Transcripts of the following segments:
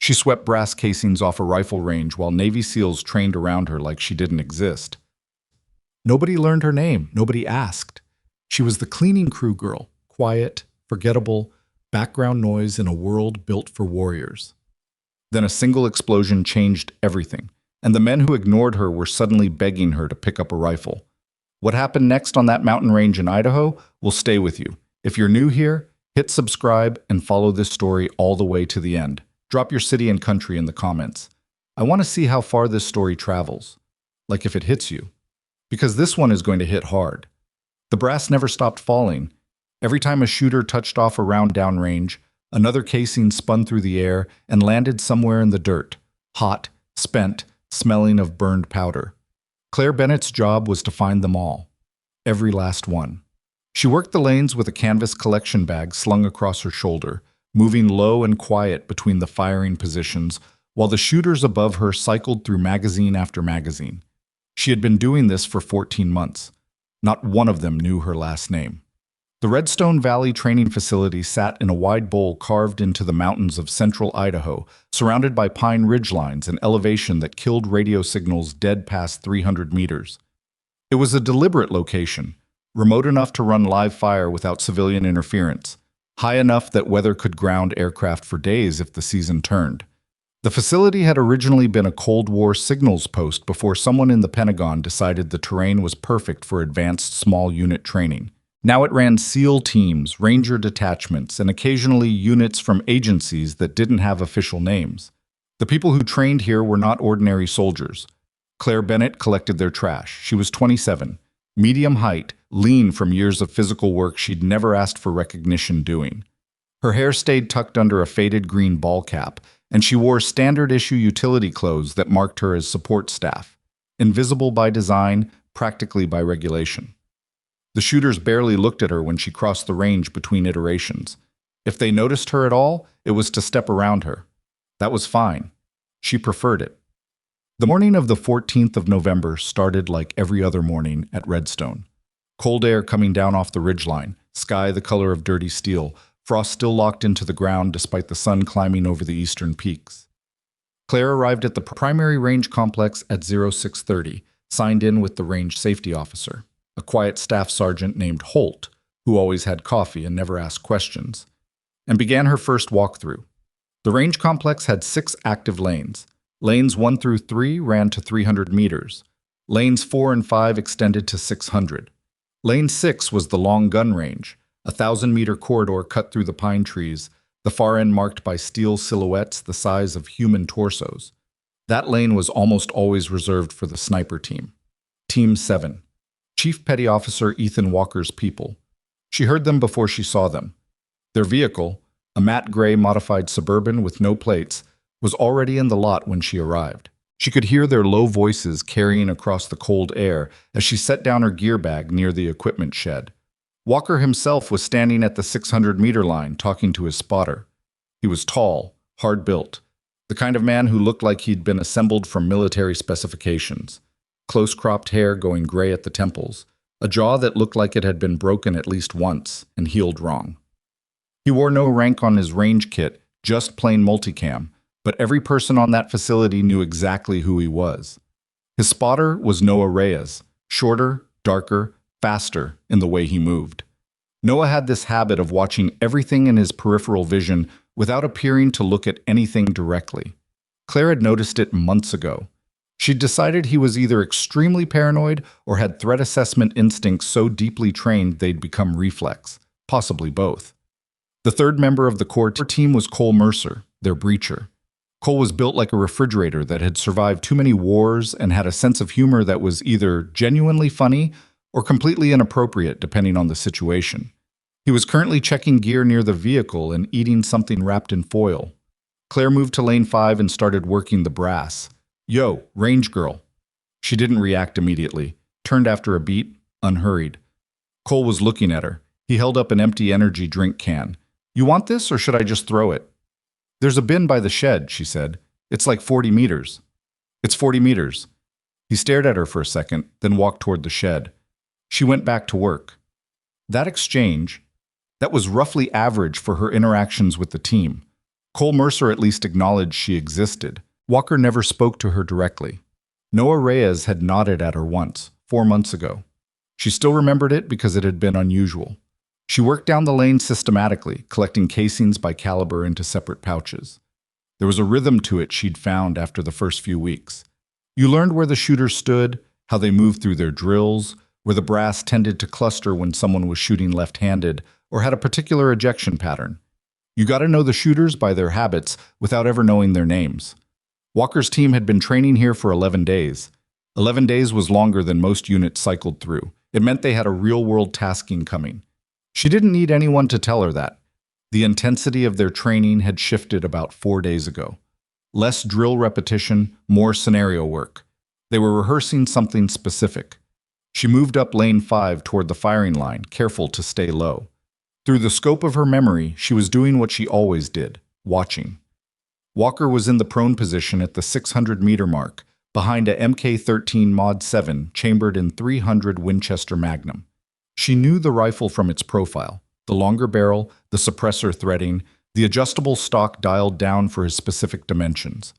She swept brass casings off a rifle range while Navy SEALs trained around her like she didn't exist. Nobody learned her name. Nobody asked. She was the cleaning crew girl, quiet, forgettable, background noise in a world built for warriors. Then a single explosion changed everything, and the men who ignored her were suddenly begging her to pick up a rifle. What happened next on that mountain range in Idaho will stay with you. If you're new here, hit subscribe and follow this story all the way to the end. Drop your city and country in the comments. I want to see how far this story travels, like if it hits you. Because this one is going to hit hard. The brass never stopped falling. Every time a shooter touched off a round downrange, another casing spun through the air and landed somewhere in the dirt, hot, spent, smelling of burned powder. Claire Bennett's job was to find them all. Every last one. She worked the lanes with a canvas collection bag slung across her shoulder, moving low and quiet between the firing positions, while the shooters above her cycled through magazine after magazine. She had been doing this for 14 months. Not one of them knew her last name. The Redstone Valley Training Facility sat in a wide bowl carved into the mountains of central Idaho, surrounded by pine ridgelines and elevation that killed radio signals dead past 300 meters. It was a deliberate location, remote enough to run live fire without civilian interference, high enough that weather could ground aircraft for days if the season turned. The facility had originally been a Cold War signals post before someone in the Pentagon decided the terrain was perfect for advanced small unit training. Now it ran SEAL teams, Ranger detachments, and occasionally units from agencies that didn't have official names. The people who trained here were not ordinary soldiers. Claire Bennett collected their trash. She was 27, medium height, lean from years of physical work she'd never asked for recognition doing. Her hair stayed tucked under a faded green ball cap, and she wore standard-issue utility clothes that marked her as support staff, invisible by design, practically by regulation. The shooters barely looked at her when she crossed the range between iterations. If they noticed her at all, it was to step around her. That was fine. She preferred it. The morning of the 14th of November started like every other morning at Redstone. Cold air coming down off the ridgeline, sky the color of dirty steel, frost still locked into the ground despite the sun climbing over the eastern peaks. Claire arrived at the primary range complex at 0630, signed in with the range safety officer, a quiet staff sergeant named Holt, who always had coffee and never asked questions, and began her first walkthrough. The range complex had 6 active lanes. Lanes 1 through 3 ran to 300 meters. Lanes 4 and 5 extended to 600. Lane 6 was the long gun range, a 1,000-meter corridor cut through the pine trees, the far end marked by steel silhouettes the size of human torsos. That lane was almost always reserved for the sniper team. Team 7. Chief Petty Officer Ethan Walker's people. She heard them before she saw them. Their vehicle, a matte gray modified Suburban with no plates, was already in the lot when she arrived. She could hear their low voices carrying across the cold air as she set down her gear bag near the equipment shed. Walker himself was standing at the 600-meter line talking to his spotter. He was tall, hard-built, the kind of man who looked like he'd been assembled from military specifications. Close-cropped hair going gray at the temples, a jaw that looked like it had been broken at least once and healed wrong. He wore no rank on his range kit, just plain multicam, but every person on that facility knew exactly who he was. His spotter was Noah Reyes, shorter, darker, faster in the way he moved. Noah had this habit of watching everything in his peripheral vision without appearing to look at anything directly. Claire had noticed it months ago. She'd decided he was either extremely paranoid or had threat assessment instincts so deeply trained they'd become reflex, possibly both. The third member of the core team was Cole Mercer, their breacher. Cole was built like a refrigerator that had survived too many wars and had a sense of humor that was either genuinely funny or completely inappropriate depending on the situation. He was currently checking gear near the vehicle and eating something wrapped in foil. Claire moved to lane 5 and started working the brass. "Yo, range girl." She didn't react immediately, turned after a beat, unhurried. Cole was looking at her. He held up an empty energy drink can. "You want this, or should I just throw it?" "There's a bin by the shed," she said. "It's like 40 meters. "It's 40 meters. He stared at her for a second, then walked toward the shed. She went back to work. That exchange, that was roughly average for her interactions with the team. Cole Mercer at least acknowledged she existed. Walker never spoke to her directly. Noah Reyes had nodded at her once, 4 months ago. She still remembered it because it had been unusual. She worked down the lane systematically, collecting casings by caliber into separate pouches. There was a rhythm to it she'd found after the first few weeks. You learned where the shooters stood, how they moved through their drills, where the brass tended to cluster when someone was shooting left-handed or had a particular ejection pattern. You got to know the shooters by their habits without ever knowing their names. Walker's team had been training here for 11 days. 11 days was longer than most units cycled through. It meant they had a real-world tasking coming. She didn't need anyone to tell her that. The intensity of their training had shifted about 4 days ago. Less drill repetition, more scenario work. They were rehearsing something specific. She moved up lane 5 toward the firing line, careful to stay low. Through the scope of her memory, she was doing what she always did, watching. Walker was in the prone position at the 600-meter mark, behind a Mk13 Mod 7 chambered in .300 Winchester Magnum. She knew the rifle from its profile, the longer barrel, the suppressor threading, the adjustable stock dialed down for his specific dimensions.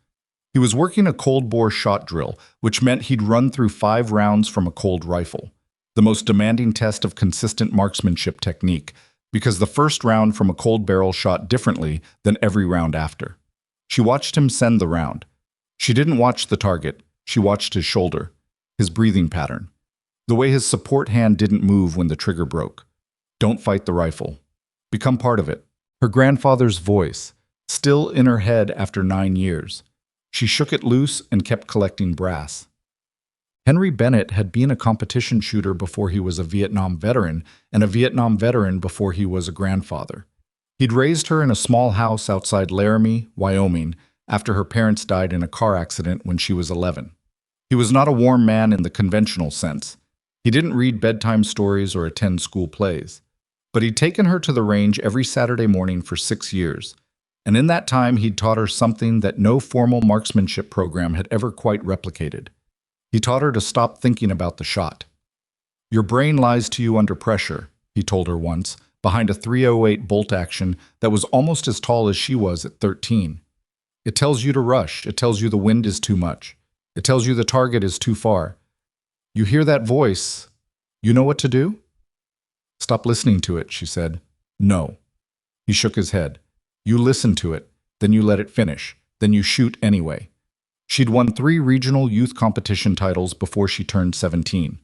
He was working a cold-bore shot drill, which meant he'd run through 5 rounds from a cold rifle, the most demanding test of consistent marksmanship technique, because the first round from a cold barrel shot differently than every round after. She watched him send the round. She didn't watch the target. She watched his shoulder, his breathing pattern, the way his support hand didn't move when the trigger broke. Don't fight the rifle. Become part of it. Her grandfather's voice, still in her head after 9 years. She shook it loose and kept collecting brass. Henry Bennett had been a competition shooter before he was a Vietnam veteran, and a Vietnam veteran before he was a grandfather. He'd raised her in a small house outside Laramie, Wyoming, after her parents died in a car accident when she was 11. He was not a warm man in the conventional sense. He didn't read bedtime stories or attend school plays. But he'd taken her to the range every Saturday morning for 6 years, and in that time he'd taught her something that no formal marksmanship program had ever quite replicated. He taught her to stop thinking about the shot. Your brain lies to you under pressure, he told her once, behind a .308 bolt action that was almost as tall as she was at 13. It tells you to rush. It tells you the wind is too much. It tells you the target is too far. You hear that voice. You know what to do? Stop listening to it, she said. No. He shook his head. You listen to it, then you let it finish, then you shoot anyway. She'd won 3 regional youth competition titles before she turned 17.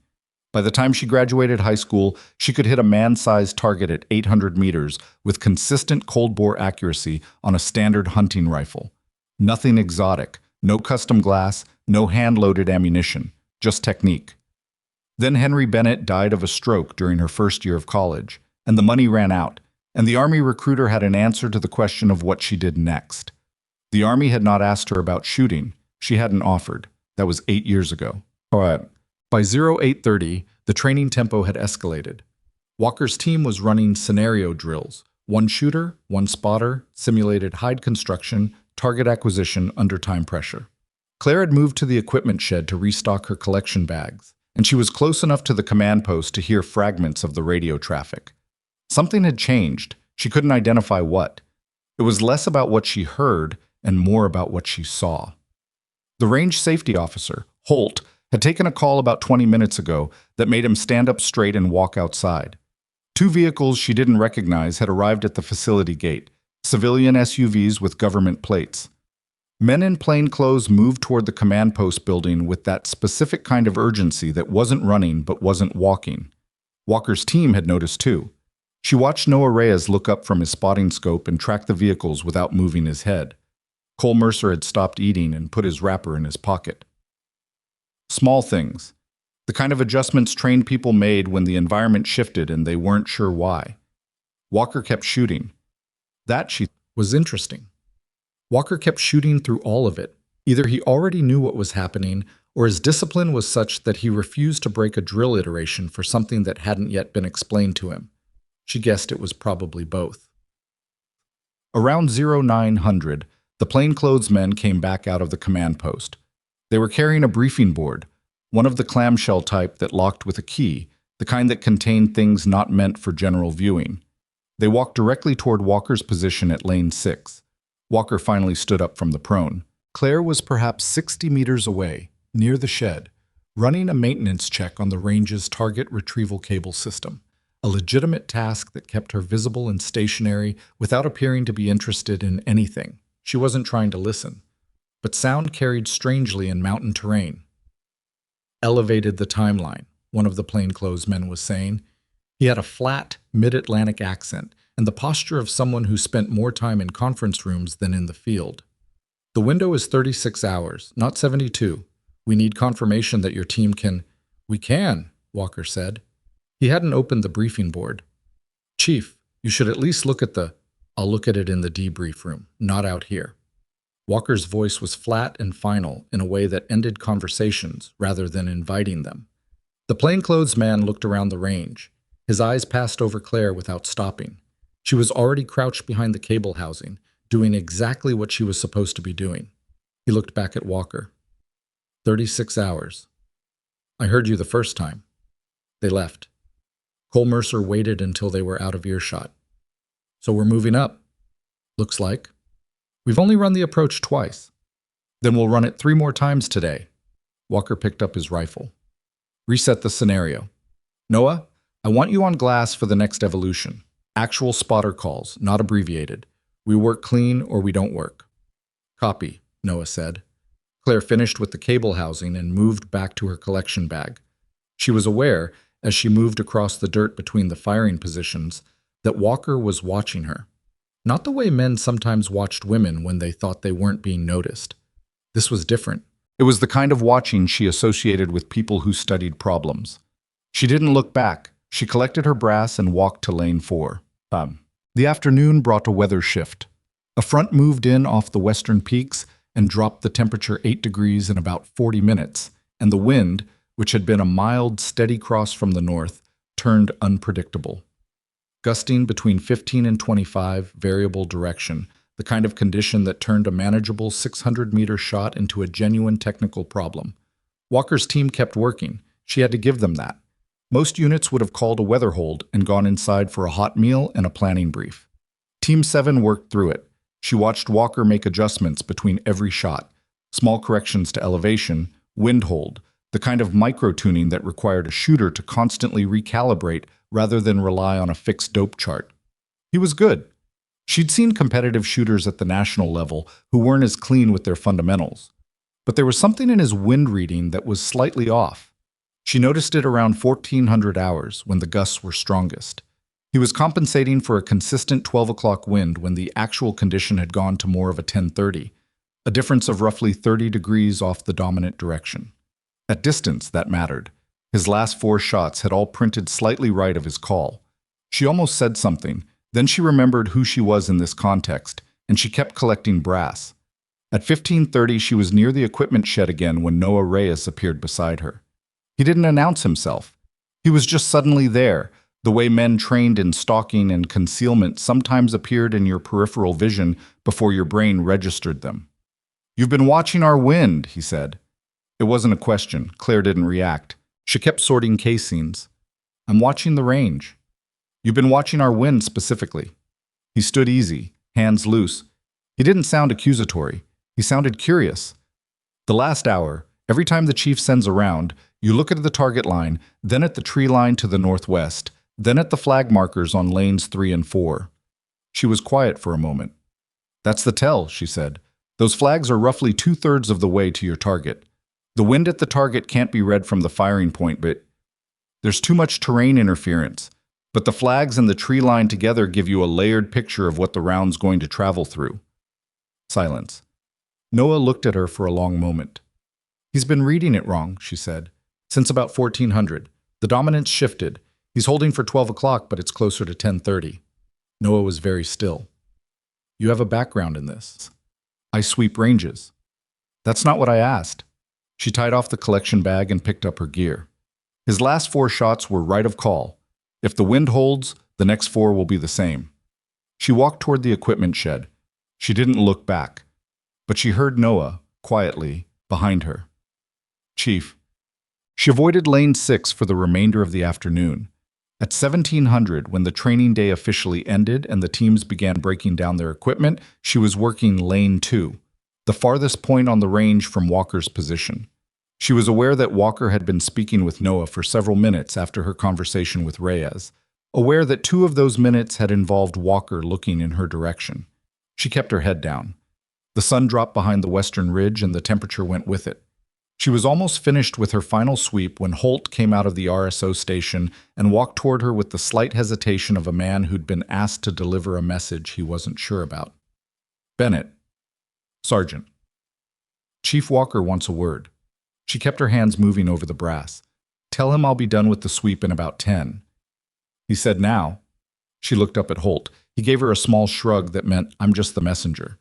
By the time she graduated high school, she could hit a man-sized target at 800 meters with consistent cold-bore accuracy on a standard hunting rifle. Nothing exotic, no custom glass, no hand-loaded ammunition, just technique. Then Henry Bennett died of a stroke during her first year of college, and the money ran out, and the Army recruiter had an answer to the question of what she did next. The Army had not asked her about shooting. She hadn't offered. That was 8 years ago. All right. By 0830, the training tempo had escalated. Walker's team was running scenario drills. 1 shooter, 1 spotter, simulated hide construction, target acquisition under time pressure. Claire had moved to the equipment shed to restock her collection bags, and she was close enough to the command post to hear fragments of the radio traffic. Something had changed. She couldn't identify what. It was less about what she heard and more about what she saw. The range safety officer, Holt, had taken a call about 20 minutes ago that made him stand up straight and walk outside. 2 vehicles she didn't recognize had arrived at the facility gate, civilian SUVs with government plates. Men in plain clothes moved toward the command post building with that specific kind of urgency that wasn't running but wasn't walking. Walker's team had noticed too. She watched Noah Reyes look up from his spotting scope and track the vehicles without moving his head. Cole Mercer had stopped eating and put his wrapper in his pocket. Small things. The kind of adjustments trained people made when the environment shifted and they weren't sure why. Walker kept shooting. That, she was interesting. Walker kept shooting through all of it. Either he already knew what was happening, or his discipline was such that he refused to break a drill iteration for something that hadn't yet been explained to him. She guessed it was probably both. Around 0900, the plainclothes men came back out of the command post. They were carrying a briefing board, one of the clamshell type that locked with a key, the kind that contained things not meant for general viewing. They walked directly toward Walker's position at lane 6. Walker finally stood up from the prone. Claire was perhaps 60 meters away, near the shed, running a maintenance check on the range's target retrieval cable system, a legitimate task that kept her visible and stationary without appearing to be interested in anything. She wasn't trying to listen. But sound carried strangely in mountain terrain. Elevated the timeline, one of the plainclothes men was saying. He had a flat, mid-Atlantic accent and the posture of someone who spent more time in conference rooms than in the field. The window is 36 hours, not 72. We need confirmation that your team can— We can, Walker said. He hadn't opened the briefing board. Chief, you should at least look at the— I'll look at it in the debrief room, not out here. Walker's voice was flat and final in a way that ended conversations rather than inviting them. The plainclothes man looked around the range. His eyes passed over Claire without stopping. She was already crouched behind the cable housing, doing exactly what she was supposed to be doing. He looked back at Walker. 36 hours. I heard you the first time. They left. Cole Mercer waited until they were out of earshot. So we're moving up. Looks like. We've only run the approach twice. Then we'll run it 3 more times today. Walker picked up his rifle. Reset the scenario. Noah, I want you on glass for the next evolution. Actual spotter calls, not abbreviated. We work clean or we don't work. Copy, Noah said. Claire finished with the cable housing and moved back to her collection bag. She was aware, as she moved across the dirt between the firing positions, that Walker was watching her. Not the way men sometimes watched women when they thought they weren't being noticed. This was different. It was the kind of watching she associated with people who studied problems. She didn't look back. She collected her brass and walked to lane 4. The afternoon brought a weather shift. A front moved in off the western peaks and dropped the temperature 8 degrees in about 40 minutes, and the wind, which had been a mild, steady cross from the north, turned unpredictable. Gusting between 15 and 25, variable direction, the kind of condition that turned a manageable 600-meter shot into a genuine technical problem. Walker's team kept working. She had to give them that. Most units would have called a weather hold and gone inside for a hot meal and a planning brief. Team 7 worked through it. She watched Walker make adjustments between every shot, small corrections to elevation, wind hold, the kind of micro-tuning that required a shooter to constantly recalibrate rather than rely on a fixed dope chart. He was good. She'd seen competitive shooters at the national level who weren't as clean with their fundamentals. But there was something in his wind reading that was slightly off. She noticed it around 1400 hours when the gusts were strongest. He was compensating for a consistent 12 o'clock wind when the actual condition had gone to more of a 1030, a difference of roughly 30 degrees off the dominant direction. At distance, that mattered. His last 4 shots had all printed slightly right of his call. She almost said something, then she remembered who she was in this context, and she kept collecting brass. At 15:30, she was near the equipment shed again when Noah Reyes appeared beside her. He didn't announce himself. He was just suddenly there, the way men trained in stalking and concealment sometimes appeared in your peripheral vision before your brain registered them. "You've been watching our wind," he said. It wasn't a question. Claire didn't react. She kept sorting casings. "I'm watching the range." "You've been watching our wind specifically." He stood easy, hands loose. He didn't sound accusatory. He sounded curious. "The last hour, every time the chief sends a round, you look at the target line, then at the tree line to the northwest, then at the flag markers on lanes 3 and 4. She was quiet for a moment. "That's the tell," she said. "Those flags are roughly 2/3 of the way to your target. The wind at the target can't be read from the firing point, but there's too much terrain interference. But the flags and the tree line together give you a layered picture of what the round's going to travel through." Silence. Noah looked at her for a long moment. "He's been reading it wrong," she said. "Since about 1400. The dominance shifted. He's holding for 12 o'clock, but it's closer to 10:30. Noah was very still. "You have a background in this." "I sweep ranges." "That's not what I asked." She tied off the collection bag and picked up her gear. His last 4 shots were right of call. If the wind holds, the next 4 will be the same. She walked toward the equipment shed. She didn't look back, but she heard Noah, quietly, behind her. "Chief." She avoided lane 6 for the remainder of the afternoon. At 1700, when the training day officially ended and the teams began breaking down their equipment, she was working Lane 2, the farthest point on the range from Walker's position. She was aware that Walker had been speaking with Noah for several minutes after her conversation with Reyes, aware that 2 of those minutes had involved Walker looking in her direction. She kept her head down. The sun dropped behind the western ridge and the temperature went with it. She was almost finished with her final sweep when Holt came out of the RSO station and walked toward her with the slight hesitation of a man who'd been asked to deliver a message he wasn't sure about. "Bennett." "Sergeant." "Chief Walker wants a word." She kept her hands moving over the brass. "Tell him I'll be done with the sweep in about 10. He said now. She looked up at Holt. He gave her a small shrug that meant, "I'm just the messenger."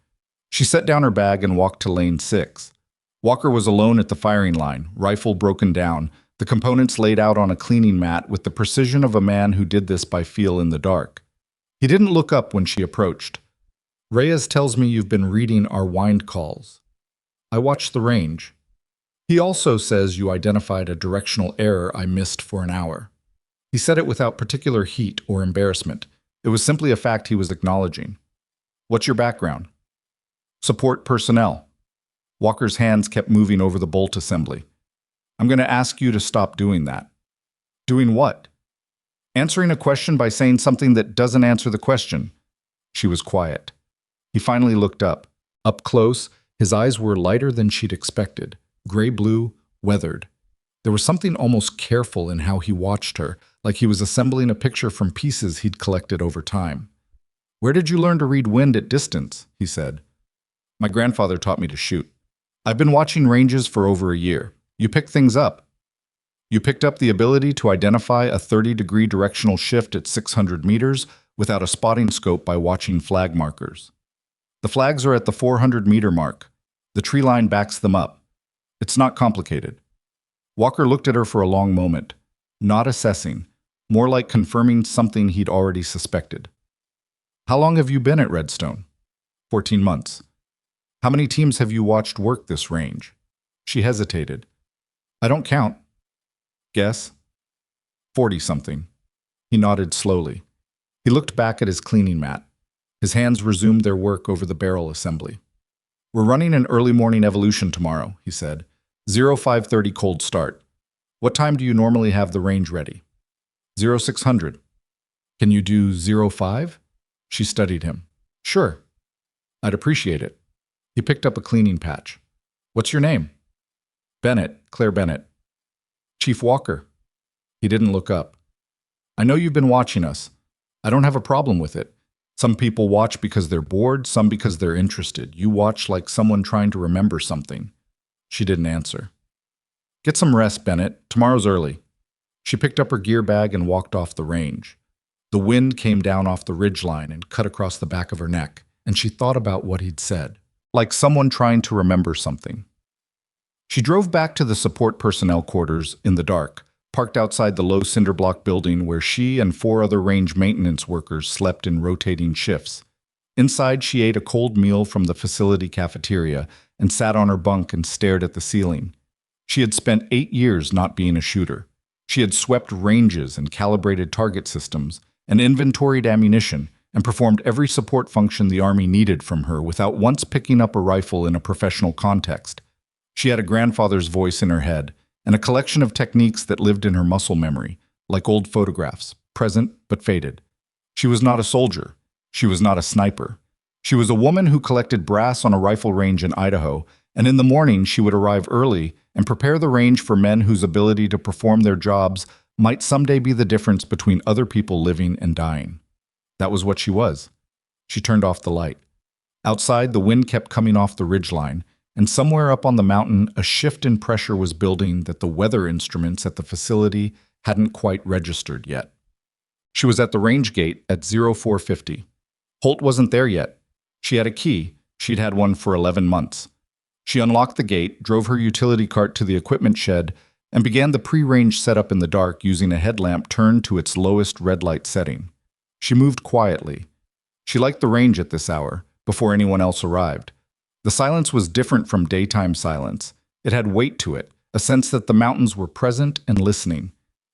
She set down her bag and walked to lane 6. Walker was alone at the firing line, rifle broken down, the components laid out on a cleaning mat with the precision of a man who did this by feel in the dark. He didn't look up when she approached. "Reyes tells me you've been reading our wind calls. I watched the range. He also says you identified a directional error I missed for an hour." He said it without particular heat or embarrassment. It was simply a fact he was acknowledging. "What's your background?" "Support personnel." Walker's hands kept moving over the bolt assembly. "I'm going to ask you to stop doing that." "Doing what?" "Answering a question by saying something that doesn't answer the question." She was quiet. He finally looked up. Up close, his eyes were lighter than she'd expected, gray-blue, weathered. There was something almost careful in how he watched her, like he was assembling a picture from pieces he'd collected over time. "Where did you learn to read wind at distance?" he said. "My grandfather taught me to shoot. I've been watching ranges for over a year. You pick things up. You picked up the ability to identify a 30-degree directional shift at 600 meters without a spotting scope by watching flag markers. The flags are at the 400-meter mark. The tree line backs them up. It's not complicated." Walker looked at her for a long moment, not assessing, more like confirming something he'd already suspected. "How long have you been at Redstone?" 14 months. "How many teams have you watched work this range?" She hesitated. "I don't count." "Guess?" 40-something. He nodded slowly. He looked back at his cleaning mat. His hands resumed their work over the barrel assembly. "We're running an early morning evolution tomorrow," he said. 0530 cold start. What time do you normally have the range ready?" 0600. "Can you do 05? She studied him. "Sure. I'd appreciate it." He picked up a cleaning patch. "What's your name?" "Bennett, Claire Bennett." "Chief Walker." He didn't look up. "I know you've been watching us. I don't have a problem with it. Some people watch because they're bored, some because they're interested. You watch like someone trying to remember something." She didn't answer. "Get some rest, Bennett. Tomorrow's early." She picked up her gear bag and walked off the range. The wind came down off the ridgeline and cut across the back of her neck, and she thought about what he'd said. Like someone trying to remember something. She drove back to the support personnel quarters in the dark, parked outside the low cinder block building where she and 4 other range maintenance workers slept in rotating shifts. Inside, she ate a cold meal from the facility cafeteria and sat on her bunk and stared at the ceiling. She had spent 8 years not being a shooter. She had swept ranges and calibrated target systems and inventoried ammunition and performed every support function the Army needed from her without once picking up a rifle in a professional context. She had a grandfather's voice in her head and a collection of techniques that lived in her muscle memory, like old photographs, present but faded. She was not a soldier. She was not a sniper. She was a woman who collected brass on a rifle range in Idaho, and in the morning she would arrive early and prepare the range for men whose ability to perform their jobs might someday be the difference between other people living and dying. That was what she was. She turned off the light. Outside, the wind kept coming off the ridgeline, and somewhere up on the mountain, a shift in pressure was building that the weather instruments at the facility hadn't quite registered yet. She was at the range gate at 0450. Holt wasn't there yet. She had a key. She'd had one for 11 months. She unlocked the gate, drove her utility cart to the equipment shed, and began the pre-range setup in the dark using a headlamp turned to its lowest red light setting. She moved quietly. She liked the range at this hour, before anyone else arrived. The silence was different from daytime silence. It had weight to it, a sense that the mountains were present and listening.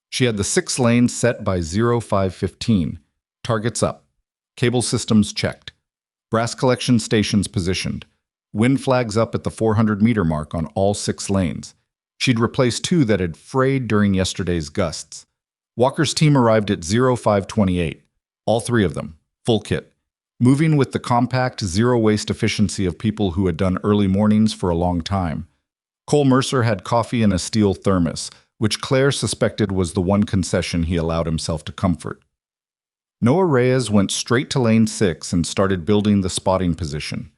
She had the 6 lanes set by 0515. Targets up. Cable systems checked. Brass collection stations positioned. Wind flags up at the 400-meter mark on all 6 lanes. She'd replaced 2 that had frayed during yesterday's gusts. Walker's team arrived at 0528. All 3 of them. Full kit. Moving with the compact, zero-waste efficiency of people who had done early mornings for a long time. Cole Mercer had coffee in a steel thermos, which Claire suspected was the one concession he allowed himself to comfort. Noah Reyes went straight to lane 6 and started building the spotting position.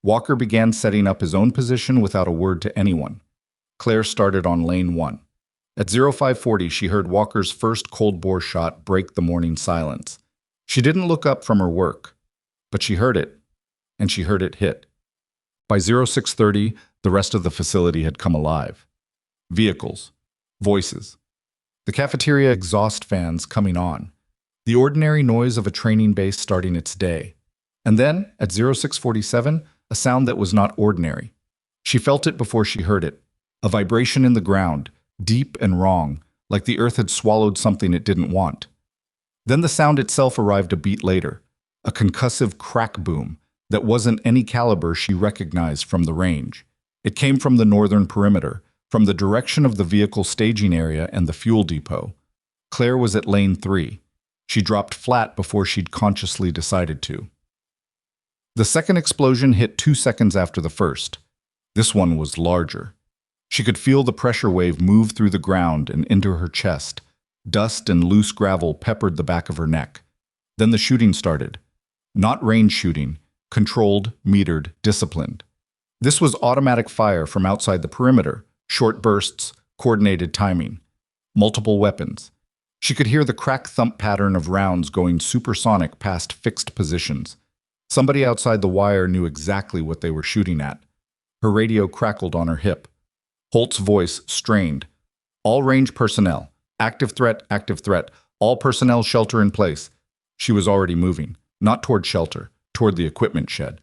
Walker began setting up his own position without a word to anyone. Claire started on lane 1. At 0540, she heard Walker's first cold bore shot break the morning silence. She didn't look up from her work, but she heard it, and she heard it hit. By 0630, the rest of the facility had come alive. Vehicles. Voices. The cafeteria exhaust fans coming on. The ordinary noise of a training base starting its day. And then, at 0647, a sound that was not ordinary. She felt it before she heard it. A vibration in the ground, deep and wrong, like the earth had swallowed something it didn't want. Then the sound itself arrived a beat later, a concussive crack boom that wasn't any caliber she recognized from the range. It came from the northern perimeter, from the direction of the vehicle staging area and the fuel depot. Claire was at lane 3. She dropped flat before she'd consciously decided to. The second explosion hit 2 seconds after the first. This one was larger. She could feel the pressure wave move through the ground and into her chest. Dust and loose gravel peppered the back of her neck. Then the shooting started. Not range shooting, controlled, metered, disciplined. This was automatic fire from outside the perimeter, short bursts, coordinated timing. Multiple weapons. She could hear the crack thump pattern of rounds going supersonic past fixed positions. Somebody outside the wire knew exactly what they were shooting at. Her radio crackled on her hip. Holt's voice strained. All range personnel. Active threat, all personnel shelter in place. She was already moving, not toward shelter, toward the equipment shed.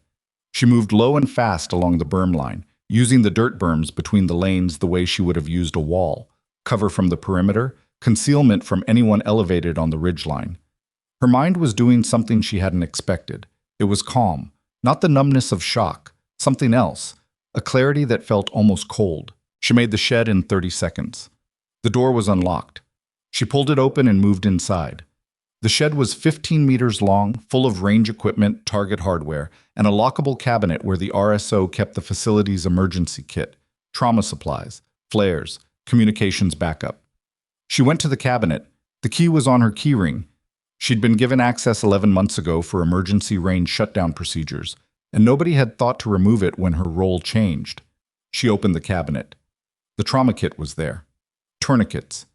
She moved low and fast along the berm line, using the dirt berms between the lanes the way she would have used a wall, cover from the perimeter, concealment from anyone elevated on the ridgeline. Her mind was doing something she hadn't expected. It was calm, not the numbness of shock, something else, a clarity that felt almost cold. She made the shed in 30 seconds. The door was unlocked. She pulled it open and moved inside. The shed was 15 meters long, full of range equipment, target hardware, and a lockable cabinet where the RSO kept the facility's emergency kit, trauma supplies, flares, communications backup. She went to the cabinet. The key was on her keyring. She'd been given access 11 months ago for emergency range shutdown procedures, and nobody had thought to remove it when her role changed. She opened the cabinet. The trauma kit was there. Tourniquets,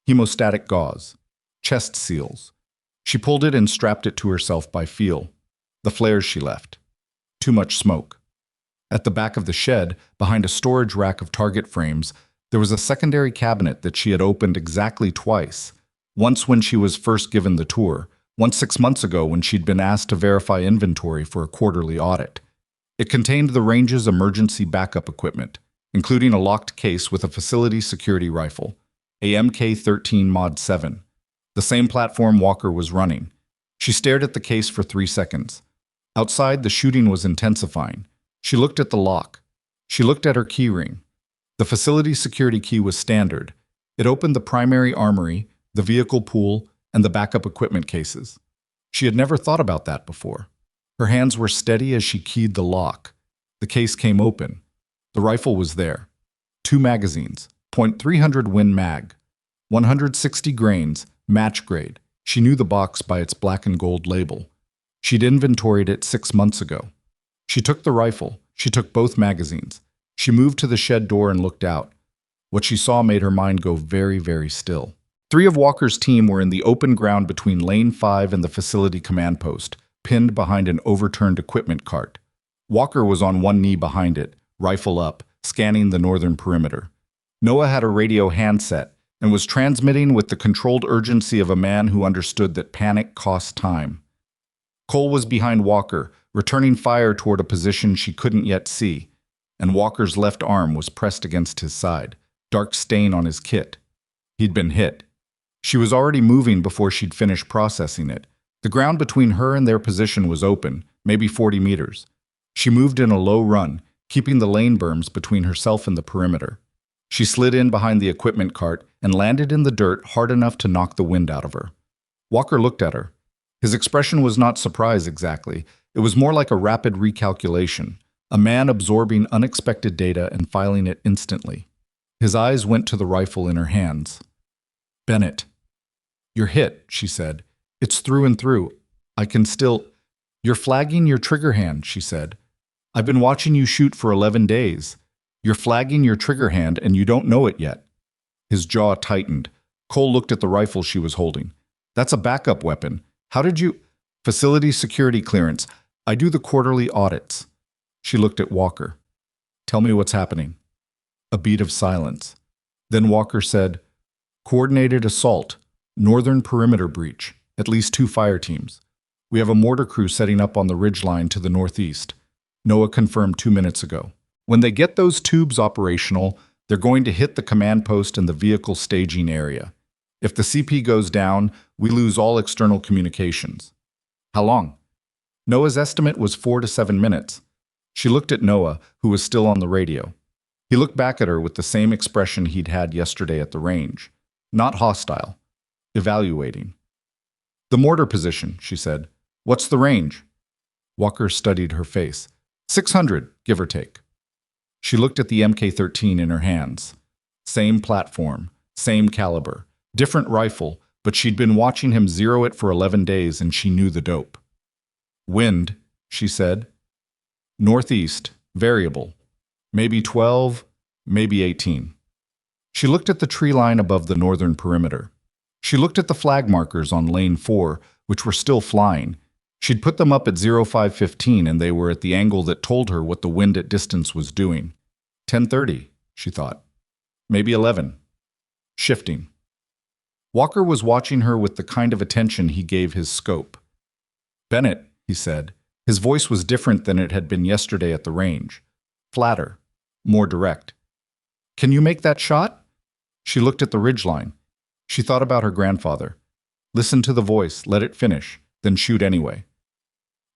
hemostatic gauze, chest seals. She pulled it and strapped it to herself by feel. The flares she left. Too much smoke. At the back of the shed, behind a storage rack of target frames, there was a secondary cabinet that she had opened exactly twice. Once when she was first given the tour, once 6 months ago when she'd been asked to verify inventory for a quarterly audit. It contained the range's emergency backup equipment, including a locked case with a facility security rifle, a Mk13 Mod 7, the same platform Walker was running. She stared at the case for 3 seconds. Outside, the shooting was intensifying. She looked at the lock. She looked at her keyring. The facility security key was standard. It opened the primary armory, the vehicle pool, and the backup equipment cases. She had never thought about that before. Her hands were steady as she keyed the lock. The case came open. The rifle was there. 2 magazines, .300 Win Mag, 160 grains, match grade. She knew the box by its black and gold label. She'd inventoried it 6 months ago. She took the rifle. She took both magazines. She moved to the shed door and looked out. What she saw made her mind go very, very still. 3 of Walker's team were in the open ground between Lane 5 and the facility command post, pinned behind an overturned equipment cart. Walker was on one knee behind it, rifle up, scanning the northern perimeter. Noah had a radio handset and was transmitting with the controlled urgency of a man who understood that panic costs time. Cole was behind Walker, returning fire toward a position she couldn't yet see, and Walker's left arm was pressed against his side, dark stain on his kit. He'd been hit. She was already moving before she'd finished processing it. The ground between her and their position was open, maybe 40 meters. She moved in a low run, keeping the lane berms between herself and the perimeter. She slid in behind the equipment cart and landed in the dirt hard enough to knock the wind out of her. Walker looked at her. His expression was not surprise exactly. It was more like a rapid recalculation, a man absorbing unexpected data and filing it instantly. His eyes went to the rifle in her hands. "Bennett." "You're hit," she said. "It's through and through. I can still—" "You're flagging your trigger hand," she said. "I've been watching you shoot for 11 days. You're flagging your trigger hand and you don't know it yet." His jaw tightened. Cole looked at the rifle she was holding. "That's a backup weapon. How did you—" "Facility security clearance. I do the quarterly audits." She looked at Walker. "Tell me what's happening." A beat of silence. Then Walker said, "Coordinated assault. Northern perimeter breach. At least 2 fire teams. We have a mortar crew setting up on the ridgeline to the northeast. Noah confirmed 2 minutes ago. When they get those tubes operational, they're going to hit the command post and the vehicle staging area. If the CP goes down, we lose all external communications." "How long?" Noah's estimate was 4 to 7 minutes. She looked at Noah, who was still on the radio. He looked back at her with the same expression he'd had yesterday at the range. Not hostile. Evaluating. "The mortar position," she said. "What's the range?" Walker studied her face. 600, give or take. She looked at the MK-13 in her hands. Same platform, same caliber, different rifle, but she'd been watching him zero it for 11 days and she knew the dope. "Wind," she said. "Northeast, variable. Maybe 12, maybe 18. She looked at the tree line above the northern perimeter. She looked at the flag markers on lane 4, which were still flying. She'd put them up at 0515 and they were at the angle that told her what the wind at distance was doing. 10:30, she thought. Maybe 11. Shifting. Walker was watching her with the kind of attention he gave his scope. "Bennett," he said. His voice was different than it had been yesterday at the range. Flatter. More direct. "Can you make that shot?" She looked at the ridgeline. She thought about her grandfather. Listen to the voice, let it finish, then shoot anyway.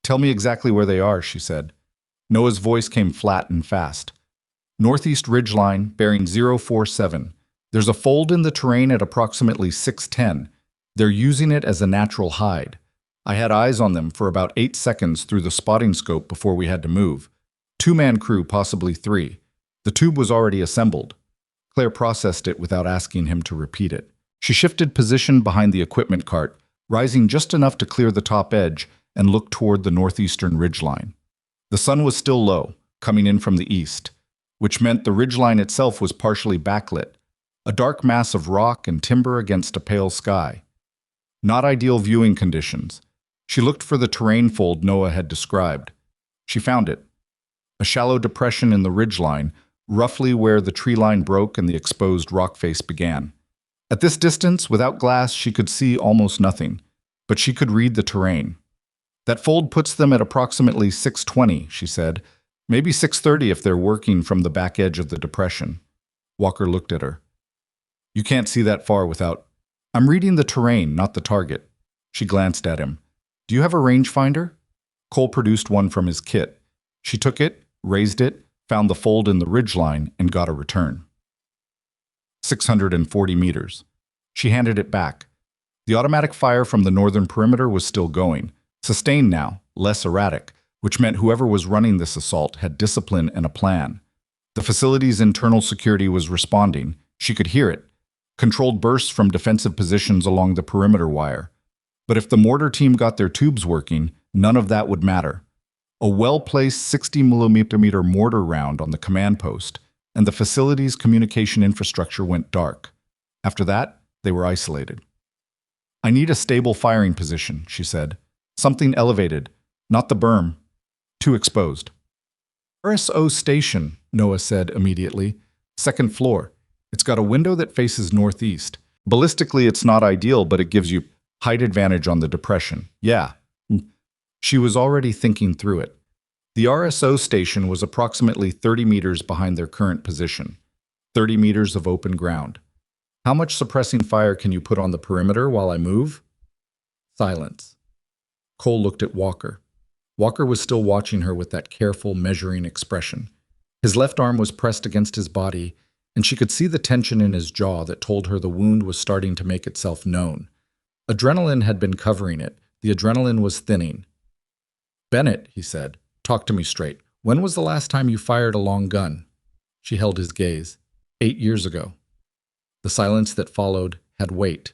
"Tell me exactly where they are," she said. Noah's voice came flat and fast. "Northeast ridgeline, bearing 047. There's a fold in the terrain at approximately 610. They're using it as a natural hide. I had eyes on them for about 8 seconds through the spotting scope before we had to move. 2-man crew, possibly 3. The tube was already assembled." Claire processed it without asking him to repeat it. She shifted position behind the equipment cart, rising just enough to clear the top edge, and looked toward the northeastern ridgeline. The sun was still low, coming in from the east, which meant the ridgeline itself was partially backlit, a dark mass of rock and timber against a pale sky. Not ideal viewing conditions. She looked for the terrain fold Noah had described. She found it. A shallow depression in the ridgeline, roughly where the tree line broke and the exposed rock face began. At this distance, without glass, she could see almost nothing, but she could read the terrain. "That fold puts them at approximately 620, she said. "Maybe 630 if they're working from the back edge of the depression." Walker looked at her. "You can't see that far without—" "I'm reading the terrain, not the target." She glanced at him. "Do you have a rangefinder?" Cole produced one from his kit. She took it, raised it, found the fold in the ridgeline, and got a return. 640 meters. She handed it back. The automatic fire from the northern perimeter was still going, sustained now, less erratic, which meant whoever was running this assault had discipline and a plan. The facility's internal security was responding. She could hear it. Controlled bursts from defensive positions along the perimeter wire. But if the mortar team got their tubes working, none of that would matter. A well-placed 60mm mortar round on the command post, and the facility's communication infrastructure went dark. After that, they were isolated. "I need a stable firing position," she said. "Something elevated, not the berm. Too exposed." "RSO station," Noah said immediately. "Second floor. It's got a window that faces northeast. Ballistically, it's not ideal, but it gives you height advantage on the depression. Yeah." She was already thinking through it. The RSO station was approximately 30 meters behind their current position. 30 meters of open ground. How much suppressing fire can you put on the perimeter while I move? Silence. Cole looked at Walker. Walker was still watching her with that careful, measuring expression. His left arm was pressed against his body, and she could see the tension in his jaw that told her the wound was starting to make itself known. Adrenaline had been covering it. The adrenaline was thinning. "Bennett," he said, "talk to me straight. When was the last time you fired a long gun?" She held his gaze. 8 years ago. The silence that followed had weight.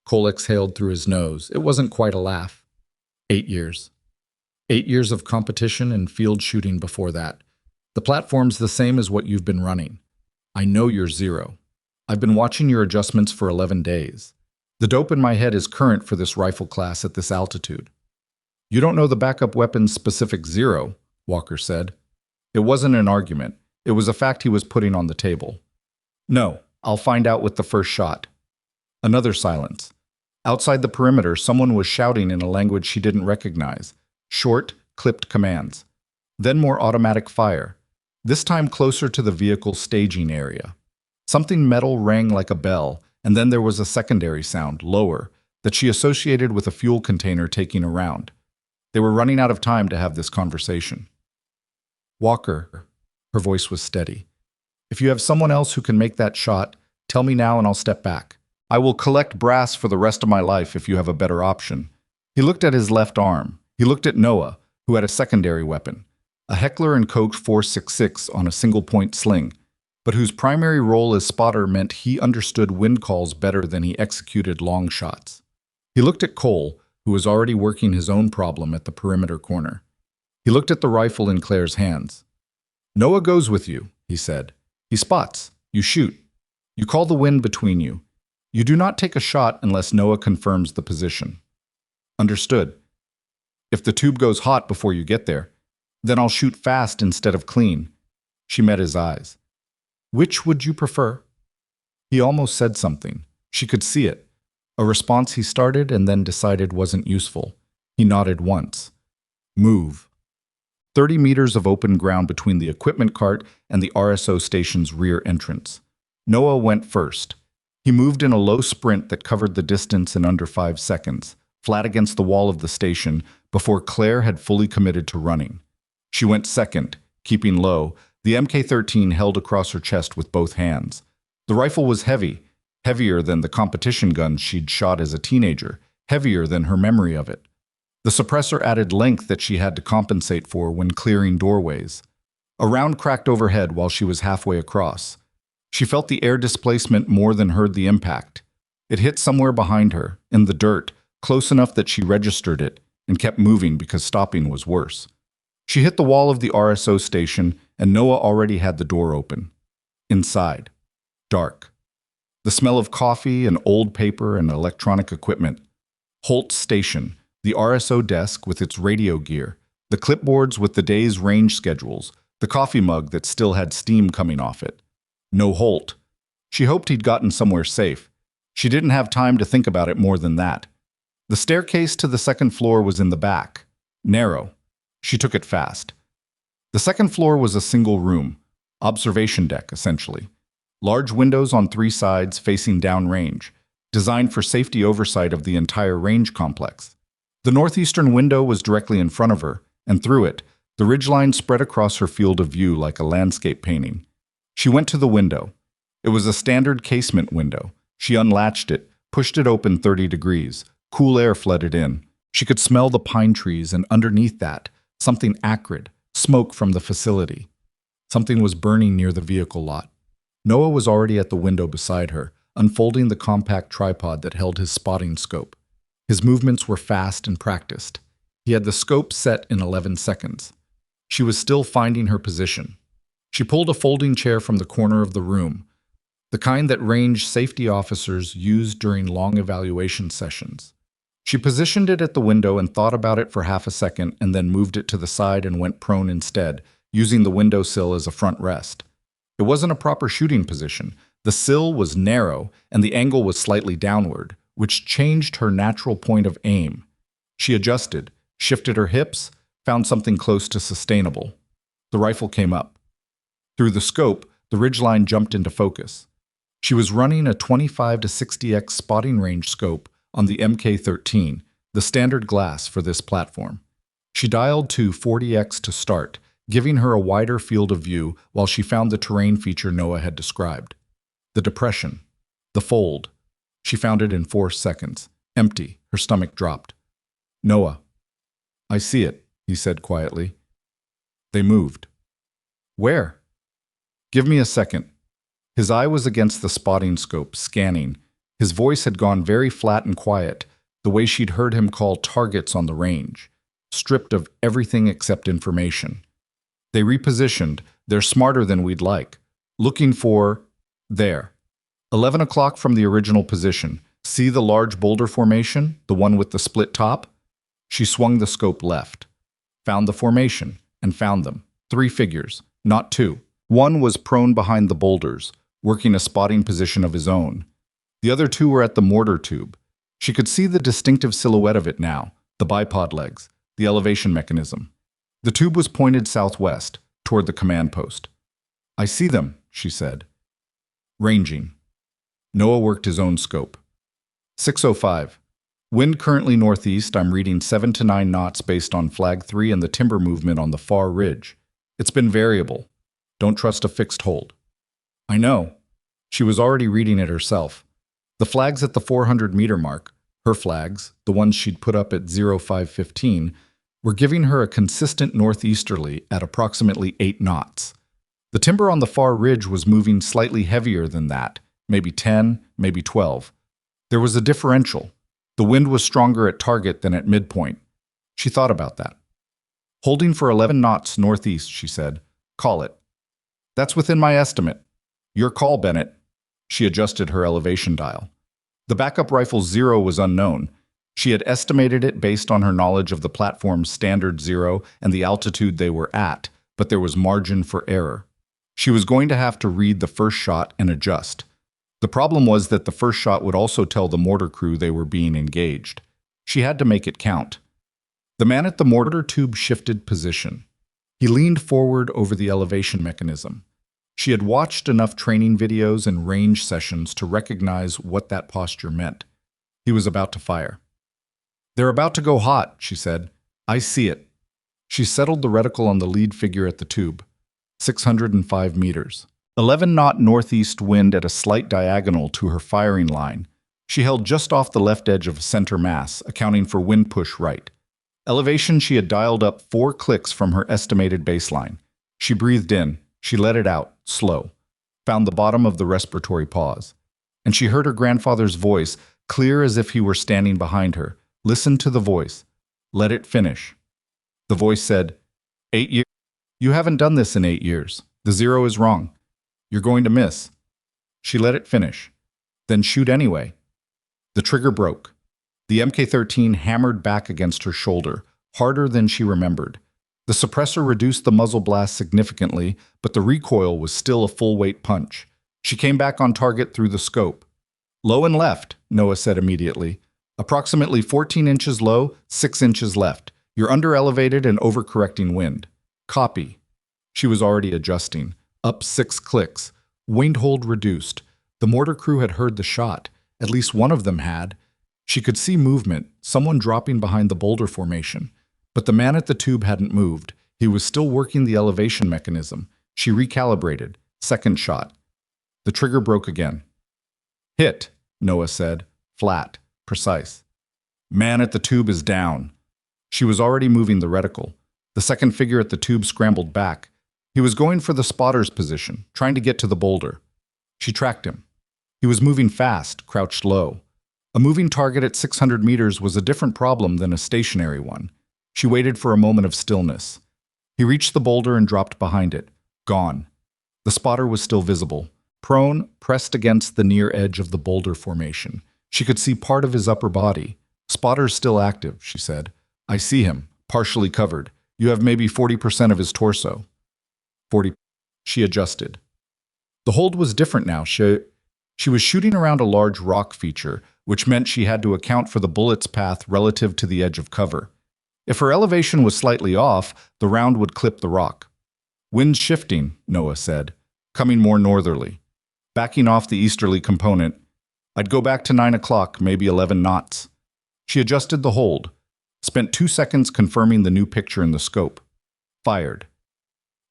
Cole exhaled through his nose. It wasn't quite a laugh. 8 years. 8 years of competition and field shooting before that. The platform's the same as what you've been running. I know you're zero. I've been watching your adjustments for 11 days. The dope in my head is current for this rifle class at this altitude. You don't know the backup weapon's specific zero, Walker said. It wasn't an argument. It was a fact he was putting on the table. No, I'll find out with the first shot. Another silence. Outside the perimeter, someone was shouting in a language she didn't recognize. Short, clipped commands. Then more automatic fire. This time closer to the vehicle's staging area. Something metal rang like a bell, and then there was a secondary sound, lower, that she associated with a fuel container taking a round. They were running out of time to have this conversation. Walker, her voice was steady. If you have someone else who can make that shot, tell me now and I'll step back. I will collect brass for the rest of my life if you have a better option. He looked at his left arm. He looked at Noah, who had a secondary weapon, a Heckler & Koch 4.66 on a single-point sling, but whose primary role as spotter meant he understood wind calls better than he executed long shots. He looked at Cole, who was already working his own problem at the perimeter corner. He looked at the rifle in Claire's hands. Noah goes with you, he said. He spots. You shoot. You call the wind between you. You do not take a shot unless Noah confirms the position. Understood. If the tube goes hot before you get there, then I'll shoot fast instead of clean. She met his eyes. Which would you prefer? He almost said something. She could see it. A response he started and then decided wasn't useful. He nodded once. Move. 30 meters of open ground between the equipment cart and the RSO station's rear entrance. Noah went first. He moved in a low sprint that covered the distance in under 5 seconds, flat against the wall of the station, before Claire had fully committed to running. She went second, keeping low, the MK-13 held across her chest with both hands. The rifle was heavy, heavier than the competition guns she'd shot as a teenager, heavier than her memory of it. The suppressor added length that she had to compensate for when clearing doorways. A round cracked overhead while she was halfway across. She felt the air displacement more than heard the impact. It hit somewhere behind her, in the dirt, close enough that she registered it and kept moving because stopping was worse. She hit the wall of the RSO station, and Noah already had the door open. Inside. Dark. The smell of coffee and old paper and electronic equipment. Holt Station, the RSO desk with its radio gear, the clipboards with the day's range schedules, the coffee mug that still had steam coming off it. No Holt. She hoped he'd gotten somewhere safe. She didn't have time to think about it more than that. The staircase to the second floor was in the back. Narrow. She took it fast. The second floor was a single room, observation deck, essentially. Large windows on 3 sides facing downrange, designed for safety oversight of the entire range complex. The northeastern window was directly in front of her, and through it, the ridgeline spread across her field of view like a landscape painting. She went to the window. It was a standard casement window. She unlatched it, pushed it open 30 degrees. Cool air flooded in. She could smell the pine trees, and underneath that, something acrid, smoke from the facility. Something was burning near the vehicle lot. Noah was already at the window beside her, unfolding the compact tripod that held his spotting scope. His movements were fast and practiced. He had the scope set in 11 seconds. She was still finding her position. She pulled a folding chair from the corner of the room, the kind that range safety officers use during long evaluation sessions. She positioned it at the window and thought about it for half a second and then moved it to the side and went prone instead, using the windowsill as a front rest. It wasn't a proper shooting position. The sill was narrow and the angle was slightly downward, which changed her natural point of aim. She adjusted, shifted her hips, found something close to sustainable. The rifle came up. Through the scope, the ridgeline jumped into focus. She was running a 25 to 60x spotting range scope on the MK13, the standard glass for this platform. She dialed to 40x to start, giving her a wider field of view while she found the terrain feature Noah had described. The depression. The fold. She found it in 4 seconds. Empty. Her stomach dropped. Noah. I see it, he said quietly. They moved. Where? Give me a second. His eye was against the spotting scope, scanning. His voice had gone very flat and quiet, the way she'd heard him call targets on the range, stripped of everything except information. They repositioned. They're smarter than we'd like. Looking for... there. 11 o'clock from the original position. See the large boulder formation, the one with the split top? She swung the scope left. Found the formation, and found them. 3 figures, not 2. One was prone behind the boulders, working a spotting position of his own. The other 2 were at the mortar tube. She could see the distinctive silhouette of it now, the bipod legs, the elevation mechanism. The tube was pointed southwest, toward the command post. I see them, she said. Ranging. Noah worked his own scope. 6:05. Wind currently northeast. I'm reading 7 to 9 knots based on flag 3 and the timber movement on the far ridge. It's been variable. Don't trust a fixed hold. I know. She was already reading it herself. The flags at the 400-meter mark, her flags, the ones she'd put up at 0515, were giving her a consistent northeasterly at approximately 8 knots. The timber on the far ridge was moving slightly heavier than that, maybe 10, maybe 12. There was a differential. The wind was stronger at target than at midpoint. She thought about that. Holding for 11 knots northeast, she said. Call it. That's within my estimate. Your call, Bennett. She adjusted her elevation dial. The backup rifle's 0 was unknown. She had estimated it based on her knowledge of the platform's standard 0 and the altitude they were at, but there was margin for error. She was going to have to read the first shot and adjust. The problem was that the first shot would also tell the mortar crew they were being engaged. She had to make it count. The man at the mortar tube shifted position. He leaned forward over the elevation mechanism. She had watched enough training videos and range sessions to recognize what that posture meant. He was about to fire. They're about to go hot, she said. I see it. She settled the reticle on the lead figure at the tube. 605 meters. 11-knot northeast wind at a slight diagonal to her firing line. She held just off the left edge of center mass, accounting for wind push right. Elevation she had dialed up 4 clicks from her estimated baseline. She breathed in. She let it out, slow. Found the bottom of the respiratory pause. And she heard her grandfather's voice, clear as if he were standing behind her. Listen to the voice. Let it finish. The voice said, 8 years. You haven't done this in 8 years. The 0 is wrong. You're going to miss. She let it finish. Then shoot anyway. The trigger broke. The MK13 hammered back against her shoulder, harder than she remembered. The suppressor reduced the muzzle blast significantly, but the recoil was still a full-weight punch. She came back on target through the scope. Low and left, Noah said immediately. Approximately 14 inches low, 6 inches left. You're under-elevated and overcorrecting wind. Copy. She was already adjusting. Up 6 clicks. Wind hold reduced. The mortar crew had heard the shot. At least one of them had. She could see movement, someone dropping behind the boulder formation. But the man at the tube hadn't moved. He was still working the elevation mechanism. She recalibrated. Second shot. The trigger broke again. Hit, Noah said. Flat. Precise. Man at the tube is down. She was already moving the reticle. The second figure at the tube scrambled back. He was going for the spotter's position, trying to get to the boulder. She tracked him. He was moving fast, crouched low. A moving target at 600 meters was a different problem than a stationary one. She waited for a moment of stillness. He reached the boulder and dropped behind it. Gone. The spotter was still visible. Prone, pressed against the near edge of the boulder formation. She could see part of his upper body. Spotter's still active, she said. I see him, partially covered. You have maybe 40% of his torso. 40. She adjusted. The hold was different now. She was shooting around a large rock feature, which meant she had to account for the bullet's path relative to the edge of cover. If her elevation was slightly off, the round would clip the rock. Wind shifting, Noah said, coming more northerly. Backing off the easterly component, I'd go back to 9 o'clock, maybe 11 knots. She adjusted the hold, spent 2 seconds confirming the new picture in the scope. Fired.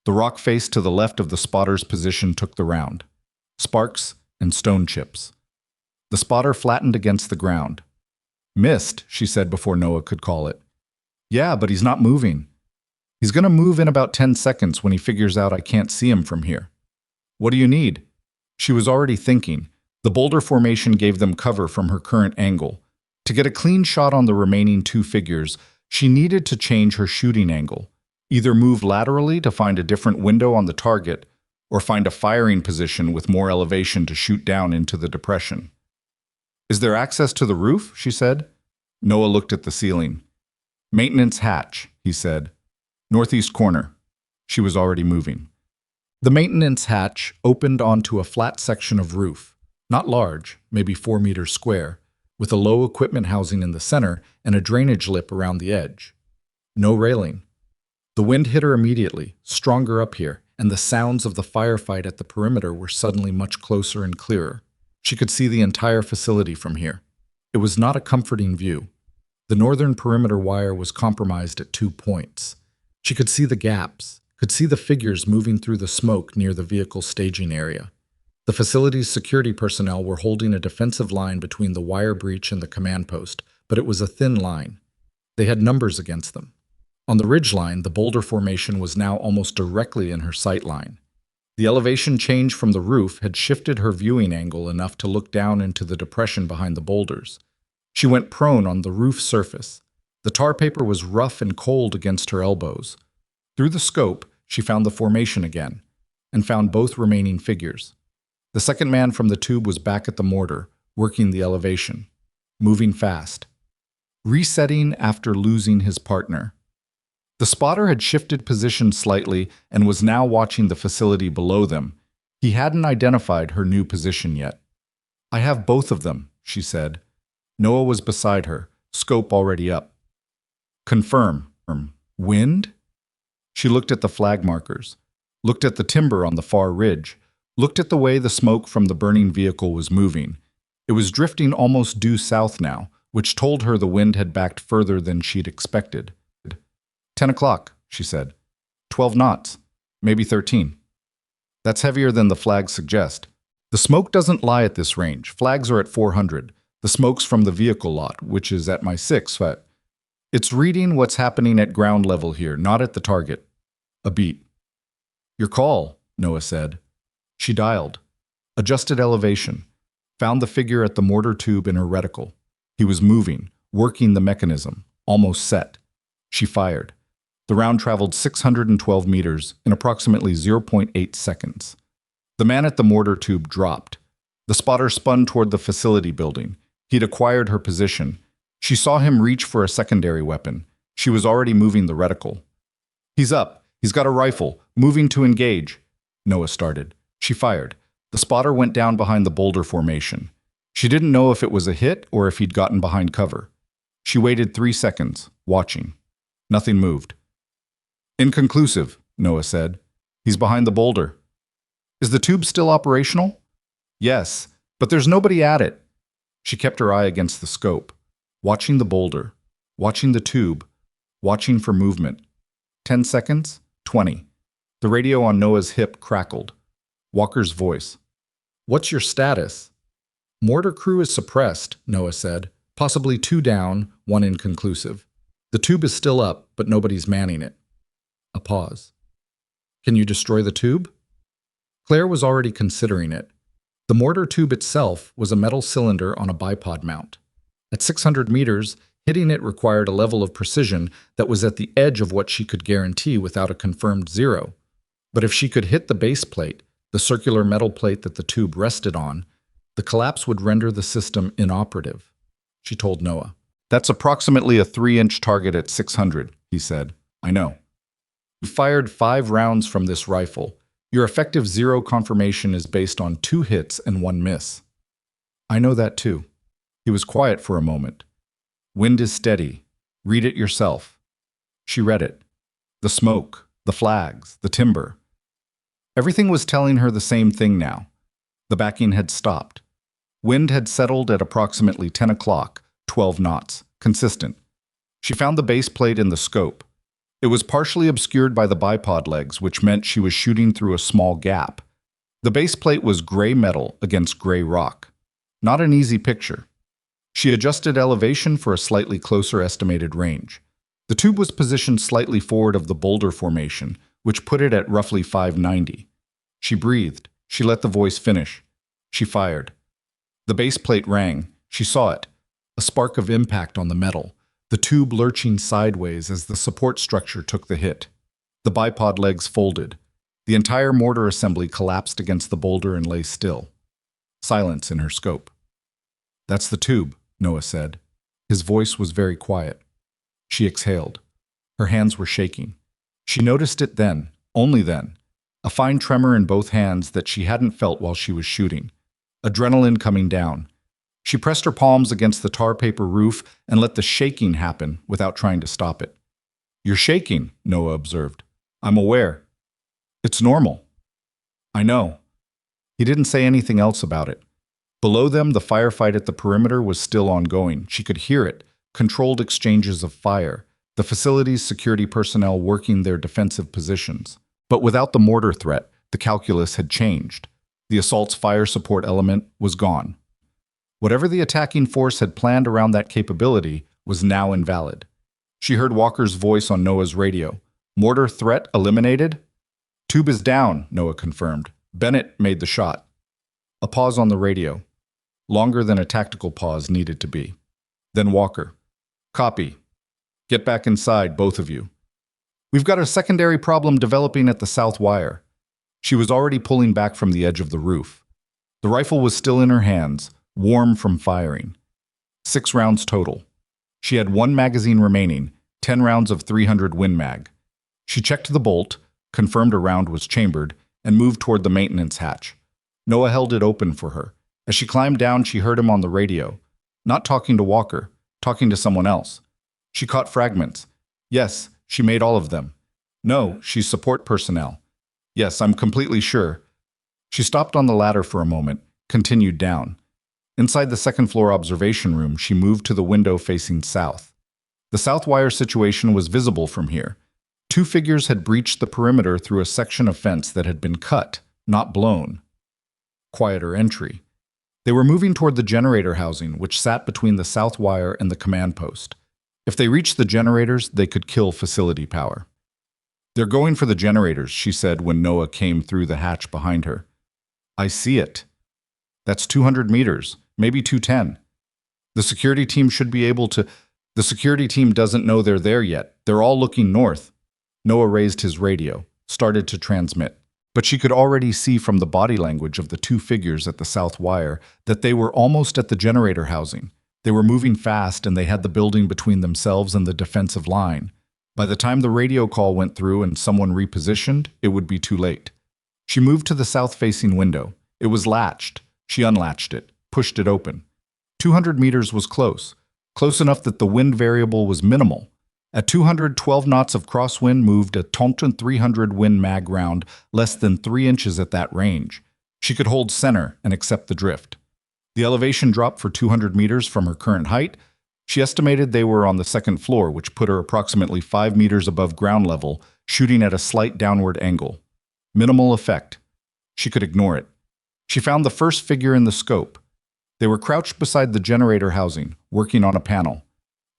The rock face to the left of the spotter's position took the round. Sparks and stone chips. The spotter flattened against the ground. Missed, she said before Noah could call it. Yeah, but he's not moving. He's going to move in about 10 seconds when he figures out I can't see him from here. What do you need? She was already thinking. The boulder formation gave them cover from her current angle. To get a clean shot on the remaining 2 figures, she needed to change her shooting angle. Either move laterally to find a different window on the target, or find a firing position with more elevation to shoot down into the depression. Is there access to the roof? She said. Noah looked at the ceiling. Maintenance hatch, he said. Northeast corner. She was already moving. The maintenance hatch opened onto a flat section of roof, not large, maybe 4 meters square, with a low equipment housing in the center and a drainage lip around the edge. No railing. The wind hit her immediately, stronger up here, and the sounds of the firefight at the perimeter were suddenly much closer and clearer. She could see the entire facility from here. It was not a comforting view. The northern perimeter wire was compromised at 2 points. She could see the gaps, could see the figures moving through the smoke near the vehicle staging area. The facility's security personnel were holding a defensive line between the wire breach and the command post, but it was a thin line. They had numbers against them. On the ridgeline, the boulder formation was now almost directly in her sight line. The elevation change from the roof had shifted her viewing angle enough to look down into the depression behind the boulders. She went prone on the roof surface. The tar paper was rough and cold against her elbows. Through the scope, she found the formation again, and found both remaining figures. The second man from the tube was back at the mortar, working the elevation, moving fast, resetting after losing his partner. The spotter had shifted position slightly and was now watching the facility below them. He hadn't identified her new position yet. I have both of them, she said. Noah was beside her, scope already up. Confirm. Wind? She looked at the flag markers, looked at the timber on the far ridge, looked at the way the smoke from the burning vehicle was moving. It was drifting almost due south now, which told her the wind had backed further than she'd expected. 10 o'clock, she said. 12 knots, maybe 13. That's heavier than the flags suggest. The smoke doesn't lie at this range. Flags are at 400. The smoke's from the vehicle lot, which is at my 6 foot. It's reading what's happening at ground level here, not at the target. A beat. Your call, Noah said. She dialed, adjusted elevation, found the figure at the mortar tube in her reticle. He was moving, working the mechanism, almost set. She fired. The round traveled 612 meters in approximately 0.8 seconds. The man at the mortar tube dropped. The spotter spun toward the facility building. He'd acquired her position. She saw him reach for a secondary weapon. She was already moving the reticle. He's up. He's got a rifle. Moving to engage. Noah started. She fired. The spotter went down behind the boulder formation. She didn't know if it was a hit or if he'd gotten behind cover. She waited 3 seconds, watching. Nothing moved. Inconclusive, Noah said. He's behind the boulder. Is the tube still operational? Yes, but there's nobody at it. She kept her eye against the scope, watching the boulder, watching the tube, watching for movement. 10 seconds, 20. The radio on Noah's hip crackled. Walker's voice. What's your status? Mortar crew is suppressed, Noah said. Possibly 2 down, 1 inconclusive. The tube is still up, but nobody's manning it. A pause. Can you destroy the tube? Claire was already considering it. The mortar tube itself was a metal cylinder on a bipod mount. At 600 meters, hitting it required a level of precision that was at the edge of what she could guarantee without a confirmed 0. But if she could hit the base plate, the circular metal plate that the tube rested on, the collapse would render the system inoperative. She told Noah. That's approximately a 3-inch target at 600, he said. I know. You fired 5 rounds from this rifle. Your effective 0 confirmation is based on 2 hits and 1 miss. I know that too. He was quiet for a moment. Wind is steady. Read it yourself. She read it. The smoke, the flags, the timber. Everything was telling her the same thing now. The backing had stopped. Wind had settled at approximately 10 o'clock, 12 knots, consistent. She found the base plate in the scope. It was partially obscured by the bipod legs, which meant she was shooting through a small gap. The base plate was gray metal against gray rock. Not an easy picture. She adjusted elevation for a slightly closer estimated range. The tube was positioned slightly forward of the boulder formation, which put it at roughly 590. She breathed. She let the voice finish. She fired. The base plate rang. She saw it. A spark of impact on the metal, the tube lurching sideways as the support structure took the hit. The bipod legs folded. The entire mortar assembly collapsed against the boulder and lay still. Silence in her scope. "That's the tube," Noah said. His voice was very quiet. She exhaled. Her hands were shaking. She noticed it then, only then. A fine tremor in both hands that she hadn't felt while she was shooting. Adrenaline coming down. She pressed her palms against the tar paper roof and let the shaking happen without trying to stop it. "You're shaking," Noah observed. "I'm aware." "It's normal." "I know." He didn't say anything else about it. Below them, the firefight at the perimeter was still ongoing. She could hear it, controlled exchanges of fire, the facility's security personnel working their defensive positions. But without the mortar threat, the calculus had changed. The assault's fire support element was gone. Whatever the attacking force had planned around that capability was now invalid. She heard Walker's voice on Noah's radio. "Mortar threat eliminated?" "Tube is down," Noah confirmed. "Bennett made the shot." A pause on the radio. Longer than a tactical pause needed to be. Then Walker. "Copy. Get back inside, both of you. We've got a secondary problem developing at the south wire." She was already pulling back from the edge of the roof. The rifle was still in her hands, warm from firing. 6 rounds total. She had 1 magazine remaining, 10 rounds of 300 Win Mag. She checked the bolt, confirmed a round was chambered, and moved toward the maintenance hatch. Noah held it open for her. As she climbed down, she heard him on the radio. Not talking to Walker, talking to someone else. She caught fragments. "Yes, she made all of them." "No, she's support personnel." "Yes, I'm completely sure." She stopped on the ladder for a moment, continued down. Inside the second-floor observation room, she moved to the window facing south. The south wire situation was visible from here. 2 figures had breached the perimeter through a section of fence that had been cut, not blown. Quieter entry. They were moving toward the generator housing, which sat between the south wire and the command post. If they reached the generators, they could kill facility power. "They're going for the generators," she said when Noah came through the hatch behind her. "I see it. That's 200 meters, maybe 210. The security team should be able to—" "The security team doesn't know they're there yet. They're all looking north." Noah raised his radio, started to transmit. But she could already see from the body language of the 2 figures at the south wire that they were almost at the generator housing. They were moving fast and they had the building between themselves and the defensive line. By the time the radio call went through and someone repositioned, it would be too late. She moved to the south-facing window. It was latched. She unlatched it, pushed it open. 200 meters was close enough that the wind variable was minimal. At 212 knots of crosswind moved a Thompson 300 Win Mag round less than 3 inches at that range. She could hold center and accept the drift. The elevation dropped for 200 meters from her current height. She estimated they were on the 2nd floor, which put her approximately 5 meters above ground level, shooting at a slight downward angle. Minimal effect. She could ignore it. She found the first figure in the scope. They were crouched beside the generator housing, working on a panel.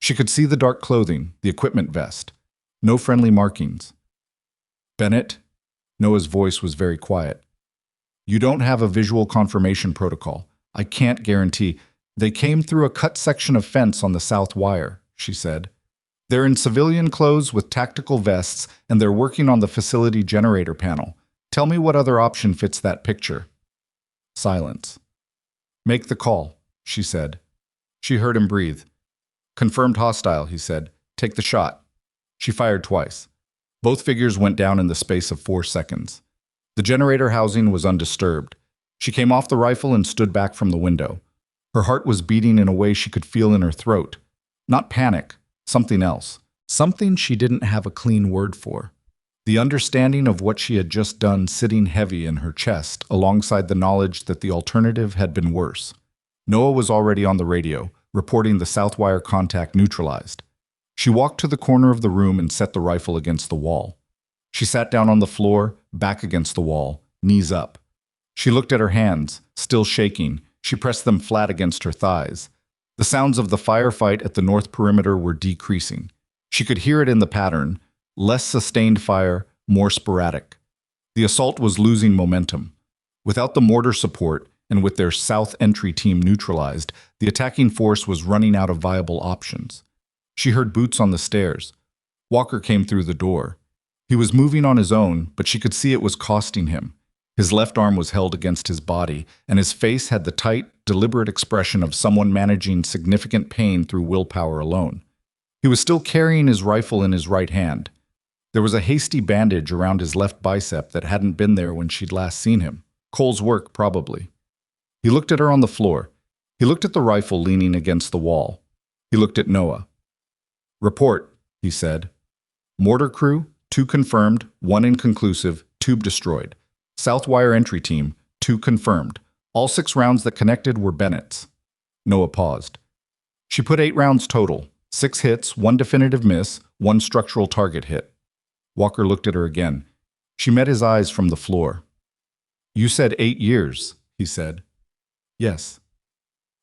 She could see the dark clothing, the equipment vest. No friendly markings. "Bennett?" Noah's voice was very quiet. "You don't have a visual confirmation protocol. I can't guarantee." "They came through a cut section of fence on the south wire," she said. "They're in civilian clothes with tactical vests, and they're working on the facility generator panel. Tell me what other option fits that picture." Silence. "Make the call," she said. She heard him breathe. "Confirmed hostile," he said. "Take the shot." She fired twice. Both figures went down in the space of 4 seconds. The generator housing was undisturbed. She came off the rifle and stood back from the window. Her heart was beating in a way she could feel in her throat. Not panic, something else. Something she didn't have a clean word for. The understanding of what she had just done sitting heavy in her chest, alongside the knowledge that the alternative had been worse. Noah was already on the radio, reporting the Southwire contact neutralized. She walked to the corner of the room and set the rifle against the wall. She sat down on the floor, back against the wall, knees up. She looked at her hands, still shaking. She pressed them flat against her thighs. The sounds of the firefight at the north perimeter were decreasing. She could hear it in the pattern, less sustained fire, more sporadic. The assault was losing momentum. Without the mortar support, and with their south entry team neutralized, the attacking force was running out of viable options. She heard boots on the stairs. Walker came through the door. He was moving on his own, but she could see it was costing him. His left arm was held against his body, and his face had the tight, deliberate expression of someone managing significant pain through willpower alone. He was still carrying his rifle in his right hand. There was a hasty bandage around his left bicep that hadn't been there when she'd last seen him. Cole's work, probably. He looked at her on the floor. He looked at the rifle leaning against the wall. He looked at Noah. "Report," he said. "Mortar crew, 2 confirmed, 1 inconclusive, tube destroyed. Southwire entry team, 2 confirmed. All 6 rounds that connected were Bennett's." Noah paused. She put 8 rounds total, 6 hits, 1 definitive miss, 1 structural target hit. Walker looked at her again. She met his eyes from the floor. "You said 8 years, he said. "Yes."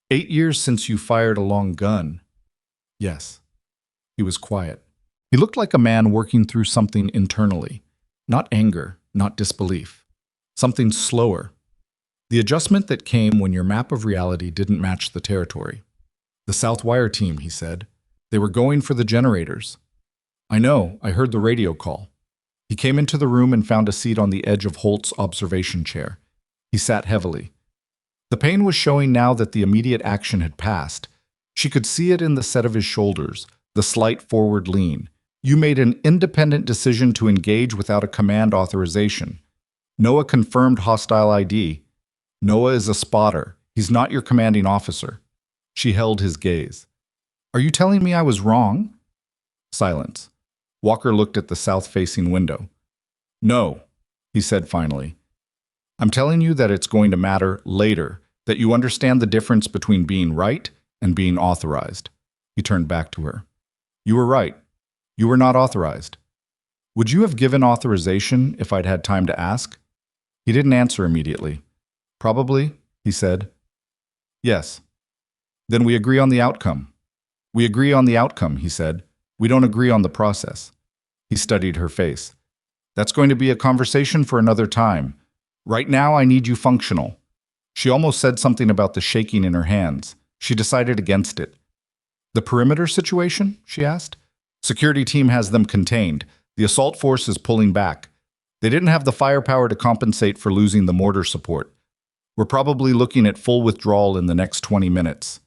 8 years since you fired a long gun." "Yes." He was quiet. He looked like a man working through something internally. Not anger, not disbelief. Something slower. The adjustment that came when your map of reality didn't match the territory. "The Southwire team," he said. "They were going for the generators." "I know, I heard the radio call." He came into the room and found a seat on the edge of Holt's observation chair. He sat heavily. The pain was showing now that the immediate action had passed. She could see it in the set of his shoulders, the slight forward lean. "You made an independent decision to engage without a command authorization. Noah confirmed hostile ID. Noah is a spotter. He's not your commanding officer." She held his gaze. "Are you telling me I was wrong?" Silence. Walker looked at the south-facing window. "No," he said finally. "I'm telling you that it's going to matter later, that you understand the difference between being right and being authorized." He turned back to her. "You were right. You were not authorized. Would you have given authorization if I'd had time to ask?" He didn't answer immediately. "Probably," he said. "Yes." "Then we agree on the outcome." "We agree on the outcome," he said. "We don't agree on the process." He studied her face. "That's going to be a conversation for another time. Right now, I need you functional." She almost said something about the shaking in her hands. She decided against it. "The perimeter situation?" she asked. "Security team has them contained. The assault force is pulling back. They didn't have the firepower to compensate for losing the mortar support. We're probably looking at full withdrawal in the next 20 minutes.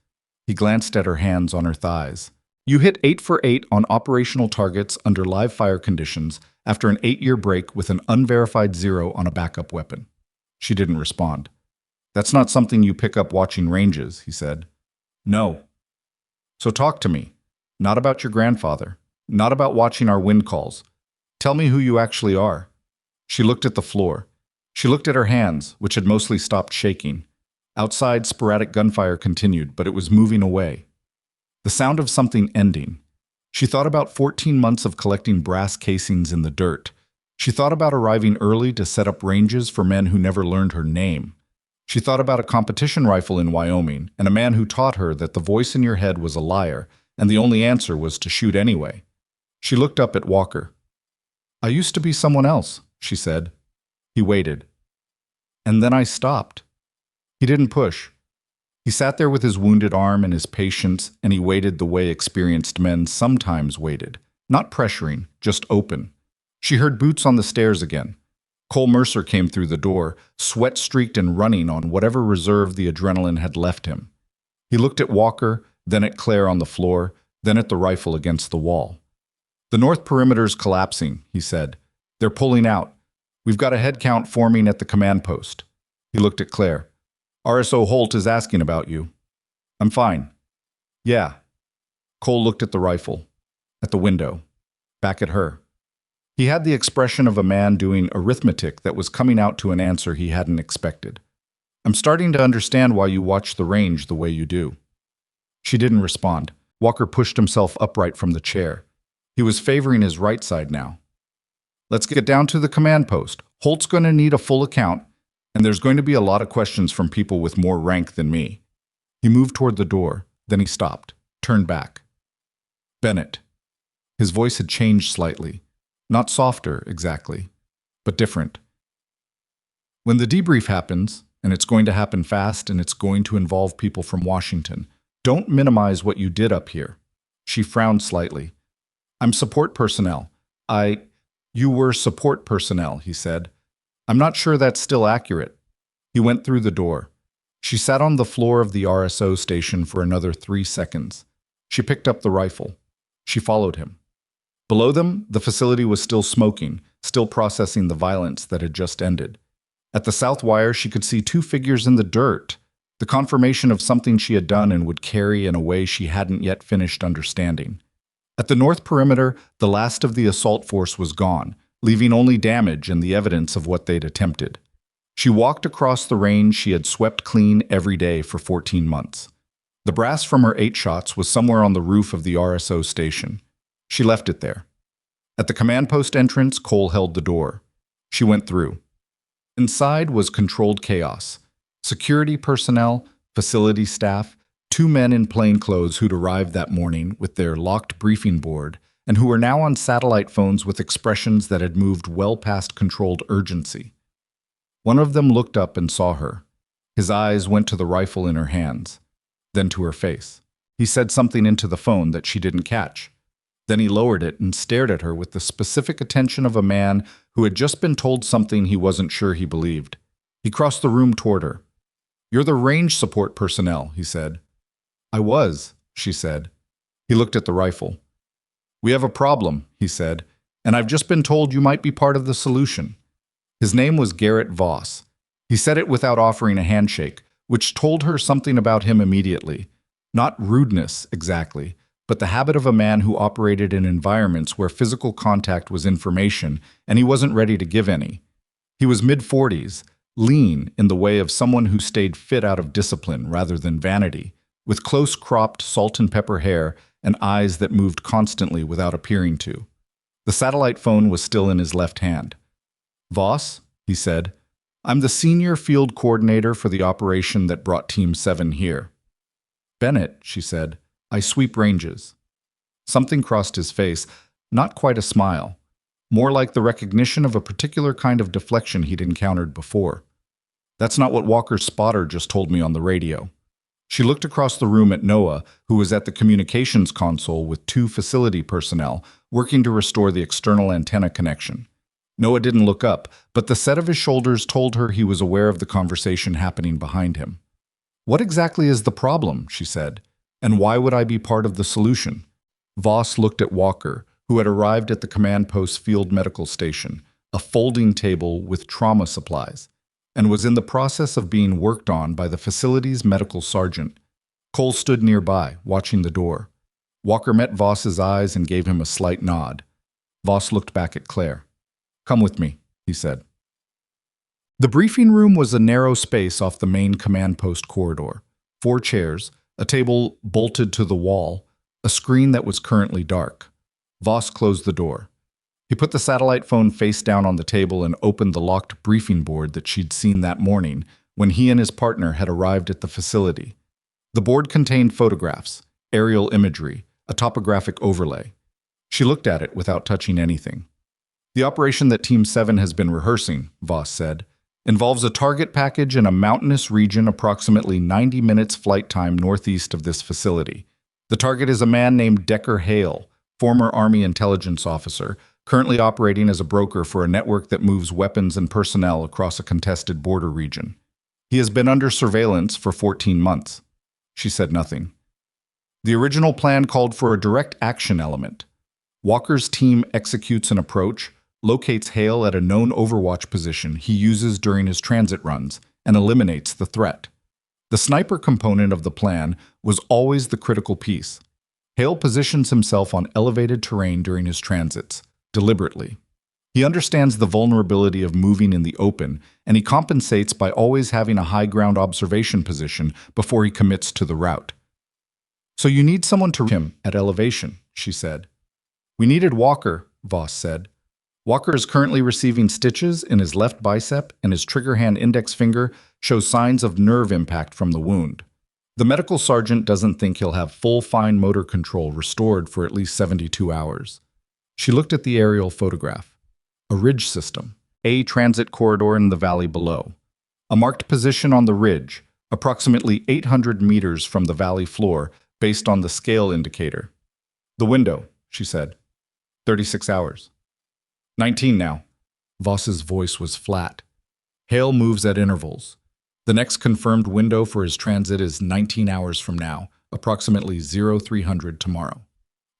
He glanced at her hands on her thighs. "You hit 8 for 8 on operational targets under live fire conditions after an 8-year break with an unverified 0 on a backup weapon." She didn't respond. "That's not something you pick up watching ranges," he said. "No." "So talk to me. Not about your grandfather. Not about watching our wind calls. Tell me who you actually are." She looked at the floor. She looked at her hands, which had mostly stopped shaking. Outside, sporadic gunfire continued, but it was moving away. The sound of something ending. She thought about 14 months of collecting brass casings in the dirt. She thought about arriving early to set up ranges for men who never learned her name. She thought about a competition rifle in Wyoming and a man who taught her that the voice in your head was a liar and the only answer was to shoot anyway. She looked up at Walker. "I used to be someone else," she said. He waited. "And then I stopped." He didn't push. He sat there with his wounded arm and his patience, and he waited the way experienced men sometimes waited, not pressuring, just open. She heard boots on the stairs again. Cole Mercer came through the door, sweat-streaked and running on whatever reserve the adrenaline had left him. He looked at Walker, then at Claire on the floor, then at the rifle against the wall. "The north perimeter's collapsing," he said. "They're pulling out. We've got a head count forming at the command post." He looked at Claire. "RSO Holt is asking about you." "I'm fine." "Yeah." Cole looked at the rifle, at the window, back at her. He had the expression of a man doing arithmetic that was coming out to an answer he hadn't expected. I'm starting to understand why you watch the range the way you do. She didn't respond. Walker pushed himself upright from the chair. He was favoring his right side now. Let's get down to the command post. Holt's going to need a full account, and there's going to be a lot of questions from people with more rank than me. He moved toward the door, then he stopped, turned back. Bennett. His voice had changed slightly. Not softer, exactly, but different. When the debrief happens, and it's going to happen fast and it's going to involve people from Washington, don't minimize what you did up here. She frowned slightly. I'm support personnel. You were support personnel, he said. I'm not sure that's still accurate. He went through the door. She sat on the floor of the RSO station for another 3 seconds. She picked up the rifle. She followed him. Below them, the facility was still smoking, still processing the violence that had just ended. At the south wire, she could see 2 figures in the dirt, the confirmation of something she had done and would carry in a way she hadn't yet finished understanding. At the north perimeter, the last of the assault force was gone, leaving only damage and the evidence of what they'd attempted. She walked across the range she had swept clean every day for 14 months. The brass from her 8 shots was somewhere on the roof of the RSO station. She left it there. At the command post entrance, Cole held the door. She went through. Inside was controlled chaos. Security personnel, facility staff, 2 men in plain clothes who'd arrived that morning with their locked briefing board and who were now on satellite phones with expressions that had moved well past controlled urgency. One of them looked up and saw her. His eyes went to the rifle in her hands, then to her face. He said something into the phone that she didn't catch. Then he lowered it and stared at her with the specific attention of a man who had just been told something he wasn't sure he believed. He crossed the room toward her. You're the range support personnel, he said. I was, she said. He looked at the rifle. We have a problem, he said, and I've just been told you might be part of the solution. His name was Garrett Voss. He said it without offering a handshake, which told her something about him immediately. Not rudeness, exactly, but the habit of a man who operated in environments where physical contact was information, and he wasn't ready to give any. He was mid-40s, lean in the way of someone who stayed fit out of discipline rather than vanity, with close-cropped salt and pepper hair and eyes that moved constantly without appearing to. The satellite phone was still in his left hand. Voss, he said, I'm the senior field coordinator for the operation that brought Team 7 here. Bennett, she said, I sweep ranges. Something crossed his face, not quite a smile, more like the recognition of a particular kind of deflection he'd encountered before. That's not what Walker's spotter just told me on the radio. She looked across the room at Noah, who was at the communications console with 2 facility personnel working to restore the external antenna connection. Noah didn't look up, but the set of his shoulders told her he was aware of the conversation happening behind him. What exactly is the problem, she said, and why would I be part of the solution? Voss looked at Walker, who had arrived at the command post field medical station, a folding table with trauma supplies, and was in the process of being worked on by the facility's medical sergeant. Cole stood nearby, watching the door. Walker met Voss's eyes and gave him a slight nod. Voss looked back at Claire. Come with me, he said. The briefing room was a narrow space off the main command post corridor. 4 chairs, a table bolted to the wall, a screen that was currently dark. Voss closed the door. He put the satellite phone face down on the table and opened the locked briefing board that she'd seen that morning when he and his partner had arrived at the facility. The board contained photographs, aerial imagery, a topographic overlay. She looked at it without touching anything. The operation that Team 7 has been rehearsing, Voss said, involves a target package in a mountainous region approximately 90 minutes flight time northeast of this facility. The target is a man named Decker Hale, former Army intelligence officer, currently operating as a broker for a network that moves weapons and personnel across a contested border region. He has been under surveillance for 14 months. She said nothing. The original plan called for a direct action element. Walker's team executes an approach, locates Hale at a known overwatch position he uses during his transit runs, and eliminates the threat. The sniper component of the plan was always the critical piece. Hale positions himself on elevated terrain during his transits, deliberately. He understands the vulnerability of moving in the open, and he compensates by always having a high ground observation position before he commits to the route. So you need someone to reach him at elevation, she said. We needed Walker, Voss said. Walker is currently receiving stitches in his left bicep, and his trigger hand index finger shows signs of nerve impact from the wound. The medical sergeant doesn't think he'll have full fine motor control restored for at least 72 hours. She looked at the aerial photograph. A ridge system, a transit corridor in the valley below. A marked position on the ridge, approximately 800 meters from the valley floor, based on the scale indicator. The window, she said. 36 hours. 19 now. Voss's voice was flat. Hale moves at intervals. The next confirmed window for his transit is 19 hours from now, approximately 0300 tomorrow.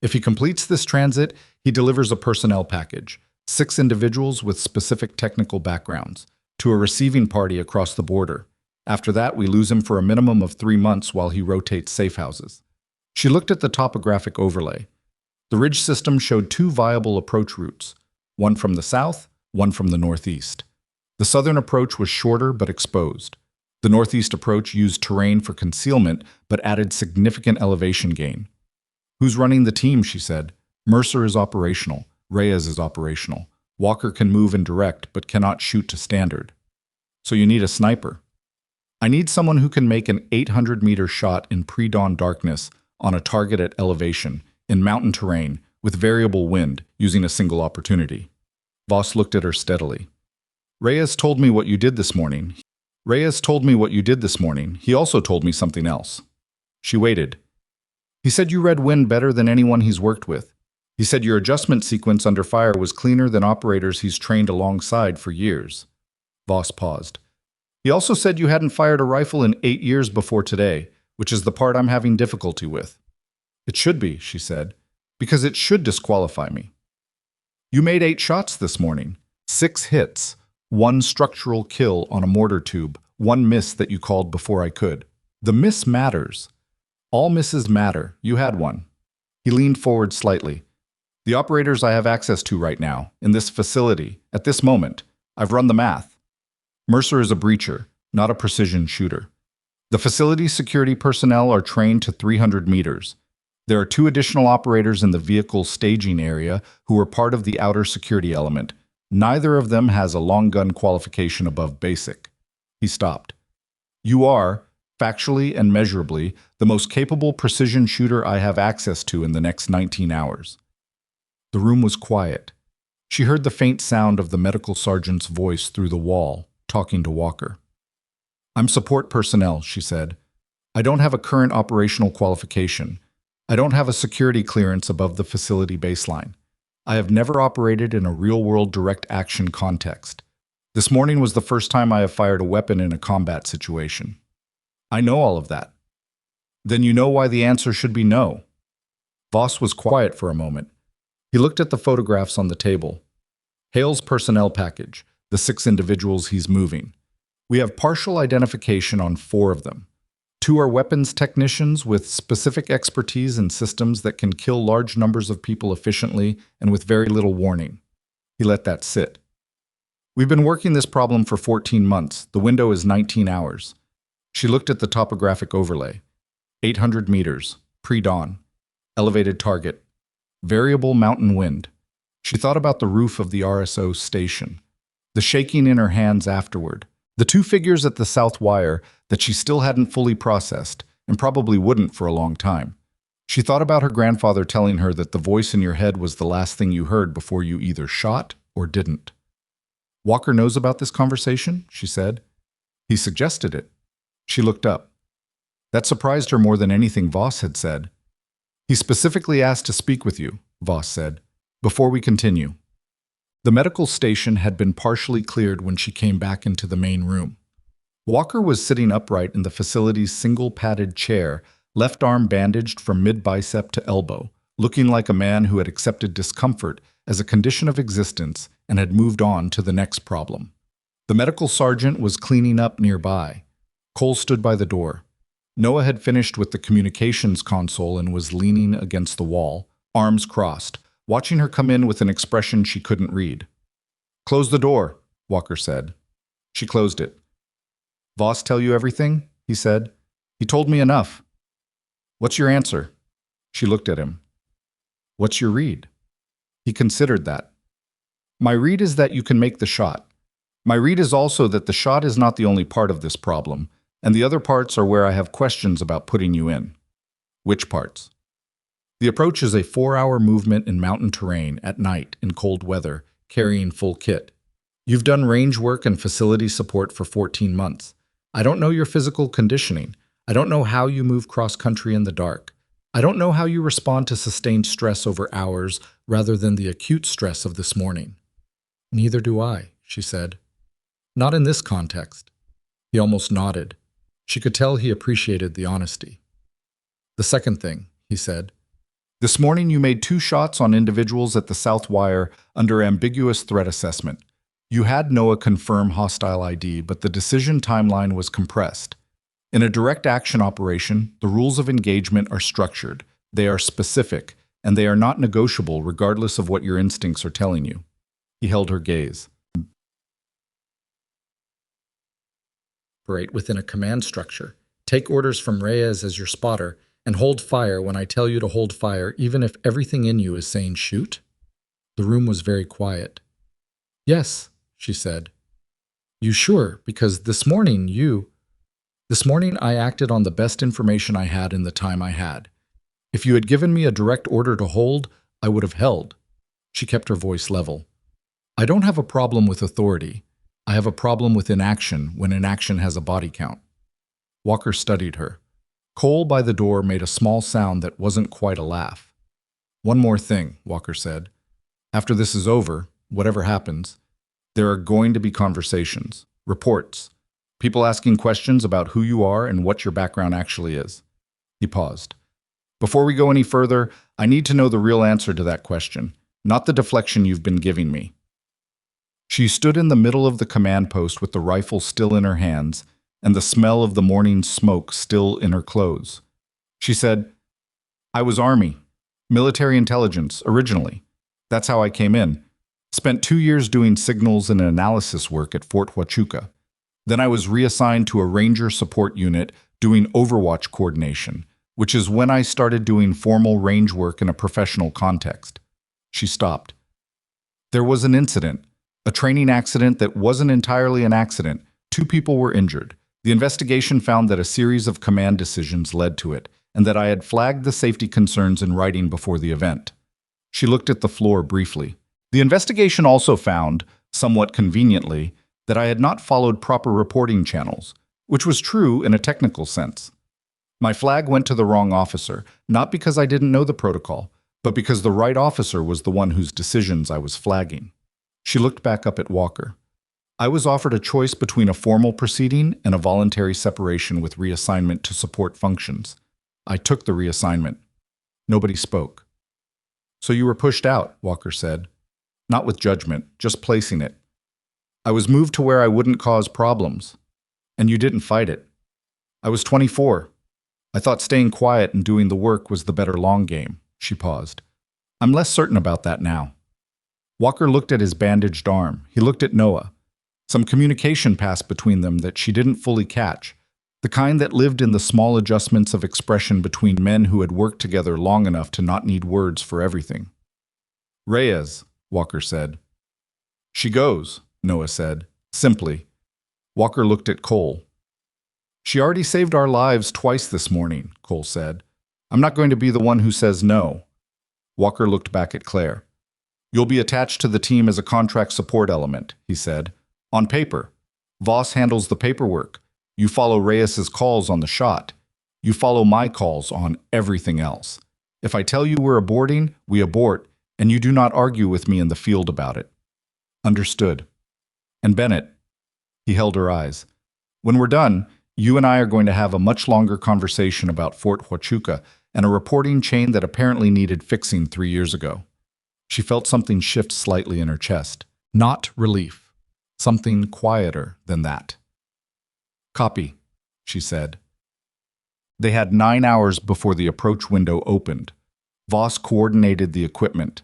If he completes this transit, he delivers a personnel package, 6 individuals with specific technical backgrounds, to a receiving party across the border. After that, we lose him for a minimum of 3 months while he rotates safe houses. She looked at the topographic overlay. The ridge system showed 2 viable approach routes, one from the south, one from the northeast. The southern approach was shorter but exposed. The northeast approach used terrain for concealment but added significant elevation gain. Who's running the team, she said. Mercer is operational. Reyes is operational. Walker can move and direct but cannot shoot to standard. So you need a sniper. I need someone who can make an 800-meter shot in pre-dawn darkness on a target at elevation, in mountain terrain, with variable wind, using a single opportunity. Voss looked at her steadily. Reyes told me what you did this morning. He also told me something else. She waited. He said you read wind better than anyone he's worked with. He said your adjustment sequence under fire was cleaner than operators he's trained alongside for years. Voss paused. He also said you hadn't fired a rifle in 8 years before today, which is the part I'm having difficulty with. It should be, she said, because it should disqualify me. You made 8 shots this morning, 6 hits, 1 structural kill on a mortar tube, 1 miss that you called before I could. The miss matters. All misses matter. You had one. He leaned forward slightly. The operators I have access to right now, in this facility, at this moment, I've run the math. Mercer is a breacher, not a precision shooter. The facility security personnel are trained to 300 meters. There are 2 additional operators in the vehicle staging area who are part of the outer security element. Neither of them has a long gun qualification above basic. He stopped. You are, factually and measurably, the most capable precision shooter I have access to in the next 19 hours. The room was quiet. She heard the faint sound of the medical sergeant's voice through the wall, talking to Walker. I'm support personnel, she said. I don't have a current operational qualification. I don't have a security clearance above the facility baseline. I have never operated in a real-world direct action context. This morning was the first time I have fired a weapon in a combat situation. I know all of that. Then you know why the answer should be no. Voss was quiet for a moment. He looked at the photographs on the table. Hale's personnel package, the 6 individuals he's moving. We have partial identification on 4 of them. 2 are weapons technicians with specific expertise in systems that can kill large numbers of people efficiently and with very little warning. He let that sit. We've been working this problem for 14 months. The window is 19 hours. She looked at the topographic overlay. 800 meters, pre-dawn, elevated target, variable mountain wind. She thought about the roof of the RSO station, the shaking in her hands afterward, the 2 figures at the south wire that she still hadn't fully processed and probably wouldn't for a long time. She thought about her grandfather telling her that the voice in your head was the last thing you heard before you either shot or didn't. Walker knows about this conversation, she said. He suggested it. She looked up. That surprised her more than anything Voss had said. He specifically asked to speak with you, Voss said, before we continue. The medical station had been partially cleared when she came back into the main room. Walker was sitting upright in the facility's single-padded chair, left arm bandaged from mid-bicep to elbow, looking like a man who had accepted discomfort as a condition of existence and had moved on to the next problem. The medical sergeant was cleaning up nearby. Cole stood by the door. Noah had finished with the communications console and was leaning against the wall, arms crossed, watching her come in with an expression she couldn't read. Close the door, Walker said. She closed it. Voss tell you everything? He said. He told me enough. What's your answer? She looked at him. What's your read? He considered that. My read is that you can make the shot. My read is also that the shot is not the only part of this problem, and the other parts are where I have questions about putting you in. Which parts? The approach is a 4-hour movement in mountain terrain at night in cold weather, carrying full kit. You've done range work and facility support for 14 months. I don't know your physical conditioning. I don't know how you move cross-country in the dark. I don't know how you respond to sustained stress over hours rather than the acute stress of this morning. Neither do I, she said. Not in this context. He almost nodded. She could tell he appreciated the honesty. The second thing, he said. This morning you made 2 shots on individuals at the South Wire under ambiguous threat assessment. You had Noah confirm hostile ID, but the decision timeline was compressed. In a direct action operation, the rules of engagement are structured, they are specific, and they are not negotiable regardless of what your instincts are telling you. He held her gaze. Operate within a command structure. Take orders from Reyes as your spotter, and hold fire when I tell you to hold fire, even if everything in you is saying shoot? The room was very quiet. Yes, she said. You sure? Because this morning I acted on the best information I had in the time I had. If you had given me a direct order to hold, I would have held. She kept her voice level. I don't have a problem with authority. I have a problem with inaction when inaction has a body count. Walker studied her. Cole by the door made a small sound that wasn't quite a laugh. One more thing, Walker said. After this is over, whatever happens, there are going to be conversations, reports, people asking questions about who you are and what your background actually is. He paused. Before we go any further, I need to know the real answer to that question, not the deflection you've been giving me. She stood in the middle of the command post with the rifle still in her hands and the smell of the morning smoke still in her clothes. She said, I was Army, military intelligence, originally. That's how I came in. Spent 2 years doing signals and analysis work at Fort Huachuca. Then I was reassigned to a Ranger support unit doing overwatch coordination, which is when I started doing formal range work in a professional context. She stopped. There was an incident, a training accident that wasn't entirely an accident. 2 people were injured. The investigation found that a series of command decisions led to it, and that I had flagged the safety concerns in writing before the event. She looked at the floor briefly. The investigation also found, somewhat conveniently, that I had not followed proper reporting channels, which was true in a technical sense. My flag went to the wrong officer, not because I didn't know the protocol, but because the right officer was the one whose decisions I was flagging. She looked back up at Walker. I was offered a choice between a formal proceeding and a voluntary separation with reassignment to support functions. I took the reassignment. Nobody spoke. So you were pushed out, Walker said. Not with judgment, just placing it. I was moved to where I wouldn't cause problems. And you didn't fight it. I was 24. I thought staying quiet and doing the work was the better long game. She paused. I'm less certain about that now. Walker looked at his bandaged arm. He looked at Noah. Some communication passed between them that she didn't fully catch, the kind that lived in the small adjustments of expression between men who had worked together long enough to not need words for everything. Reyes, Walker said. She goes, Noah said, simply. Walker looked at Cole. She already saved our lives twice this morning, Cole said. I'm not going to be the one who says no. Walker looked back at Claire. You'll be attached to the team as a contract support element, he said. On paper. Voss handles the paperwork. You follow Reyes's calls on the shot. You follow my calls on everything else. If I tell you we're aborting, we abort, and you do not argue with me in the field about it. Understood. And Bennett, he held her eyes. When we're done, you and I are going to have a much longer conversation about Fort Huachuca and a reporting chain that apparently needed fixing 3 years ago. She felt something shift slightly in her chest. Not relief. Something quieter than that. Copy, she said. They had 9 hours before the approach window opened. Voss coordinated the equipment.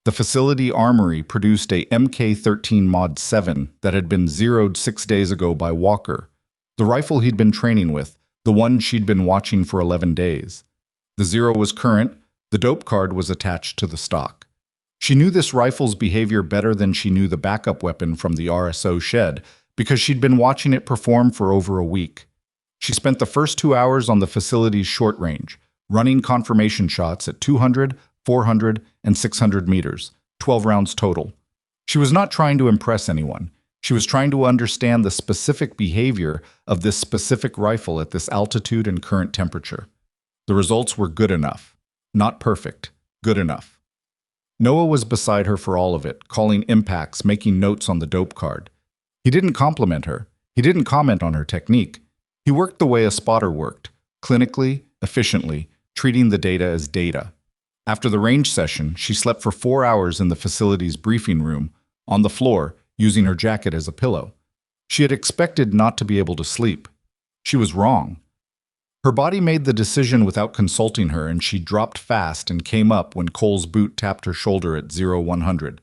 The facility armory produced a Mk-13 Mod 7 that had been zeroed 6 days ago by Walker, the rifle he'd been training with, the one she'd been watching for 11 days. The zero was current, the dope card was attached to the stock. She knew this rifle's behavior better than she knew the backup weapon from the RSO shed because she'd been watching it perform for over a week. She spent the first 2 hours on the facility's short range, running confirmation shots at 200, 400, and 600 meters, 12 rounds total. She was not trying to impress anyone. She was trying to understand the specific behavior of this specific rifle at this altitude and current temperature. The results were good enough. Not perfect. Good enough. Noah was beside her for all of it, calling impacts, making notes on the dope card. He didn't compliment her. He didn't comment on her technique. He worked the way a spotter worked, clinically, efficiently, treating the data as data. After the range session, she slept for 4 hours in the facility's briefing room, on the floor, using her jacket as a pillow. She had expected not to be able to sleep. She was wrong. Her body made the decision without consulting her, and she dropped fast and came up when Cole's boot tapped her shoulder at 0100.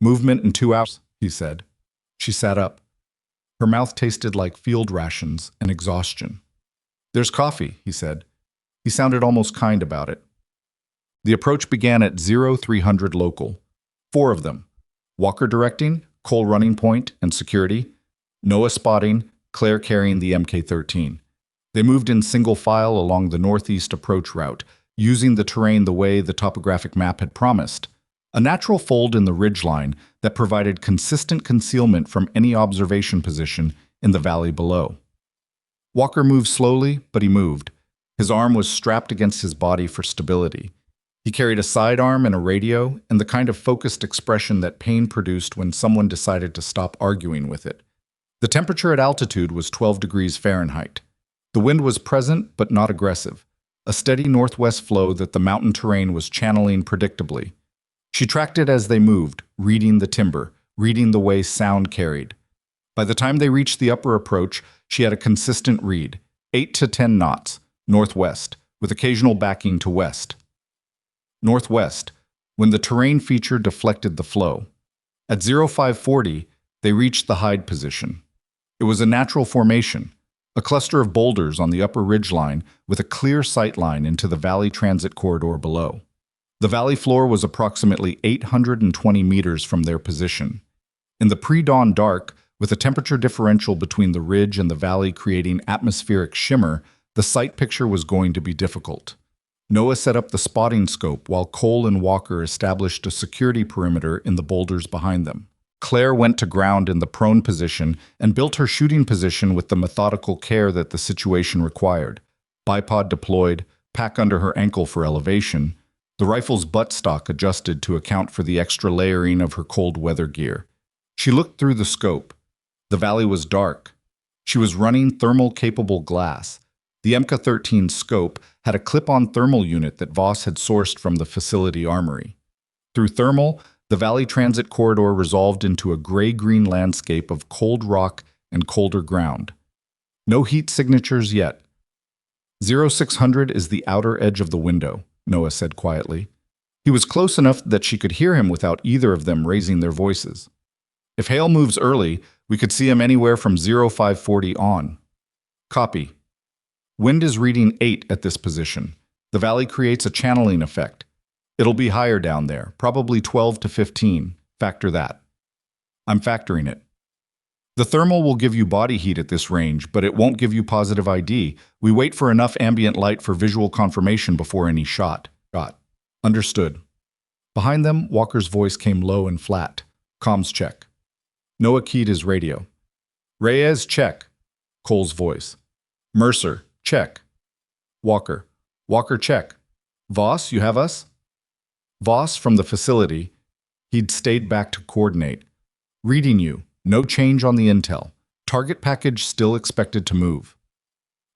"Movement in 2 hours," he said. She sat up. Her mouth tasted like field rations and exhaustion. "There's coffee," he said. He sounded almost kind about it. The approach began at 0300 local. 4 of them. Walker directing, Cole running point and security, Noah spotting, Claire carrying the Mk-13. They moved in single file along the northeast approach route, using the terrain the way the topographic map had promised. A natural fold in the ridgeline that provided consistent concealment from any observation position in the valley below. Walker moved slowly, but he moved. His arm was strapped against his body for stability. He carried a sidearm and a radio, and the kind of focused expression that pain produced when someone decided to stop arguing with it. The temperature at altitude was 12 degrees Fahrenheit. The wind was present but not aggressive, a steady northwest flow that the mountain terrain was channeling predictably. She tracked it as they moved, reading the timber, reading the way sound carried. By the time they reached the upper approach, she had a consistent read, 8 to 10 knots, northwest, with occasional backing to west. Northwest, when the terrain feature deflected the flow. At 0540, they reached the hide position. It was a natural formation, a cluster of boulders on the upper ridgeline with a clear sight line into the valley transit corridor below. The valley floor was approximately 820 meters from their position. In the pre-dawn dark, with a temperature differential between the ridge and the valley creating atmospheric shimmer, the sight picture was going to be difficult. Noah set up the spotting scope while Cole and Walker established a security perimeter in the boulders behind them. Claire went to ground in the prone position and built her shooting position with the methodical care that the situation required. Bipod deployed, pack under her ankle for elevation. The rifle's buttstock adjusted to account for the extra layering of her cold weather gear. She looked through the scope. The valley was dark. She was running thermal-capable glass. The Mk-13 scope had a clip-on thermal unit that Voss had sourced from the facility armory. Through thermal, the valley transit corridor resolved into a gray-green landscape of cold rock and colder ground. No heat signatures yet. 0600 is the outer edge of the window, Noah said quietly. He was close enough that she could hear him without either of them raising their voices. If Hale moves early, we could see him anywhere from 0540 on. Copy. Wind is reading 8 at this position. The valley creates a channeling effect. It'll be higher down there, probably 12 to 15. Factor that. I'm factoring it. The thermal will give you body heat at this range, but it won't give you positive ID. We wait for enough ambient light for visual confirmation before any shot. Got. Understood. Behind them, Walker's voice came low and flat. Comms check. Noah keyed his radio. Reyes, check. Cole's voice. Mercer, check. Walker. Walker, check. Voss, you have us? Voss from the facility. He'd stayed back to coordinate. Reading you. No change on the intel. Target package still expected to move.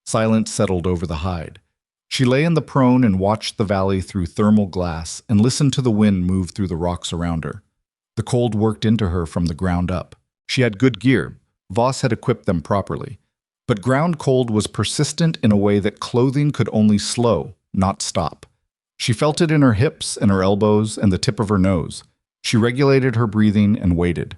Silence settled over the hide. She lay in the prone and watched the valley through thermal glass and listened to the wind move through the rocks around her. The cold worked into her from the ground up. She had good gear. Voss had equipped them properly. But ground cold was persistent in a way that clothing could only slow, not stop. She felt it in her hips and her elbows and the tip of her nose. She regulated her breathing and waited.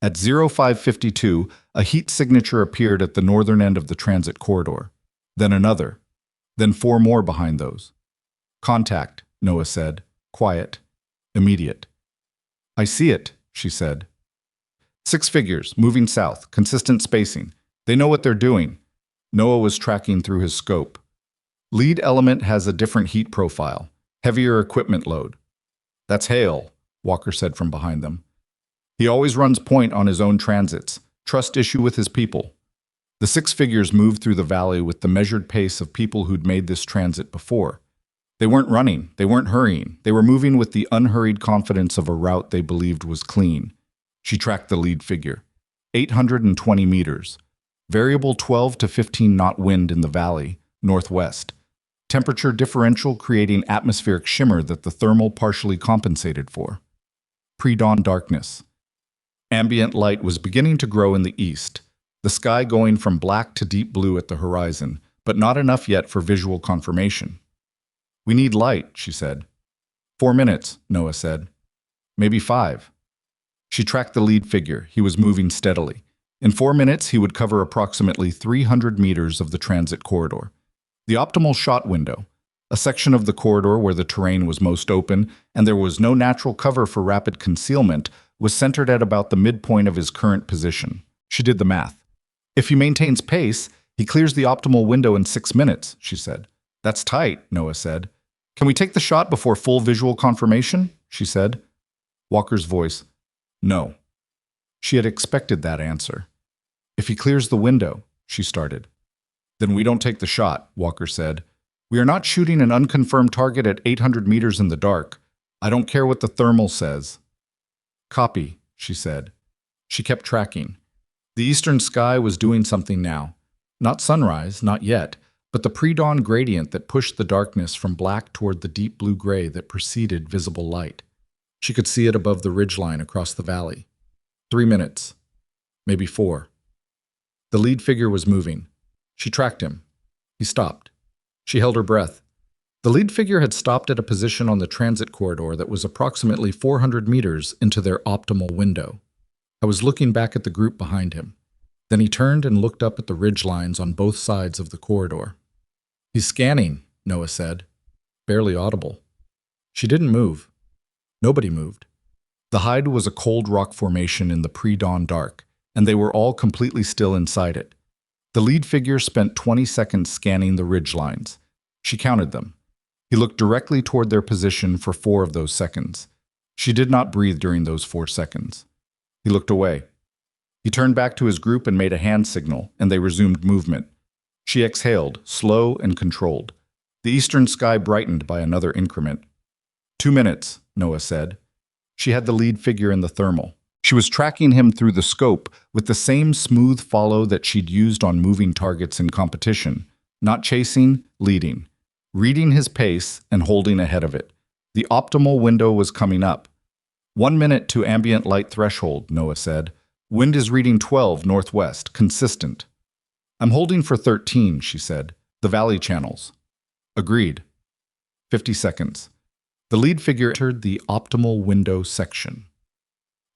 At 0552, a heat signature appeared at the northern end of the transit corridor. Then another. Then 4 more behind those. Contact, Noah said. Quiet. Immediate. I see it, she said. 6 figures, moving south, consistent spacing. They know what they're doing. Noah was tracking through his scope. Lead element has a different heat profile, heavier equipment load. That's Hale, Walker said from behind them. He always runs point on his own transits, trust issue with his people. The 6 figures moved through the valley with the measured pace of people who'd made this transit before. They weren't running, they weren't hurrying, they were moving with the unhurried confidence of a route they believed was clean. She tracked the lead figure. 820 meters. Variable 12 to 15 knot wind in the valley, northwest. Temperature differential creating atmospheric shimmer that the thermal partially compensated for. Pre-dawn darkness. Ambient light was beginning to grow in the east, the sky going from black to deep blue at the horizon, but not enough yet for visual confirmation. We need light, she said. 4 minutes, Noah said. Maybe 5. She tracked the lead figure. He was moving steadily. In 4 minutes, he would cover approximately 300 meters of the transit corridor. The optimal shot window, a section of the corridor where the terrain was most open and there was no natural cover for rapid concealment, was centered at about the midpoint of his current position. She did the math. If he maintains pace, he clears the optimal window in 6 minutes, she said. That's tight, Noah said. Can we take the shot before full visual confirmation? She said. Walker's voice. No. She had expected that answer. If he clears the window, she started. Then we don't take the shot, Walker said. We are not shooting an unconfirmed target at 800 meters in the dark. I don't care what the thermal says. Copy, she said. She kept tracking. The eastern sky was doing something now. Not sunrise, not yet, but the pre-dawn gradient that pushed the darkness from black toward the deep blue-gray that preceded visible light. She could see it above the ridgeline across the valley. 3 minutes. Maybe 4. The lead figure was moving. She tracked him. He stopped. She held her breath. The lead figure had stopped at a position on the transit corridor that was approximately 400 meters into their optimal window. I was looking back at the group behind him. Then he turned and looked up at the ridge lines on both sides of the corridor. He's scanning, Noah said. Barely audible. She didn't move. Nobody moved. The hide was a cold rock formation in the pre-dawn dark, and they were all completely still inside it. The lead figure spent 20 seconds scanning the ridge lines. She counted them. He looked directly toward their position for 4 of those seconds. She did not breathe during those 4 seconds. He looked away. He turned back to his group and made a hand signal, and they resumed movement. She exhaled, slow and controlled. The eastern sky brightened by another increment. 2 minutes, Noah said. She had the lead figure in the thermal. She was tracking him through the scope with the same smooth follow that she'd used on moving targets in competition, not chasing, leading, reading his pace and holding ahead of it. The optimal window was coming up. 1 minute to ambient light threshold, Noah said. Wind is reading 12 northwest, consistent. I'm holding for 13, she said. The valley channels. Agreed. 50 seconds. The lead figure entered the optimal window section.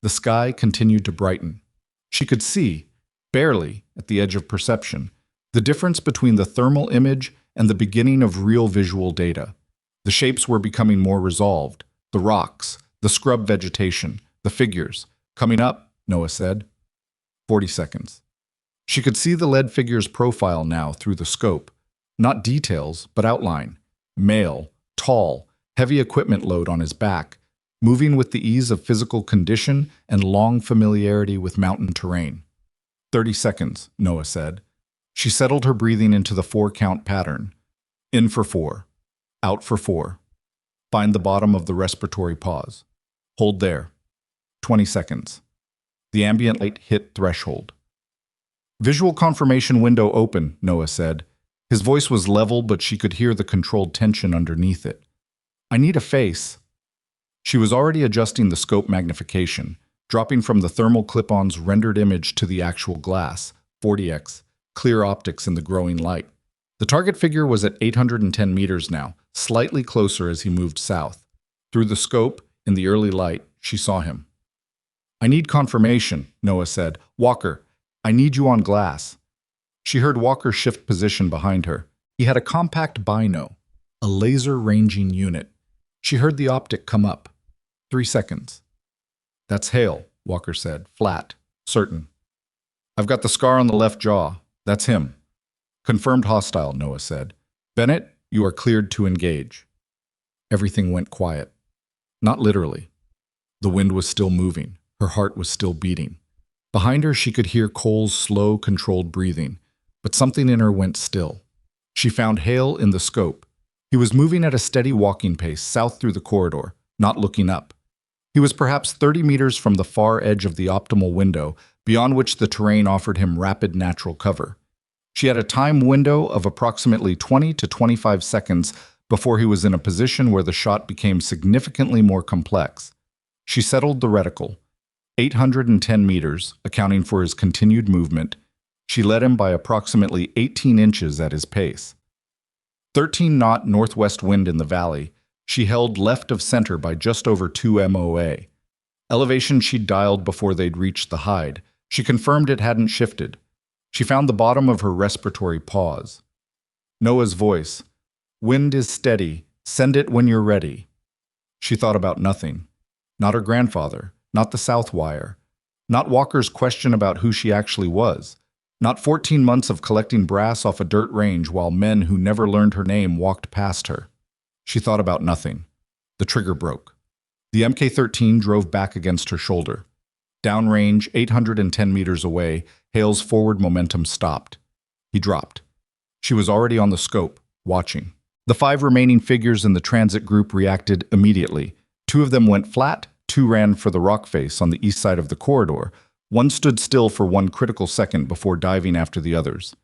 The sky continued to brighten. She could see, barely at the edge of perception, the difference between the thermal image and the beginning of real visual data. The shapes were becoming more resolved. The rocks, the scrub vegetation, the figures. Coming up, Noah said. 40 seconds. She could see the lead figure's profile now through the scope. Not details, but outline. Male, tall, heavy equipment load on his back, moving with the ease of physical condition and long familiarity with mountain terrain. 30 seconds, Noah said. She settled her breathing into the 4-count pattern. In for 4. Out for 4. Find the bottom of the respiratory pause. Hold there. 20 seconds. The ambient light hit threshold. Visual confirmation window open, Noah said. His voice was level, but she could hear the controlled tension underneath it. I need a face. She was already adjusting the scope magnification, dropping from the thermal clip-on's rendered image to the actual glass, 40x, clear optics in the growing light. The target figure was at 810 meters now, slightly closer as he moved south. Through the scope, in the early light, she saw him. "I need confirmation," Noah said. "Walker, I need you on glass." She heard Walker shift position behind her. He had a compact bino, a laser-ranging unit. She heard the optic come up. 3 seconds. "That's Hale," Walker said, flat, certain. "I've got the scar on the left jaw. That's him." "Confirmed hostile," Noah said. "Bennett, you are cleared to engage." Everything went quiet. Not literally. The wind was still moving. Her heart was still beating. Behind her, she could hear Cole's slow, controlled breathing, but something in her went still. She found Hale in the scope. He was moving at a steady walking pace south through the corridor, not looking up. He was perhaps 30 meters from the far edge of the optimal window, beyond which the terrain offered him rapid natural cover. She had a time window of approximately 20 to 25 seconds before he was in a position where the shot became significantly more complex. She settled the reticle. 810 meters, accounting for his continued movement. She led him by approximately 18 inches at his pace. 13-knot northwest wind in the valley. She held left of center by just over 2 MOA. Elevation she'd dialed before they'd reached the hide. She confirmed it hadn't shifted. She found the bottom of her respiratory pause. Noah's voice. "Wind is steady. Send it when you're ready." She thought about nothing. Not her grandfather. Not the South Wire. Not Walker's question about who she actually was. Not 14 months of collecting brass off a dirt range while men who never learned her name walked past her. She thought about nothing. The trigger broke. The MK-13 drove back against her shoulder. Downrange, 810 meters away, Hale's forward momentum stopped. He dropped. She was already on the scope, watching. The 5 remaining figures in the transit group reacted immediately. 2 of them went flat, 2 ran for the rock face on the east side of the corridor. 1 stood still for 1 critical second before diving after the others.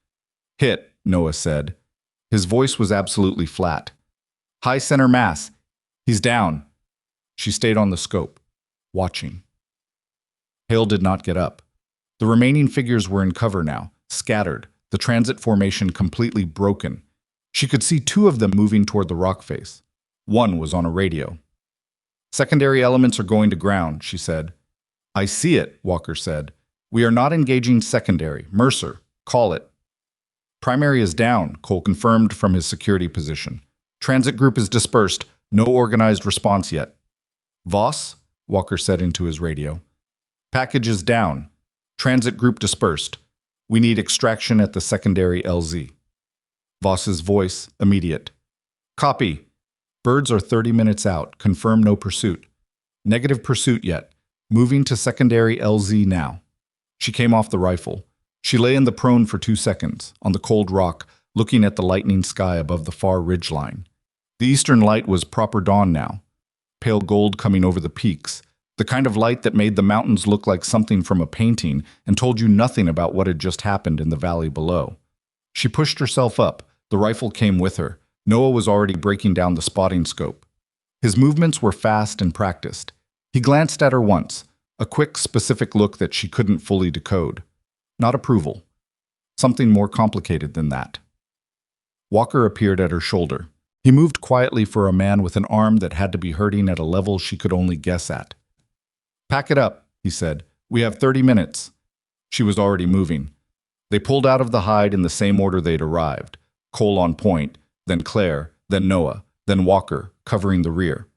"Hit," Noah said. His voice was absolutely flat. "High center mass. He's down." She stayed on the scope, watching. Hale did not get up. The remaining figures were in cover now, scattered, the transit formation completely broken. She could see 2 of them moving toward the rock face. 1 was on a radio. "Secondary elements are going to ground," she said. "I see it," Walker said. "We are not engaging secondary. Mercer, call it." "Primary is down," Cole confirmed from his security position. "Transit group is dispersed. No organized response yet." "Voss," Walker said into his radio. "Package is down. Transit group dispersed. We need extraction at the secondary LZ." Voss's voice, immediate. "Copy. Birds are 30 minutes out. Confirm no pursuit. Negative pursuit yet. Moving to secondary LZ now." She came off the rifle. She lay in the prone for 2 seconds, on the cold rock, looking at the lightning sky above the far ridgeline. The eastern light was proper dawn now. Pale gold coming over the peaks. The kind of light that made the mountains look like something from a painting and told you nothing about what had just happened in the valley below. She pushed herself up. The rifle came with her. Noah was already breaking down the spotting scope. His movements were fast and practiced. He glanced at her once, a quick, specific look that she couldn't fully decode. Not approval. Something more complicated than that. Walker appeared at her shoulder. He moved quietly for a man with an arm that had to be hurting at a level she could only guess at. "Pack it up," he said. "We have 30 minutes." She was already moving. They pulled out of the hide in the same order they'd arrived. Cole on point, then Claire, then Noah, then Walker, covering the rear.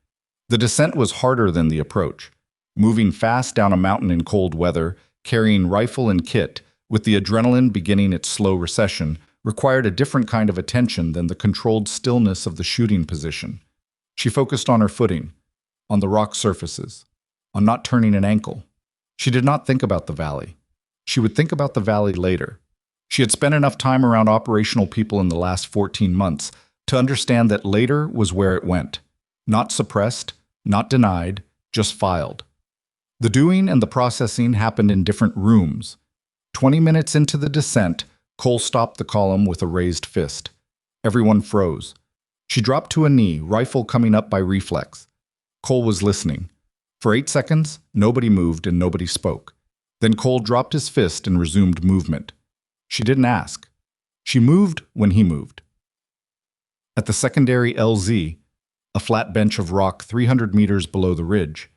The descent was harder than the approach. Moving fast down a mountain in cold weather, carrying rifle and kit, with the adrenaline beginning its slow recession, required a different kind of attention than the controlled stillness of the shooting position. She focused on her footing, on the rock surfaces, on not turning an ankle. She did not think about the valley. She would think about the valley later. She had spent enough time around operational people in the last 14 months to understand that later was where it went. Not suppressed, not denied, just filed. The doing and the processing happened in different rooms. 20 minutes into the descent, Cole stopped the column with a raised fist. Everyone froze. She dropped to a knee, rifle coming up by reflex. Cole was listening. For 8 seconds, nobody moved and nobody spoke. Then Cole dropped his fist and resumed movement. She didn't ask. She moved when he moved. At the secondary LZ, a flat bench of rock 300 meters below the ridge,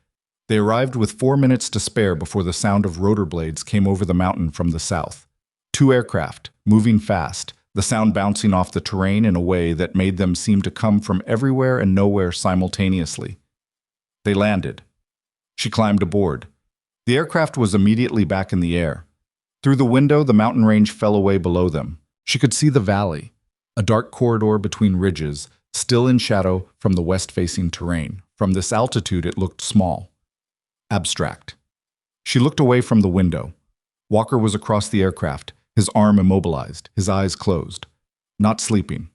they arrived with 4 minutes to spare before the sound of rotor blades came over the mountain from the south. 2 aircraft, moving fast, the sound bouncing off the terrain in a way that made them seem to come from everywhere and nowhere simultaneously. They landed. She climbed aboard. The aircraft was immediately back in the air. Through the window, the mountain range fell away below them. She could see the valley, a dark corridor between ridges, still in shadow from the west-facing terrain. From this altitude, it looked small, abstract. She looked away from the window. Walker was across the aircraft, his arm immobilized, his eyes closed. Not sleeping.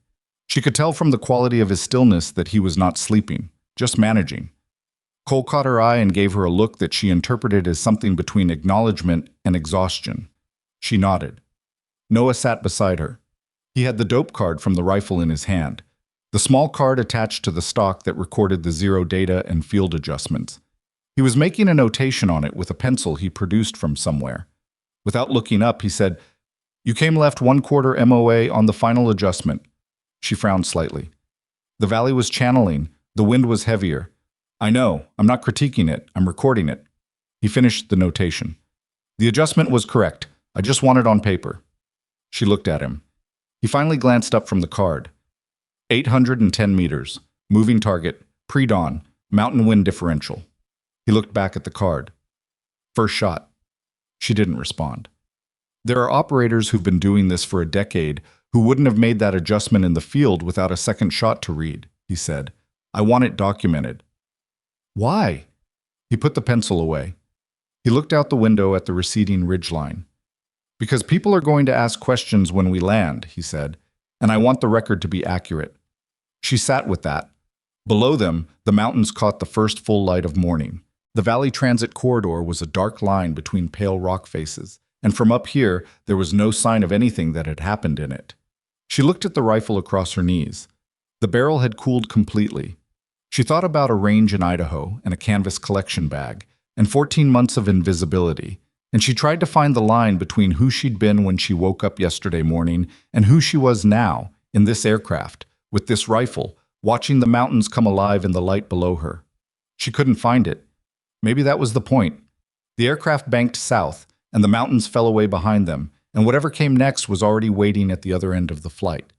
She could tell from the quality of his stillness that he was not sleeping, just managing. Cole caught her eye and gave her a look that she interpreted as something between acknowledgement and exhaustion. She nodded. Noah sat beside her. He had the dope card from the rifle in his hand, the small card attached to the stock that recorded the zero data and field adjustments. He was making a notation on it with a pencil he produced from somewhere. Without looking up, he said, "You came left 1/4 MOA on the final adjustment." She frowned slightly. The valley was channeling. The wind was heavier. "I know. I'm not critiquing it. I'm recording it." He finished the notation. "The adjustment was correct. I just want it on paper." She looked at him. He finally glanced up from the card. 810 meters. Moving target. Pre-dawn. Mountain wind differential. He looked back at the card. "First shot." She didn't respond. "There are operators who've been doing this for a decade who wouldn't have made that adjustment in the field without a second shot to read," he said. "I want it documented." "Why?" He put the pencil away. He looked out the window at the receding ridgeline. "Because people are going to ask questions when we land," he said, "and I want the record to be accurate." She sat with that. Below them, the mountains caught the first full light of morning. The valley transit corridor was a dark line between pale rock faces, and from up here, there was no sign of anything that had happened in it. She looked at the rifle across her knees. The barrel had cooled completely. She thought about a range in Idaho and a canvas collection bag, and 14 months of invisibility, and she tried to find the line between who she'd been when she woke up yesterday morning and who she was now, in this aircraft, with this rifle, watching the mountains come alive in the light below her. She couldn't find it. Maybe that was the point. The aircraft banked south, and the mountains fell away behind them, and whatever came next was already waiting at the other end of the flight.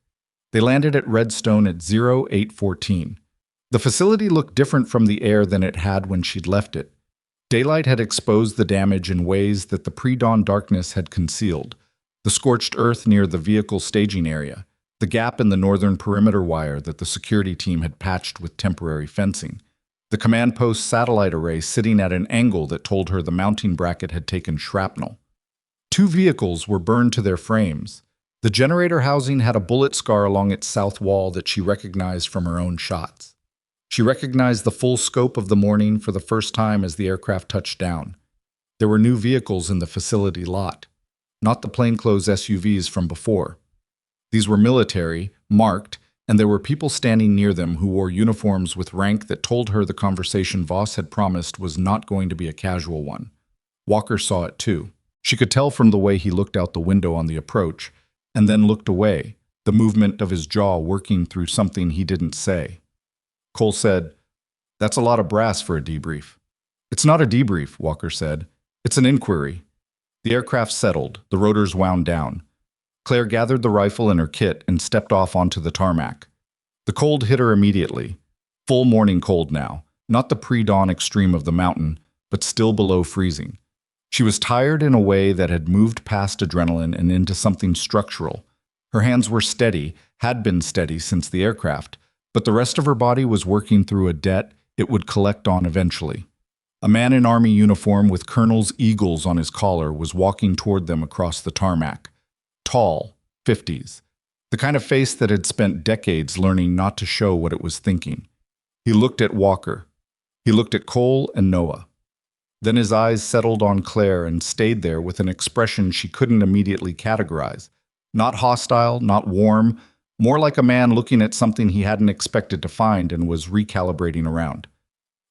They landed at Redstone at 0814. The facility looked different from the air than it had when she'd left it. Daylight had exposed the damage in ways that the pre-dawn darkness had concealed. The scorched earth near the vehicle staging area, the gap in the northern perimeter wire that the security team had patched with temporary fencing, the command post satellite array sitting at an angle that told her the mounting bracket had taken shrapnel. 2 vehicles were burned to their frames. The generator housing had a bullet scar along its south wall that she recognized from her own shots. She recognized the full scope of the morning for the first time as the aircraft touched down. There were new vehicles in the facility lot, not the plainclothes SUVs from before. These were military, marked, and there were people standing near them who wore uniforms with rank that told her the conversation Voss had promised was not going to be a casual one. Walker saw it too. She could tell from the way he looked out the window on the approach, and then looked away, the movement of his jaw working through something he didn't say. Cole said, "That's a lot of brass for a debrief." "It's not a debrief," Walker said. "It's an inquiry." The aircraft settled, the rotors wound down. Claire gathered the rifle and her kit and stepped off onto the tarmac. The cold hit her immediately. Full morning cold now, not the pre-dawn extreme of the mountain, but still below freezing. She was tired in a way that had moved past adrenaline and into something structural. Her hands were steady, had been steady since the aircraft, but the rest of her body was working through a debt it would collect on eventually. A man in army uniform with colonel's eagles on his collar was walking toward them across the tarmac. Tall, 50s, the kind of face that had spent decades learning not to show what it was thinking. He looked at Walker. He looked at Cole and Noah. Then his eyes settled on Claire and stayed there with an expression she couldn't immediately categorize. Not hostile, not warm, more like a man looking at something he hadn't expected to find and was recalibrating around.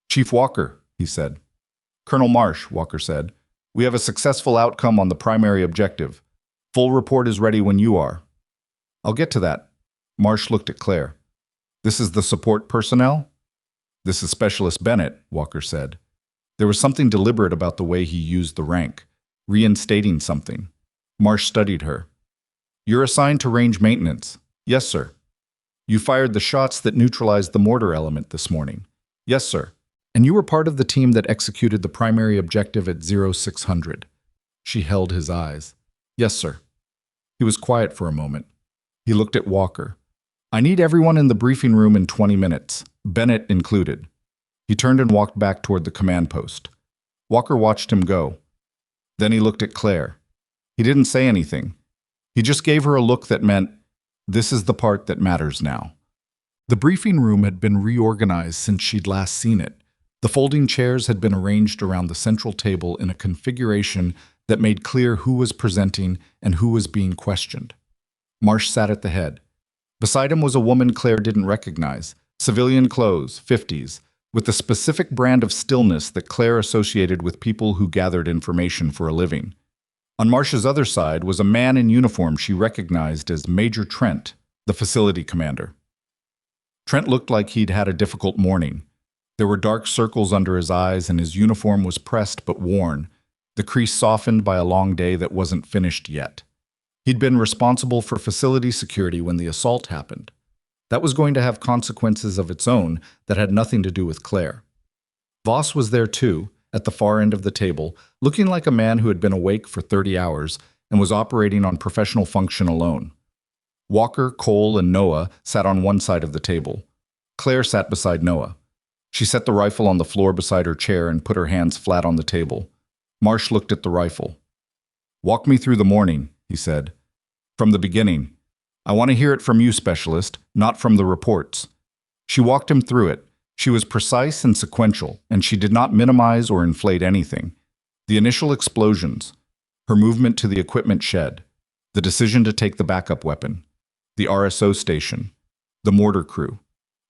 "Chief Walker," he said. "Colonel Marsh," Walker said. "We have a successful outcome on the primary objective. Full report is ready when you are." "I'll get to that." Marsh looked at Claire. This is the support personnel? This is Specialist Bennett, Walker said. There was something deliberate about the way he used the rank, reinstating something. Marsh studied her. You're assigned to range maintenance. Yes, sir. You fired the shots that neutralized the mortar element this morning. Yes, sir. And you were part of the team that executed the primary objective at 0600. She held his eyes. Yes, sir. He was quiet for a moment. He looked at Walker. I need everyone in the briefing room in 20 minutes, Bennett included. He turned and walked back toward the command post. Walker watched him go. Then he looked at Claire. He didn't say anything. He just gave her a look that meant, this is the part that matters now. The briefing room had been reorganized since she'd last seen it. The folding chairs had been arranged around the central table in a configuration that made clear who was presenting and who was being questioned. Marsh sat at the head. Beside him was a woman Claire didn't recognize, civilian clothes, 50s, with the specific brand of stillness that Claire associated with people who gathered information for a living. On Marsh's other side was a man in uniform she recognized as Major Trent, the facility commander. Trent looked like he'd had a difficult morning. There were dark circles under his eyes and his uniform was pressed but worn, the crease softened by a long day that wasn't finished yet. He'd been responsible for facility security when the assault happened. That was going to have consequences of its own that had nothing to do with Claire. Voss was there too, at the far end of the table, looking like a man who had been awake for 30 hours and was operating on professional function alone. Walker, Cole, and Noah sat on one side of the table. Claire sat beside Noah. She set the rifle on the floor beside her chair and put her hands flat on the table. Marsh looked at the rifle. Walk me through the morning, he said. From the beginning. I want to hear it from you, Specialist, not from the reports. She walked him through it. She was precise and sequential, and she did not minimize or inflate anything. The initial explosions, her movement to the equipment shed, the decision to take the backup weapon, the RSO station, the mortar crew,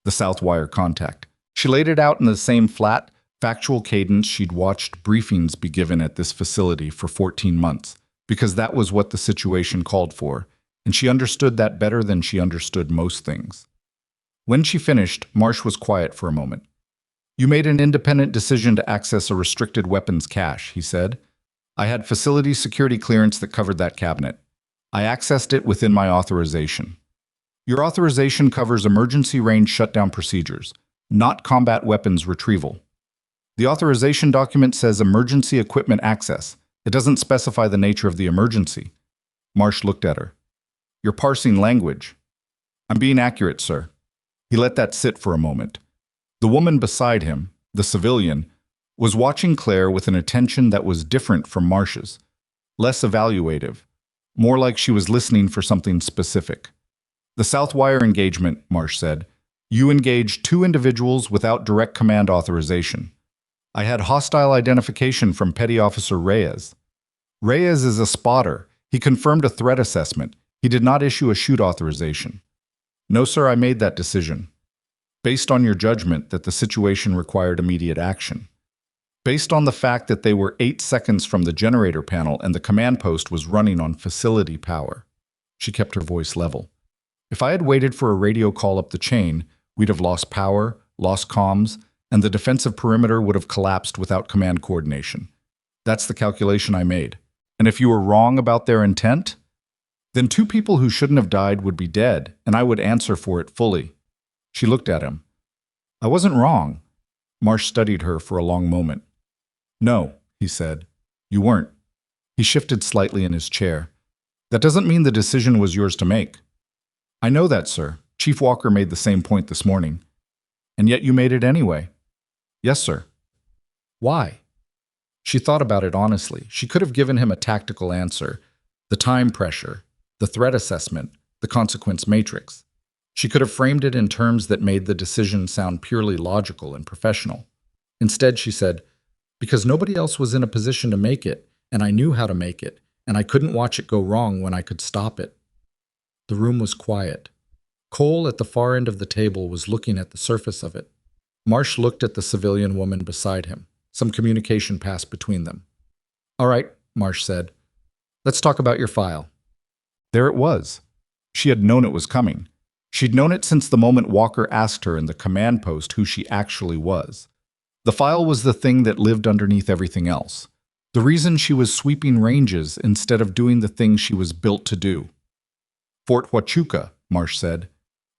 the South Wire contact. She laid it out in the same flat, factual cadence she'd watched briefings be given at this facility for 14 months, because that was what the situation called for, and she understood that better than she understood most things. When she finished, Marsh was quiet for a moment. You made an independent decision to access a restricted weapons cache, he said. I had facility security clearance that covered that cabinet. I accessed it within my authorization. Your authorization covers emergency range shutdown procedures, not combat weapons retrieval. The authorization document says emergency equipment access. It doesn't specify the nature of the emergency. Marsh looked at her. You're parsing language. I'm being accurate, sir. He let that sit for a moment. The woman beside him, the civilian, was watching Claire with an attention that was different from Marsh's, less evaluative, more like she was listening for something specific. The South Wire engagement, Marsh said. You engaged 2 individuals without direct command authorization. I had hostile identification from Petty Officer Reyes. Reyes is a spotter. He confirmed a threat assessment. He did not issue a shoot authorization. No, sir, I made that decision. Based on your judgment that the situation required immediate action. Based on the fact that they were 8 seconds from the generator panel and the command post was running on facility power. She kept her voice level. If I had waited for a radio call up the chain, we'd have lost power, lost comms, and the defensive perimeter would have collapsed without command coordination. That's the calculation I made. And if you were wrong about their intent, then 2 people who shouldn't have died would be dead, and I would answer for it fully. She looked at him. I wasn't wrong. Marsh studied her for a long moment. No, he said. You weren't. He shifted slightly in his chair. That doesn't mean the decision was yours to make. I know that, sir. Chief Walker made the same point this morning. And yet you made it anyway. Yes, sir. Why? She thought about it honestly. She could have given him a tactical answer. The time pressure, the threat assessment, the consequence matrix. She could have framed it in terms that made the decision sound purely logical and professional. Instead, she said, because nobody else was in a position to make it, and I knew how to make it, and I couldn't watch it go wrong when I could stop it. The room was quiet. Cole at the far end of the table was looking at the surface of it. Marsh looked at the civilian woman beside him. Some communication passed between them. All right, Marsh said. Let's talk about your file. There it was. She had known it was coming. She'd known it since the moment Walker asked her in the command post who she actually was. The file was the thing that lived underneath everything else. The reason she was sweeping ranges instead of doing the thing she was built to do. Fort Huachuca, Marsh said.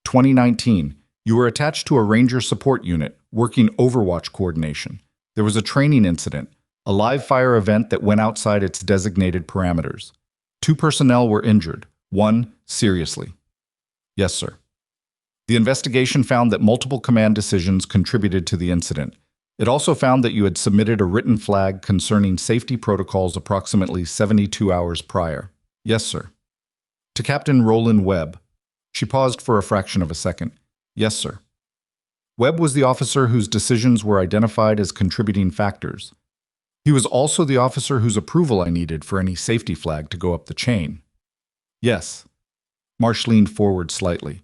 2019. You were attached to a Ranger support unit, working Overwatch coordination. There was a training incident, a live fire event that went outside its designated parameters. 2 personnel were injured, 1 seriously. Yes, sir. The investigation found that multiple command decisions contributed to the incident. It also found that you had submitted a written flag concerning safety protocols approximately 72 hours prior. Yes, sir. To Captain Roland Webb. She paused for a fraction of a second. Yes, sir. Webb was the officer whose decisions were identified as contributing factors. He was also the officer whose approval I needed for any safety flag to go up the chain. Yes. Marsh leaned forward slightly.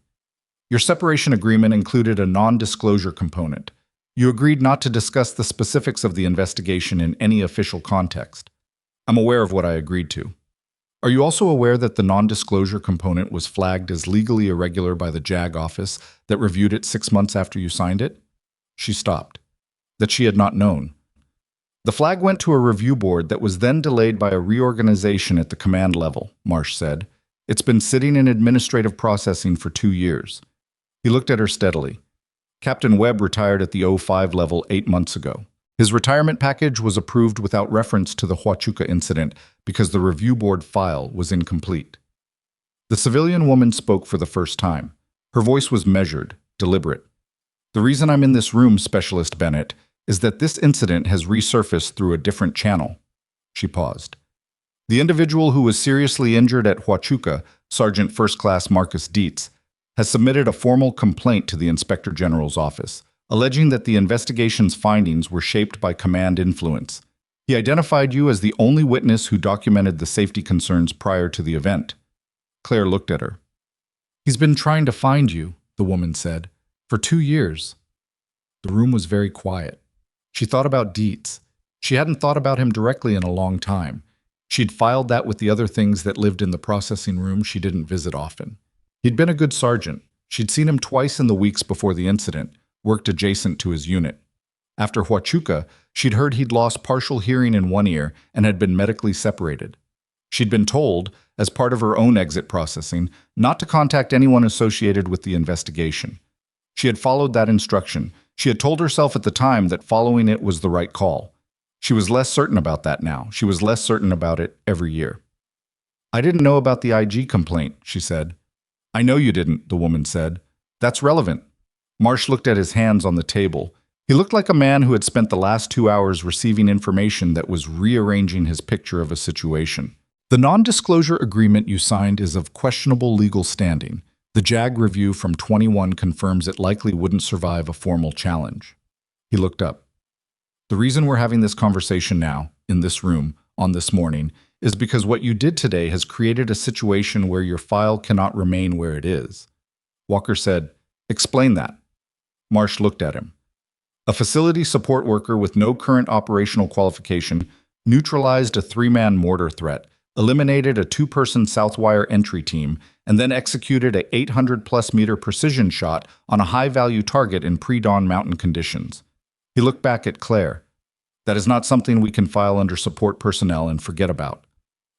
Your separation agreement included a non-disclosure component. You agreed not to discuss the specifics of the investigation in any official context. I'm aware of what I agreed to. Are you also aware that the non-disclosure component was flagged as legally irregular by the JAG office that reviewed it 6 months after you signed it? She stopped. That she had not known. The flag went to a review board that was then delayed by a reorganization at the command level, Marsh said. It's been sitting in administrative processing for 2 years. He looked at her steadily. Captain Webb retired at the 05 level 8 months ago. His retirement package was approved without reference to the Huachuca incident because the review board file was incomplete. The civilian woman spoke for the first time. Her voice was measured, deliberate. The reason I'm in this room, Specialist Bennett, is that this incident has resurfaced through a different channel. She paused. The individual who was seriously injured at Huachuca, Sergeant First Class Marcus Dietz, has submitted a formal complaint to the Inspector General's office, alleging that the investigation's findings were shaped by command influence. He identified you as the only witness who documented the safety concerns prior to the event. Claire looked at her. He's been trying to find you, the woman said, for 2 years. The room was very quiet. She thought about Dietz. She hadn't thought about him directly in a long time. She'd filed that with the other things that lived in the processing room she didn't visit often. He'd been a good sergeant. She'd seen him twice in the weeks before the incident, worked adjacent to his unit. After Huachuca, she'd heard he'd lost partial hearing in one ear and had been medically separated. She'd been told, as part of her own exit processing, not to contact anyone associated with the investigation. She had followed that instruction. She had told herself at the time that following it was the right call. She was less certain about that now. She was less certain about it every year. I didn't know about the IG complaint, she said. I know you didn't, the woman said. That's relevant. Marsh looked at his hands on the table. He looked like a man who had spent the last 2 hours receiving information that was rearranging his picture of a situation. The non-disclosure agreement you signed is of questionable legal standing. The JAG review from 21 confirms it likely wouldn't survive a formal challenge. He looked up. The reason we're having this conversation now, in this room, on this morning, is because what you did today has created a situation where your file cannot remain where it is. Walker said, Explain that. Marsh looked at him. A facility support worker with no current operational qualification neutralized a 3-man mortar threat, eliminated a 2-person Southwire entry team, and then executed a 800-plus meter precision shot on a high-value target in pre-dawn mountain conditions. He looked back at Claire. That is not something we can file under support personnel and forget about.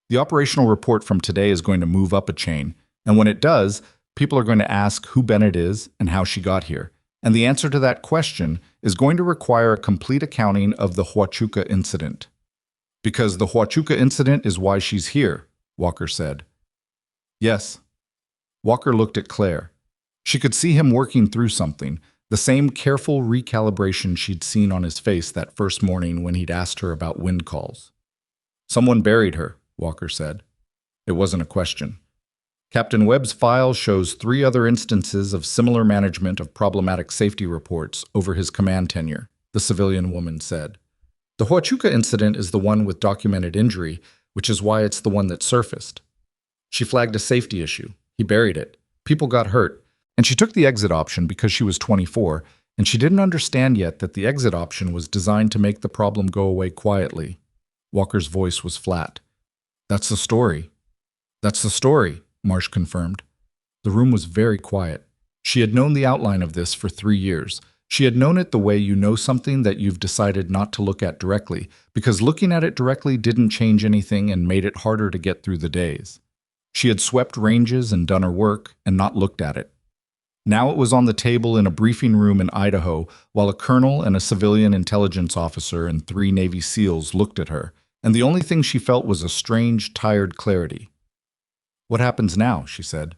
The operational report from today is going to move up a chain, and when it does, people are going to ask who Bennett is and how she got here. And the answer to that question is going to require a complete accounting of the Huachuca incident. Because the Huachuca incident is why she's here, Walker said. Yes. Walker looked at Claire. She could see him working through something, the same careful recalibration she'd seen on his face that first morning when he'd asked her about wind calls. Someone buried her, Walker said. It wasn't a question. Captain Webb's file shows 3 other instances of similar management of problematic safety reports over his command tenure, the civilian woman said. The Huachuca incident is the one with documented injury, which is why it's the one that surfaced. She flagged a safety issue. He buried it. People got hurt. And she took the exit option because she was 24, and she didn't understand yet that the exit option was designed to make the problem go away quietly. Walker's voice was flat. That's the story. That's the story, Marsh confirmed. The room was very quiet. She had known the outline of this for 3 years. She had known it the way you know something that you've decided not to look at directly, because looking at it directly didn't change anything and made it harder to get through the days. She had swept ranges and done her work and not looked at it. Now it was on the table in a briefing room in Idaho while a colonel and a civilian intelligence officer and 3 Navy SEALs looked at her, and the only thing she felt was a strange, tired clarity. "What happens now?" she said.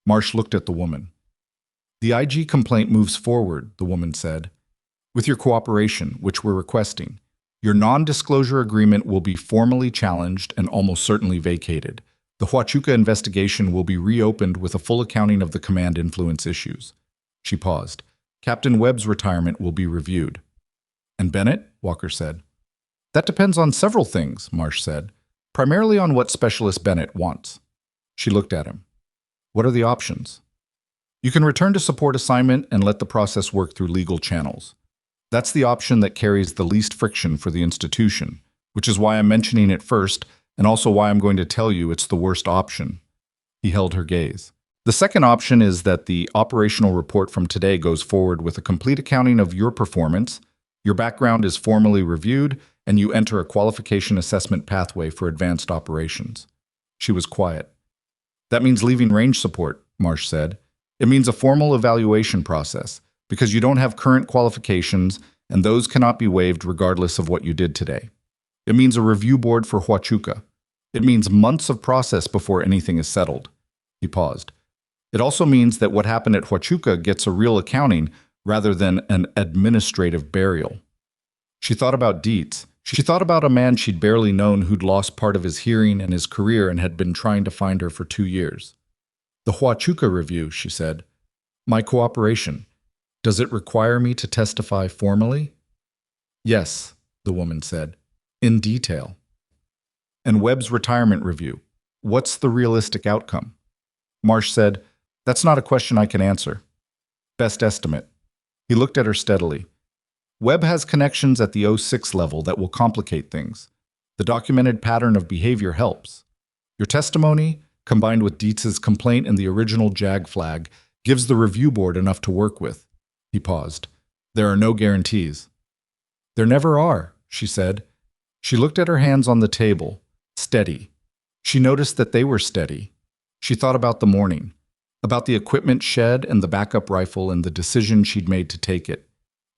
Marsh looked at the woman. "The IG complaint moves forward," the woman said, "with your cooperation, which we're requesting. Your non-disclosure agreement will be formally challenged and almost certainly vacated. The Huachuca investigation will be reopened with a full accounting of the command influence issues." She paused. "Captain Webb's retirement will be reviewed." "And Bennett?" Walker said. "That depends on several things," Marsh said, "primarily on what Specialist Bennett wants." She looked at him. "What are the options?" "You can return to support assignment and let the process work through legal channels. That's the option that carries the least friction for the institution, which is why I'm mentioning it first, and also why I'm going to tell you it's the worst option." He held her gaze. "The second option is that the operational report from today goes forward with a complete accounting of your performance, your background is formally reviewed, and you enter a qualification assessment pathway for advanced operations." She was quiet. "That means leaving range support," Marsh said. "It means a formal evaluation process, because you don't have current qualifications, and those cannot be waived regardless of what you did today. It means a review board for Huachuca. It means months of process before anything is settled." He paused. "It also means that what happened at Huachuca gets a real accounting rather than an administrative burial." She thought about Dietz. She thought about a man she'd barely known who'd lost part of his hearing and his career and had been trying to find her for 2 years. "The Huachuca review," she said. "My cooperation. Does it require me to testify formally?" "Yes," the woman said. "In detail." "And Webb's retirement review. What's the realistic outcome?" Marsh said, "That's not a question I can answer. Best estimate." He looked at her steadily. "Webb has connections at the 06 level that will complicate things. The documented pattern of behavior helps. Your testimony, combined with Dietz's complaint and the original JAG flag, gives the review board enough to work with." He paused. "There are no guarantees." "There never are," she said. She looked at her hands on the table, steady. She noticed that they were steady. She thought about the morning, about the equipment shed and the backup rifle and the decision she'd made to take it.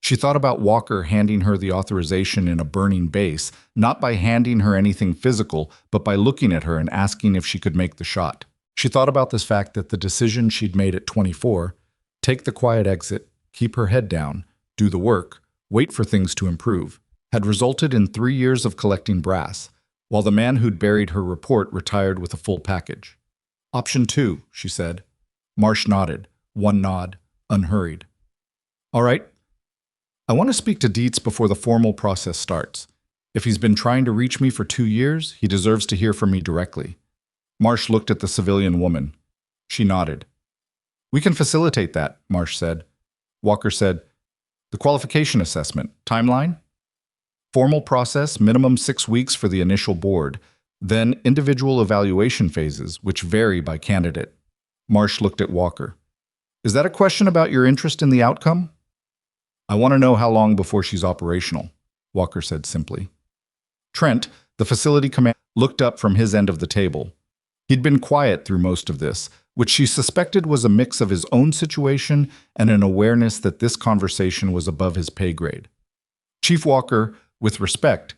She thought about Walker handing her the authorization in a burning base, not by handing her anything physical, but by looking at her and asking if she could make the shot. She thought about this fact that the decision she'd made at 24, take the quiet exit, keep her head down, do the work, wait for things to improve, had resulted in 3 years of collecting brass, while the man who'd buried her report retired with a full package. "Option 2, she said. Marsh nodded, one nod, unhurried. "All right. I want to speak to Dietz before the formal process starts. If he's been trying to reach me for 2 years, he deserves to hear from me directly." Marsh looked at the civilian woman. She nodded. "We can facilitate that," Marsh said. Walker said, "The qualification assessment, timeline?" "Formal process, minimum 6 weeks for the initial board, then individual evaluation phases, which vary by candidate." Marsh looked at Walker. "Is that a question about your interest in the outcome?" "I want to know how long before she's operational," Walker said simply. Trent, the facility commander, looked up from his end of the table. He'd been quiet through most of this, which she suspected was a mix of his own situation and an awareness that this conversation was above his pay grade. "Chief Walker, with respect,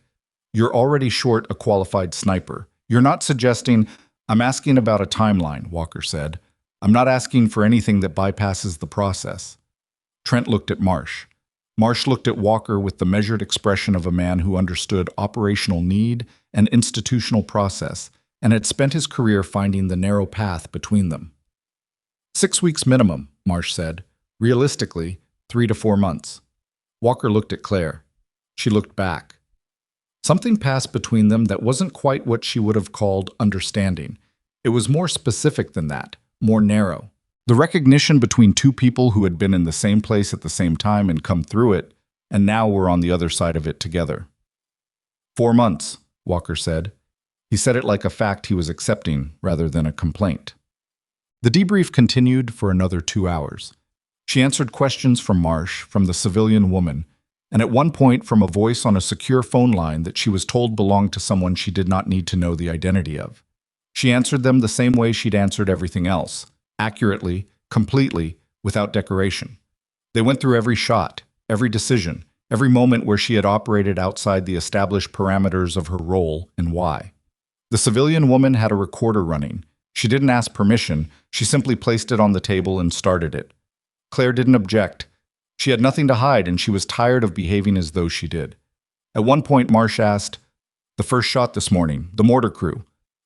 you're already short a qualified sniper. You're not suggesting—" "I'm asking about a timeline," Walker said. "I'm not asking for anything that bypasses the process." Trent looked at Marsh. Marsh looked at Walker with the measured expression of a man who understood operational need and institutional process, and had spent his career finding the narrow path between them. 6 weeks minimum, Marsh said. Realistically, 3 to 4 months. Walker looked at Claire. She looked back. Something passed between them that wasn't quite what she would have called understanding. It was more specific than that, more narrow. The recognition between two people who had been in the same place at the same time and come through it, and now were on the other side of it together. 4 months, Walker said. He said it like a fact he was accepting rather than a complaint. The debrief continued for another 2 hours. She answered questions from Marsh, from the civilian woman, and at one point from a voice on a secure phone line that she was told belonged to someone she did not need to know the identity of. She answered them the same way she'd answered everything else, accurately, completely, without decoration. They went through every shot, every decision, every moment where she had operated outside the established parameters of her role and why. The civilian woman had a recorder running. She didn't ask permission, she simply placed it on the table and started it. Claire didn't object. She had nothing to hide and she was tired of behaving as though she did. At one point, Marsh asked, "The first shot this morning, the mortar crew.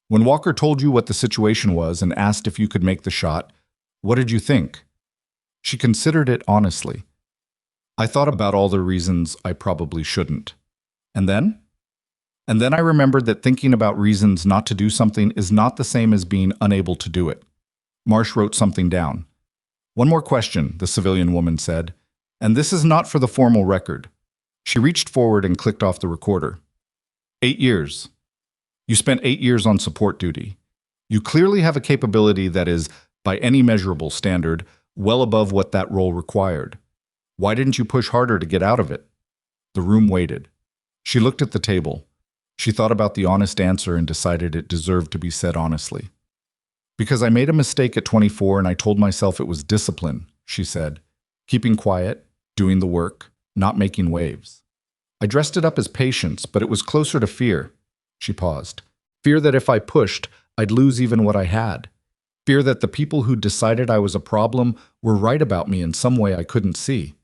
When Walker told you what the situation was and asked if you could make the shot, what did you think?" She considered it honestly. "I thought about all the reasons I probably shouldn't. And then? And then I remembered that thinking about reasons not to do something is not the same as being unable to do it." Marsh wrote something down. "One more question," the civilian woman said, "and this is not for the formal record." She reached forward and clicked off the recorder. 8 years. You spent 8 years on support duty. You clearly have a capability that is, by any measurable standard, well above what that role required. Why didn't you push harder to get out of it? The room waited. She looked at the table. She thought about the honest answer and decided it deserved to be said honestly. "Because I made a mistake at 24 and I told myself it was discipline," she said. "Keeping quiet, doing the work, not making waves. I dressed it up as patience, but it was closer to fear." She paused. "Fear that if I pushed, I'd lose even what I had. Fear that the people who decided I was a problem were right about me in some way I couldn't see."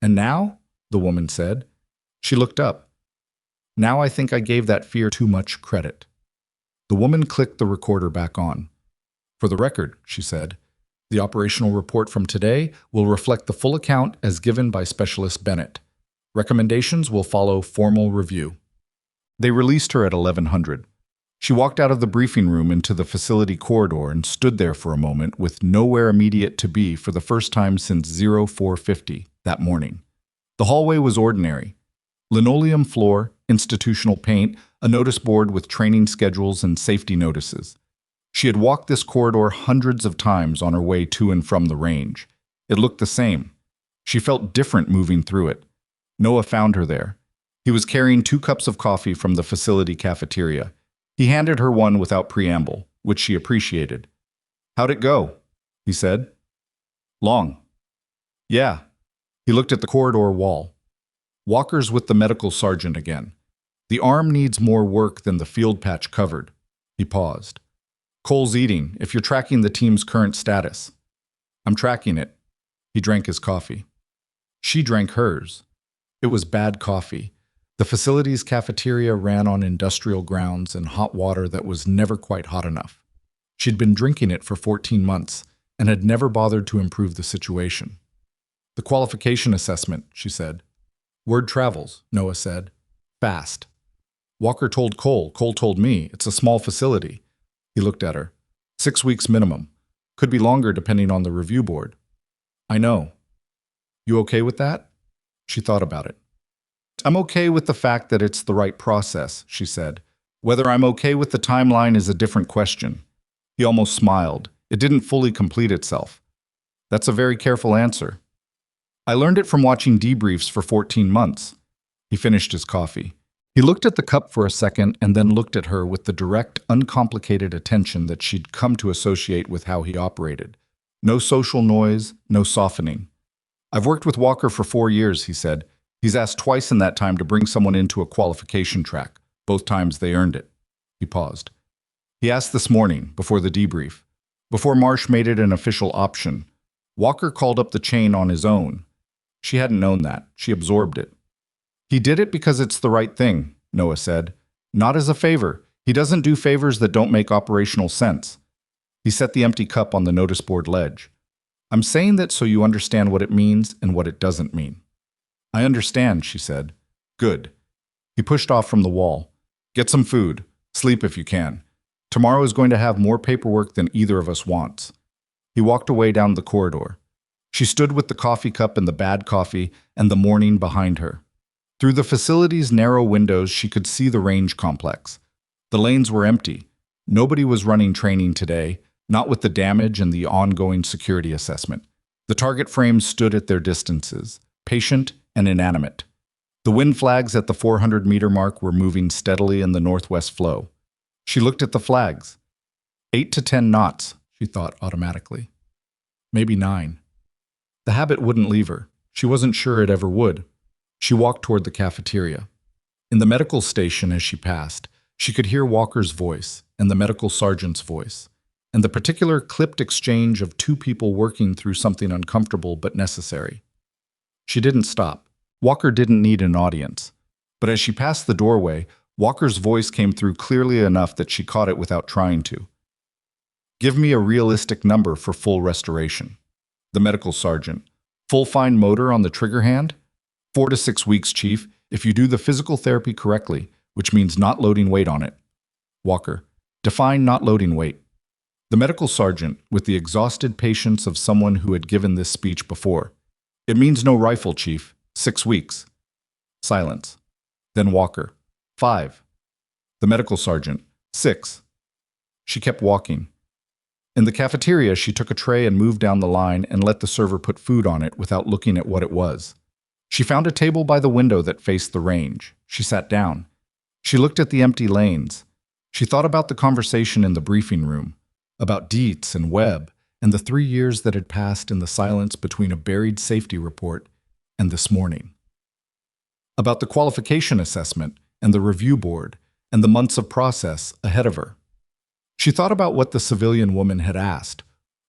"And now?" the woman said. She looked up. "Now I think I gave that fear too much credit." The woman clicked the recorder back on. "For the record," she said, "the operational report from today will reflect the full account as given by Specialist Bennett. Recommendations will follow formal review." They released her at 1100. She walked out of the briefing room into the facility corridor and stood there for a moment with nowhere immediate to be for the first time since 0450 that morning. The hallway was ordinary. Linoleum floor, institutional paint, a notice board with training schedules and safety notices. She had walked this corridor hundreds of times on her way to and from the range. It looked the same. She felt different moving through it. Noah found her there. He was carrying 2 cups of coffee from the facility cafeteria. He handed her one without preamble, which she appreciated. "How'd it go?" he said. "Long." "Yeah." He looked at the corridor wall. "Walker's with the medical sergeant again. The arm needs more work than the field patch covered." He paused. "Cole's eating, if you're tracking the team's current status." "I'm tracking it." He drank his coffee. She drank hers. It was bad coffee. The facility's cafeteria ran on industrial grounds and hot water that was never quite hot enough. She'd been drinking it for 14 months and had never bothered to improve the situation. "The qualification assessment," she said. "Word travels," Noah said. "Fast. Walker told Cole. Cole told me. It's a small facility." He looked at her. 6 weeks minimum. Could be longer depending on the review board." "I know." "You okay with that?" She thought about it. "I'm okay with the fact that it's the right process," she said. "Whether I'm okay with the timeline is a different question." He almost smiled. It didn't fully complete itself. "That's a very careful answer." "I learned it from watching debriefs for 14 months. He finished his coffee. He looked at the cup for a second and then looked at her with the direct, uncomplicated attention that she'd come to associate with how he operated. No social noise, no softening. "I've worked with Walker for 4 years," he said. "He's asked twice in that time to bring someone into a qualification track. Both times they earned it." He paused. "He asked this morning, before the debrief. Before Marsh made it an official option. Walker called up the chain on his own. She hadn't known that. She absorbed it." "He did it because it's the right thing," Noah said. "Not as a favor. He doesn't do favors that don't make operational sense." He set the empty cup on the notice board ledge. "I'm saying that so you understand what it means and what it doesn't mean." "I understand," she said. "Good." He pushed off from the wall. "Get some food. Sleep if you can. Tomorrow is going to have more paperwork than either of us wants." He walked away down the corridor. She stood with the coffee cup and the bad coffee and the morning behind her. Through the facility's narrow windows, she could see the range complex. The lanes were empty. Nobody was running training today, not with the damage and the ongoing security assessment. The target frames stood at their distances, patient and inanimate. The wind flags at the 400-meter mark were moving steadily in the northwest flow. She looked at the flags. 8 to 10 knots, she thought automatically. Maybe 9. The habit wouldn't leave her. She wasn't sure it ever would. She walked toward the cafeteria. In the medical station as she passed, she could hear Walker's voice and the medical sergeant's voice, and the particular clipped exchange of two people working through something uncomfortable but necessary. She didn't stop. Walker didn't need an audience. But as she passed the doorway, Walker's voice came through clearly enough that she caught it without trying to. Give me a realistic number for full restoration. The medical sergeant. Full fine motor on the trigger hand? 4 to 6 weeks, Chief, if you do the physical therapy correctly, which means not loading weight on it. Walker. Define not loading weight. The medical sergeant, with the exhausted patience of someone who had given this speech before. It means no rifle, Chief. 6 weeks. Silence. Then Walker. 5. The medical sergeant. 6. She kept walking. In the cafeteria, she took a tray and moved down the line and let the server put food on it without looking at what it was. She found a table by the window that faced the range. She sat down. She looked at the empty lanes. She thought about the conversation in the briefing room, about Dietz and Webb, and the 3 years that had passed in the silence between a buried safety report and this morning. About the qualification assessment and the review board and the months of process ahead of her. She thought about what the civilian woman had asked.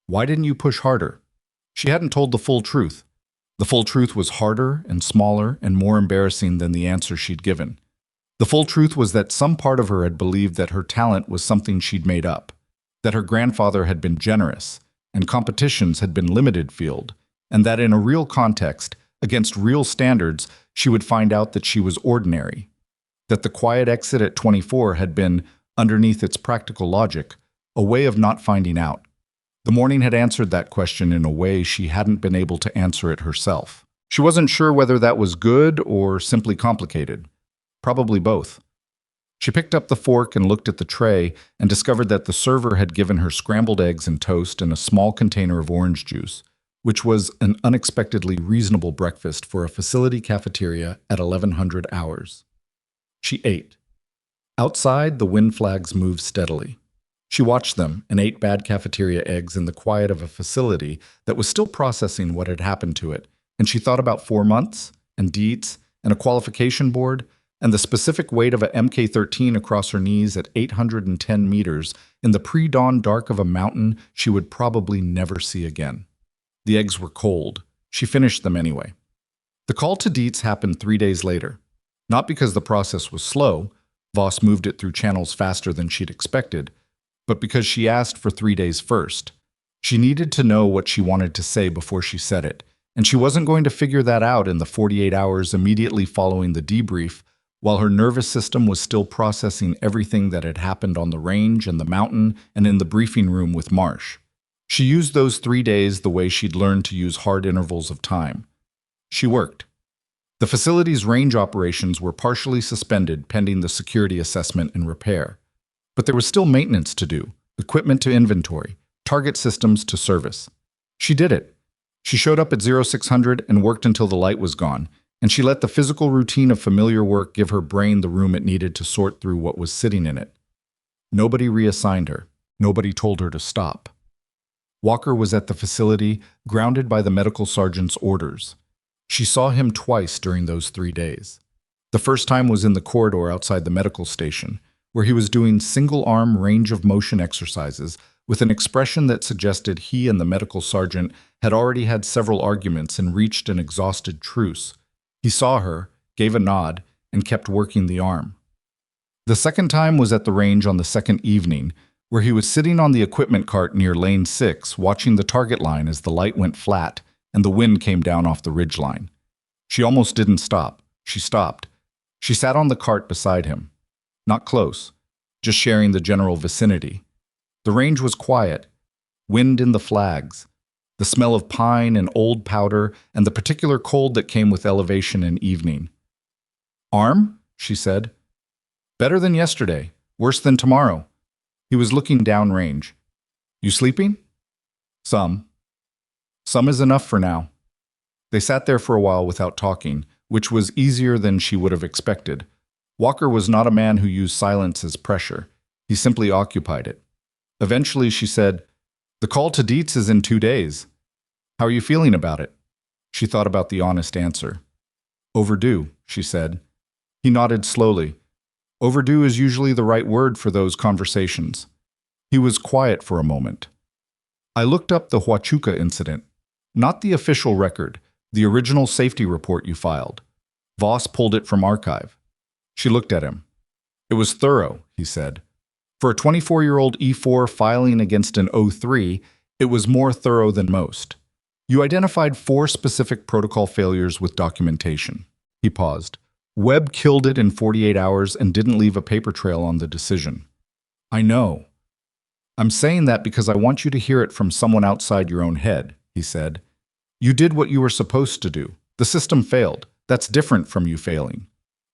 Why didn't you push harder? She hadn't told the full truth. The full truth was harder and smaller and more embarrassing than the answer she'd given. The full truth was that some part of her had believed that her talent was something she'd made up, that her grandfather had been generous, and competitions had been limited field, and that in a real context, against real standards, she would find out that she was ordinary, that the quiet exit at 24 had been, underneath its practical logic, a way of not finding out. The morning had answered that question in a way she hadn't been able to answer it herself. She wasn't sure whether that was good or simply complicated. Probably both. She picked up the fork and looked at the tray and discovered that the server had given her scrambled eggs and toast and a small container of orange juice, which was an unexpectedly reasonable breakfast for a facility cafeteria at 1100 hours. She ate. Outside, the wind flags moved steadily. She watched them and ate bad cafeteria eggs in the quiet of a facility that was still processing what had happened to it, and she thought about 4 months, and Dietz, and a qualification board, and the specific weight of a MK-13 across her knees at 810 meters in the pre-dawn dark of a mountain she would probably never see again. The eggs were cold. She finished them anyway. The call to Dietz happened 3 days later. Not because the process was slow, Voss moved it through channels faster than she'd expected, but because she asked for 3 days first. She needed to know what she wanted to say before she said it, and she wasn't going to figure that out in the 48 hours immediately following the debrief, while her nervous system was still processing everything that had happened on the range and the mountain and in the briefing room with Marsh. She used those 3 days the way she'd learned to use hard intervals of time. She worked. The facility's range operations were partially suspended pending the security assessment and repair. But there was still maintenance to do, equipment to inventory, target systems to service. She did it. She showed up at 0600 and worked until the light was gone, and she let the physical routine of familiar work give her brain the room it needed to sort through what was sitting in it. Nobody reassigned her. Nobody told her to stop. Walker was at the facility, grounded by the medical sergeant's orders. She saw him twice during those 3 days. The first time was in the corridor outside the medical station, where he was doing single-arm range-of-motion exercises with an expression that suggested he and the medical sergeant had already had several arguments and reached an exhausted truce. He saw her, gave a nod, and kept working the arm. The second time was at the range on the second evening, where he was sitting on the equipment cart near lane 6, watching the target line as the light went flat and the wind came down off the ridgeline. She almost didn't stop. She stopped. She sat on the cart beside him. Not close, just sharing the general vicinity. The range was quiet, wind in the flags, the smell of pine and old powder, and the particular cold that came with elevation and evening. "Arm?" she said. "Better than yesterday, worse than tomorrow." He was looking downrange. "You sleeping?" "Some." Some is enough for now. They sat there for a while without talking, which was easier than she would have expected. Walker was not a man who used silence as pressure. He simply occupied it. Eventually, she said, "The call to Dietz is in 2 days. How are you feeling about it?" She thought about the honest answer. "Overdue," she said. He nodded slowly. Overdue is usually the right word for those conversations. He was quiet for a moment. "I looked up the Huachuca incident. Not the official record, the original safety report you filed. Voss pulled it from archive." She looked at him. "It was thorough," he said. "For a 24-year-old E4 filing against an O3, it was more thorough than most. You identified 4 specific protocol failures with documentation." He paused. "Webb killed it in 48 hours and didn't leave a paper trail on the decision." "I know. I'm saying that because I want you to hear it from someone outside your own head," he said. "You did what you were supposed to do. The system failed. That's different from you failing."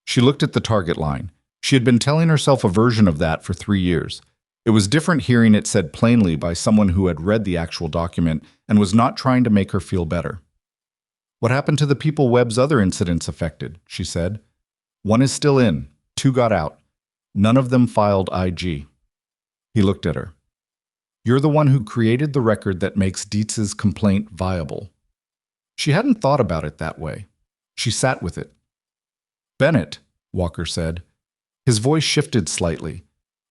She looked at the target line. She had been telling herself a version of that for 3 years. It was different hearing it said plainly by someone who had read the actual document and was not trying to make her feel better. "What happened to the people Webb's other incidents affected?" she said. "1 is still in. 2 got out. None of them filed IG." He looked at her. "You're the one who created the record that makes Dietz's complaint viable." She hadn't thought about it that way. She sat with it. "Bennett," Walker said. His voice shifted slightly.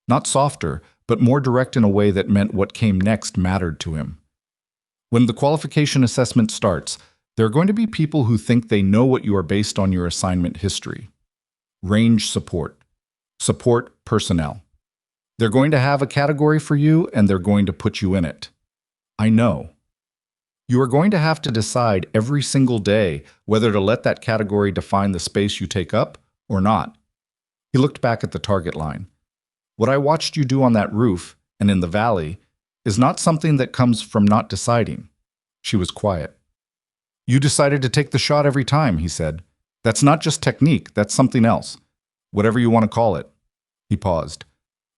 Not softer, but more direct in a way that meant what came next mattered to him. "When the qualification assessment starts, there are going to be people who think they know what you are based on your assignment history. Range support. Support personnel. They're going to have a category for you, and they're going to put you in it. I know. You are going to have to decide every single day whether to let that category define the space you take up or not." He looked back at the target line. "What I watched you do on that roof and in the valley is not something that comes from not deciding." She was quiet. "You decided to take the shot every time," he said. "That's not just technique, that's something else. Whatever you want to call it." He paused.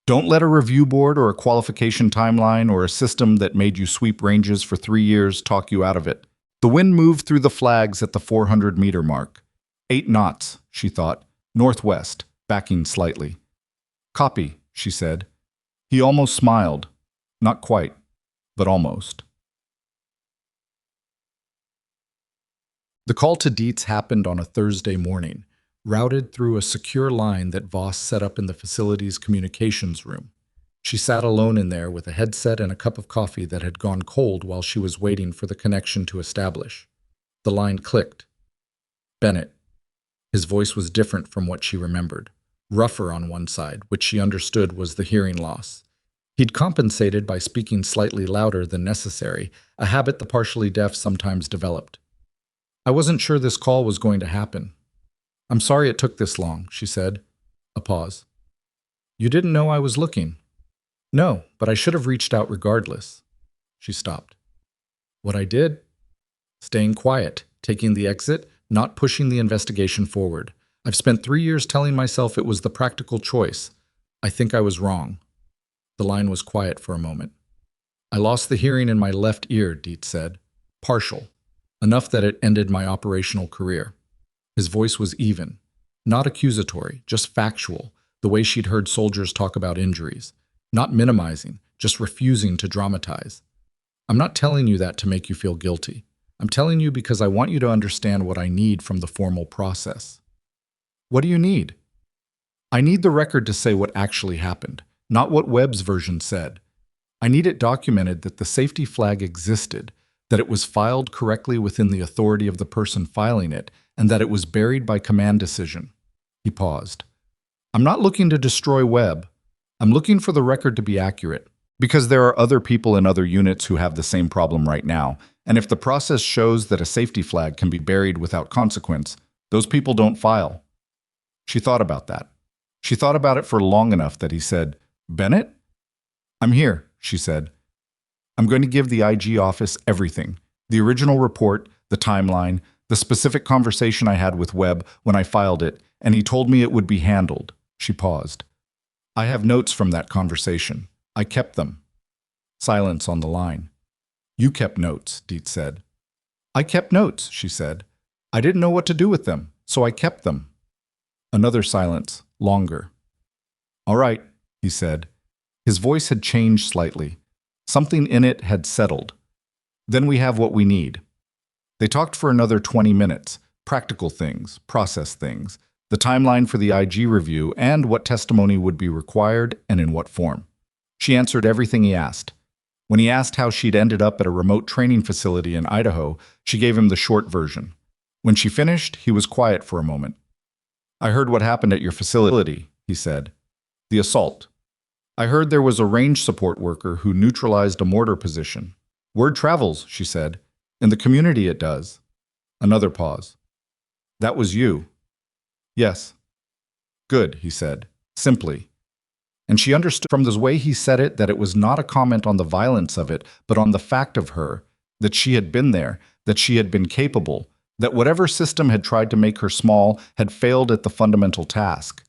"Don't let a review board or a qualification timeline or a system that made you sweep ranges for 3 years talk you out of it." The wind moved through the flags at the 400-meter mark. 8 knots, she thought, northwest, backing slightly. "Copy," she said. He almost smiled. Not quite, but almost. The call to Dietz happened on a Thursday morning, routed through a secure line that Voss set up in the facility's communications room. She sat alone in there with a headset and a cup of coffee that had gone cold while she was waiting for the connection to establish. The line clicked. "Bennett." His voice was different from what she remembered. Rougher on one side, which she understood was the hearing loss. He'd compensated by speaking slightly louder than necessary, a habit the partially deaf sometimes developed. "I wasn't sure this call was going to happen. I'm sorry it took this long," she said. A pause. "You didn't know I was looking?" "No, but I should have reached out regardless." She stopped. "What I did?" "Staying quiet, taking the exit, not pushing the investigation forward. I've spent 3 years telling myself it was the practical choice. I think I was wrong." The line was quiet for a moment. "I lost the hearing in my left ear," Dietz said. "Partial. Enough that it ended my operational career." His voice was even. Not accusatory, just factual, the way she'd heard soldiers talk about injuries. Not minimizing, just refusing to dramatize. "I'm not telling you that to make you feel guilty. I'm telling you because I want you to understand what I need from the formal process." "What do you need?" "I need the record to say what actually happened, not what Webb's version said. I need it documented that the safety flag existed, that it was filed correctly within the authority of the person filing it, and that it was buried by command decision." He paused. "I'm not looking to destroy Webb. I'm looking for the record to be accurate, because there are other people in other units who have the same problem right now, and if the process shows that a safety flag can be buried without consequence, those people don't file." She thought about that. She thought about it for long enough that he said, "Bennett?" "I'm here," she said. "I'm going to give the IG office everything. The original report, the timeline, the specific conversation I had with Webb when I filed it, and he told me it would be handled." She paused. "I have notes from that conversation. I kept them." Silence on the line. "You kept notes," Dietz said. I kept notes, she said. I didn't know what to do with them, so I kept them. Another silence, longer. All right, he said. His voice had changed slightly. Something in it had settled. Then we have what we need. They talked for another 20 minutes, practical things, process things, the timeline for the IG review, and what testimony would be required and in what form. She answered everything he asked. When he asked how she'd ended up at a remote training facility in Idaho, she gave him the short version. When she finished, he was quiet for a moment. I heard what happened at your facility, he said. The assault. I heard there was a range support worker who neutralized a mortar position. Word travels, she said. In the community it does. Another pause. That was you. Yes. Good, he said, simply. And she understood from the way he said it that it was not a comment on the violence of it, but on the fact of her, that she had been there, that she had been capable, that whatever system had tried to make her small had failed at the fundamental task.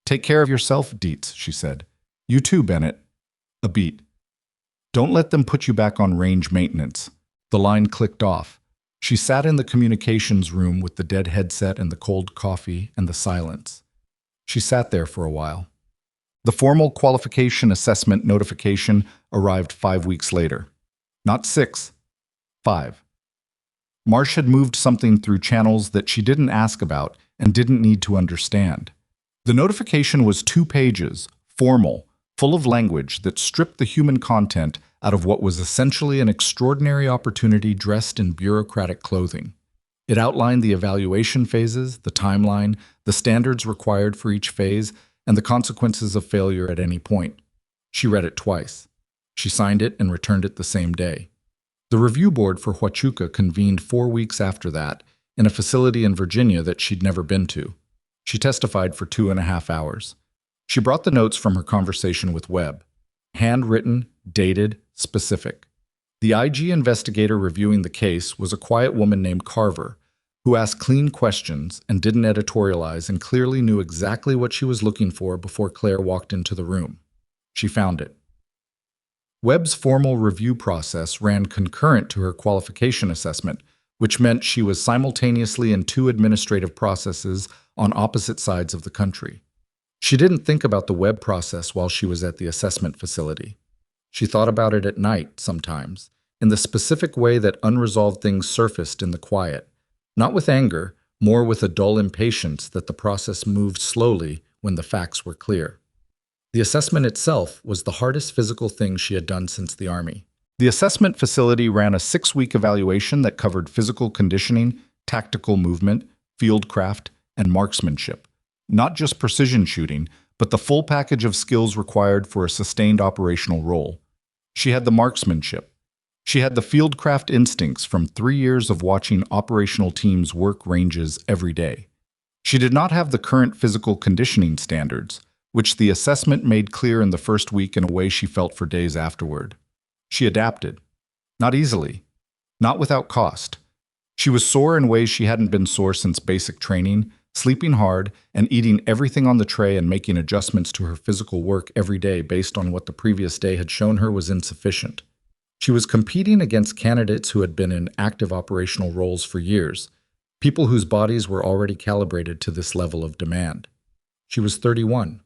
Take care of yourself, Dietz, she said. You too, Bennett. A beat. Don't let them put you back on range maintenance. The line clicked off. She sat in the communications room with the dead headset and the cold coffee and the silence. She sat there for a while. The formal qualification assessment notification arrived 5 weeks later. Not 6, 5. Marsh had moved something through channels that she didn't ask about and didn't need to understand. The notification was 2 pages, formal, full of language that stripped the human content out of what was essentially an extraordinary opportunity dressed in bureaucratic clothing. It outlined the evaluation phases, the timeline, the standards required for each phase, and the consequences of failure at any point. She read it twice. She signed it and returned it the same day. The review board for Huachuca convened 4 weeks after that in a facility in Virginia that she'd never been to. She testified for 2.5 hours. She brought the notes from her conversation with Webb. Handwritten, dated, specific. The IG investigator reviewing the case was a quiet woman named Carver, who asked clean questions and didn't editorialize and clearly knew exactly what she was looking for before Claire walked into the room. She found it. Webb's formal review process ran concurrent to her qualification assessment, which meant she was simultaneously in 2 administrative processes on opposite sides of the country. She didn't think about the Webb process while she was at the assessment facility. She thought about it at night sometimes, in the specific way that unresolved things surfaced in the quiet, not with anger, more with a dull impatience that the process moved slowly when the facts were clear. The assessment itself was the hardest physical thing she had done since the Army. The assessment facility ran a 6-week evaluation that covered physical conditioning, tactical movement, fieldcraft, and marksmanship. Not just precision shooting, but the full package of skills required for a sustained operational role. She had the marksmanship. She had the fieldcraft instincts from 3 years of watching operational teams work ranges every day. She did not have the current physical conditioning standards, which the assessment made clear in the first week in a way she felt for days afterward. She adapted. Not easily. Not without cost. She was sore in ways she hadn't been sore since basic training, sleeping hard, and eating everything on the tray and making adjustments to her physical work every day based on what the previous day had shown her was insufficient. She was competing against candidates who had been in active operational roles for years, people whose bodies were already calibrated to this level of demand. She was 31.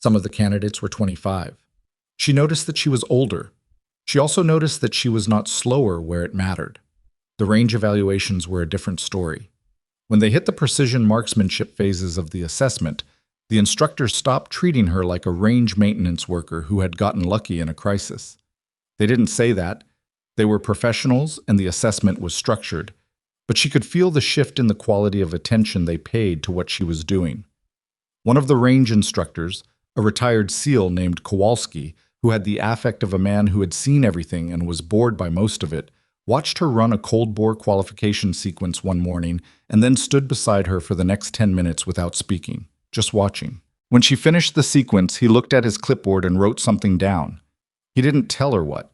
Some of the candidates were 25. She noticed that she was older. She also noticed that she was not slower where it mattered. The range evaluations were a different story. When they hit the precision marksmanship phases of the assessment, the instructors stopped treating her like a range maintenance worker who had gotten lucky in a crisis. They didn't say that. They were professionals and the assessment was structured, but she could feel the shift in the quality of attention they paid to what she was doing. One of the range instructors, a retired SEAL named Kowalski, who had the affect of a man who had seen everything and was bored by most of it, watched her run a cold bore qualification sequence one morning and then stood beside her for the next 10 minutes without speaking, just watching. When she finished the sequence, he looked at his clipboard and wrote something down. He didn't tell her what.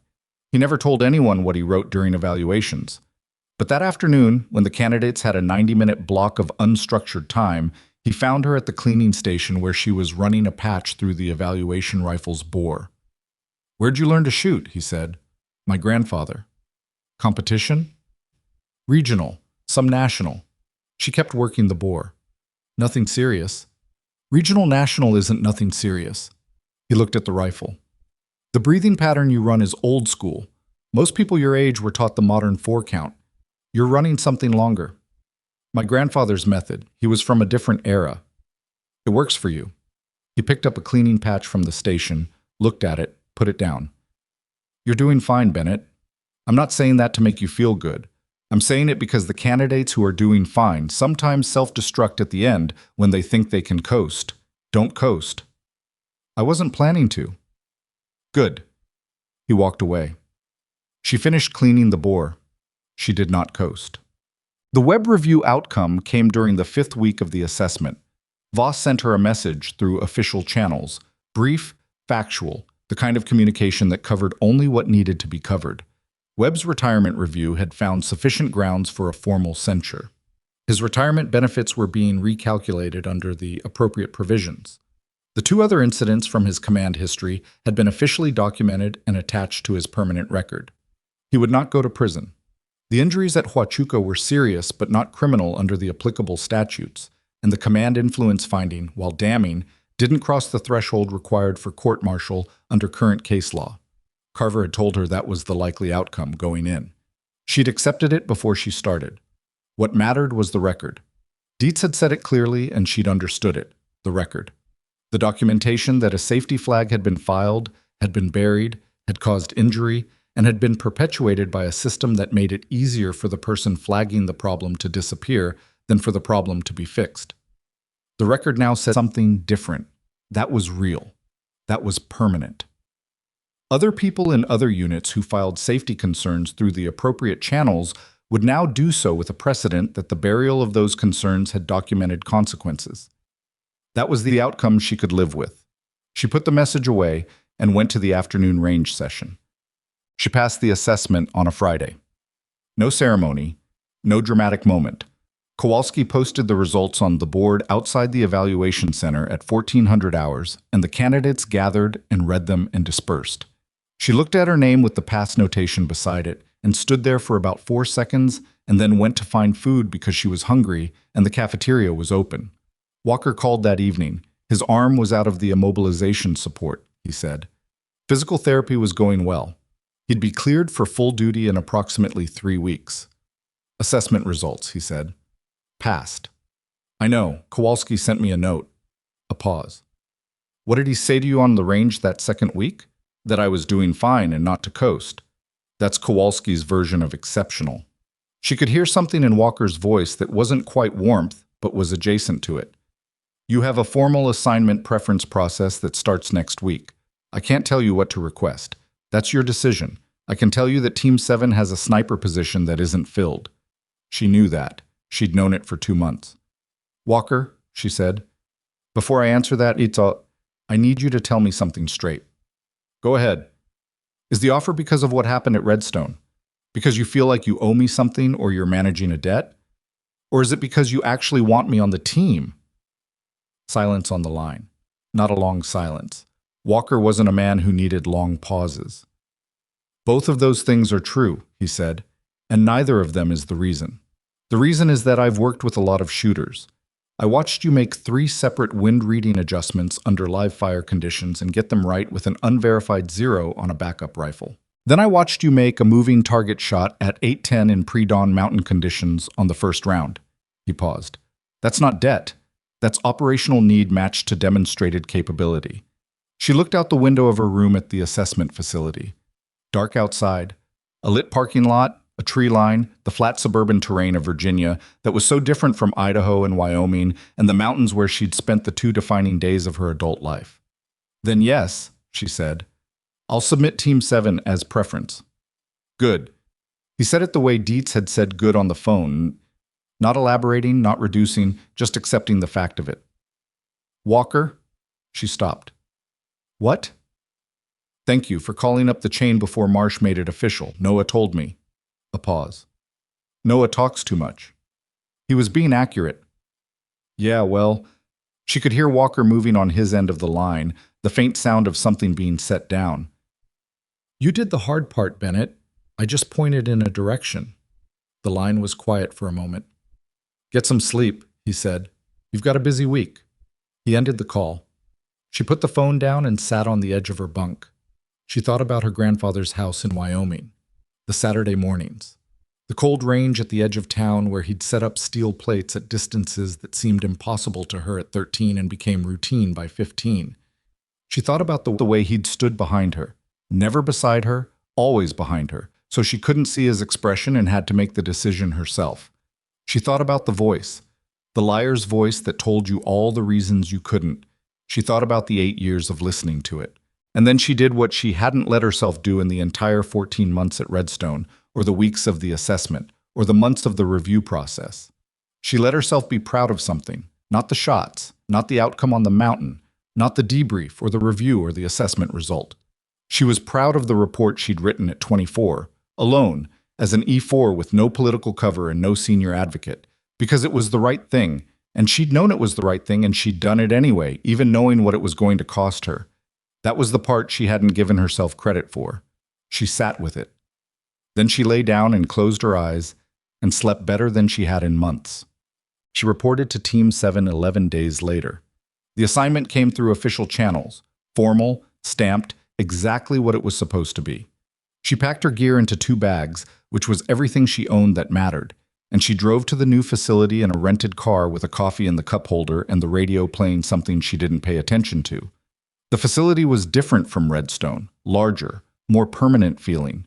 He never told anyone what he wrote during evaluations. But that afternoon, when the candidates had a 90-minute block of unstructured time, he found her at the cleaning station where she was running a patch through the evaluation rifle's bore. "Where'd you learn to shoot?" he said. "My grandfather." "Competition?" Regional, some national. She kept working the bore. Nothing serious. Regional national isn't nothing serious. He looked at the rifle. The breathing pattern you run is old school. Most people your age were taught the modern 4 count. You're running something longer. My grandfather's method. He was from a different era. It works for you. He picked up a cleaning patch from the station, looked at it, put it down. You're doing fine, Bennett. I'm not saying that to make you feel good. I'm saying it because the candidates who are doing fine sometimes self-destruct at the end when they think they can coast. Don't coast. I wasn't planning to. Good. He walked away. She finished cleaning the bore. She did not coast. The web review outcome came during the 5th week of the assessment. Voss sent her a message through official channels. Brief, factual, the kind of communication that covered only what needed to be covered. Webb's retirement review had found sufficient grounds for a formal censure. His retirement benefits were being recalculated under the appropriate provisions. The 2 other incidents from his command history had been officially documented and attached to his permanent record. He would not go to prison. The injuries at Huachuca were serious but not criminal under the applicable statutes, and the command influence finding, while damning, didn't cross the threshold required for court-martial under current case law. Carver had told her that was the likely outcome going in. She'd accepted it before she started. What mattered was the record. Dietz had said it clearly, and she'd understood it, the record. The documentation that a safety flag had been filed, had been buried, had caused injury, and had been perpetuated by a system that made it easier for the person flagging the problem to disappear than for the problem to be fixed. The record now said something different. That was real. That was permanent. Other people in other units who filed safety concerns through the appropriate channels would now do so with a precedent that the burial of those concerns had documented consequences. That was the outcome she could live with. She put the message away and went to the afternoon range session. She passed the assessment on a Friday. No ceremony, no dramatic moment. Kowalski posted the results on the board outside the evaluation center at 1400 hours, and the candidates gathered and read them and dispersed. She looked at her name with the pass notation beside it and stood there for about 4 seconds and then went to find food because she was hungry and the cafeteria was open. Walker called that evening. His arm was out of the immobilization support, he said. Physical therapy was going well. He'd be cleared for full duty in approximately 3 weeks. Assessment results, he said. Passed. I know. Kowalski sent me a note. A pause. What did he say to you on the range that 2nd week? That I was doing fine and not to coast. That's Kowalski's version of exceptional. She could hear something in Walker's voice that wasn't quite warmth, but was adjacent to it. You have a formal assignment preference process that starts next week. I can't tell you what to request. That's your decision. I can tell you that Team 7 has a sniper position that isn't filled. She knew that. She'd known it for 2 months. Walker, she said, before I answer that, I need you to tell me something straight. Go ahead. Is the offer because of what happened at Redstone? Because you feel like you owe me something or you're managing a debt? Or is it because you actually want me on the team? Silence on the line. Not a long silence. Walker wasn't a man who needed long pauses. Both of those things are true, he said, and neither of them is the reason. The reason is that I've worked with a lot of shooters. I watched you make 3 separate wind reading adjustments under live fire conditions and get them right with an unverified 0 on a backup rifle. Then I watched you make a moving target shot at 810 in pre-dawn mountain conditions on the 1st round. He paused. That's not debt. That's operational need matched to demonstrated capability. She looked out the window of her room at the assessment facility. Dark outside, a lit parking lot, a tree line, the flat suburban terrain of Virginia that was so different from Idaho and Wyoming and the mountains where she'd spent the 2 defining days of her adult life. Then yes, she said, I'll submit Team 7 as preference. Good. He said it the way Dietz had said good on the phone, not elaborating, not reducing, just accepting the fact of it. Walker? She stopped. What? Thank you for calling up the chain before Marsh made it official. Noah told me. A pause. Noah talks too much. He was being accurate. Yeah, well, she could hear Walker moving on his end of the line, the faint sound of something being set down. You did the hard part, Bennett. I just pointed in a direction. The line was quiet for a moment. "Get some sleep," he said. "You've got a busy week." He ended the call. She put the phone down and sat on the edge of her bunk. She thought about her grandfather's house in Wyoming, the Saturday mornings, the cold range at the edge of town where he'd set up steel plates at distances that seemed impossible to her at 13 and became routine by 15. She thought about the way he'd stood behind her, never beside her, always behind her, so she couldn't see his expression and had to make the decision herself. She thought about the liar's voice that told you all the reasons you couldn't. She thought about the 8 years of listening to it. And then she did what she hadn't let herself do in the entire 14 months at Redstone, or the weeks of the assessment, or the months of the review process. She let herself be proud of something, not the shots, not the outcome on the mountain, not the debrief or the review or the assessment result. She was proud of the report she'd written at 24, alone, as an E4 with no political cover and no senior advocate, because it was the right thing, and she'd known it was the right thing and she'd done it anyway, even knowing what it was going to cost her. That was the part she hadn't given herself credit for. She sat with it. Then she lay down and closed her eyes and slept better than she had in months. She reported to Team 7 11 days later. The assignment came through official channels, formal, stamped, exactly what it was supposed to be. She packed her gear into 2 bags, which was everything she owned that mattered, and she drove to the new facility in a rented car with a coffee in the cup holder and the radio playing something she didn't pay attention to. The facility was different from Redstone, larger, more permanent feeling.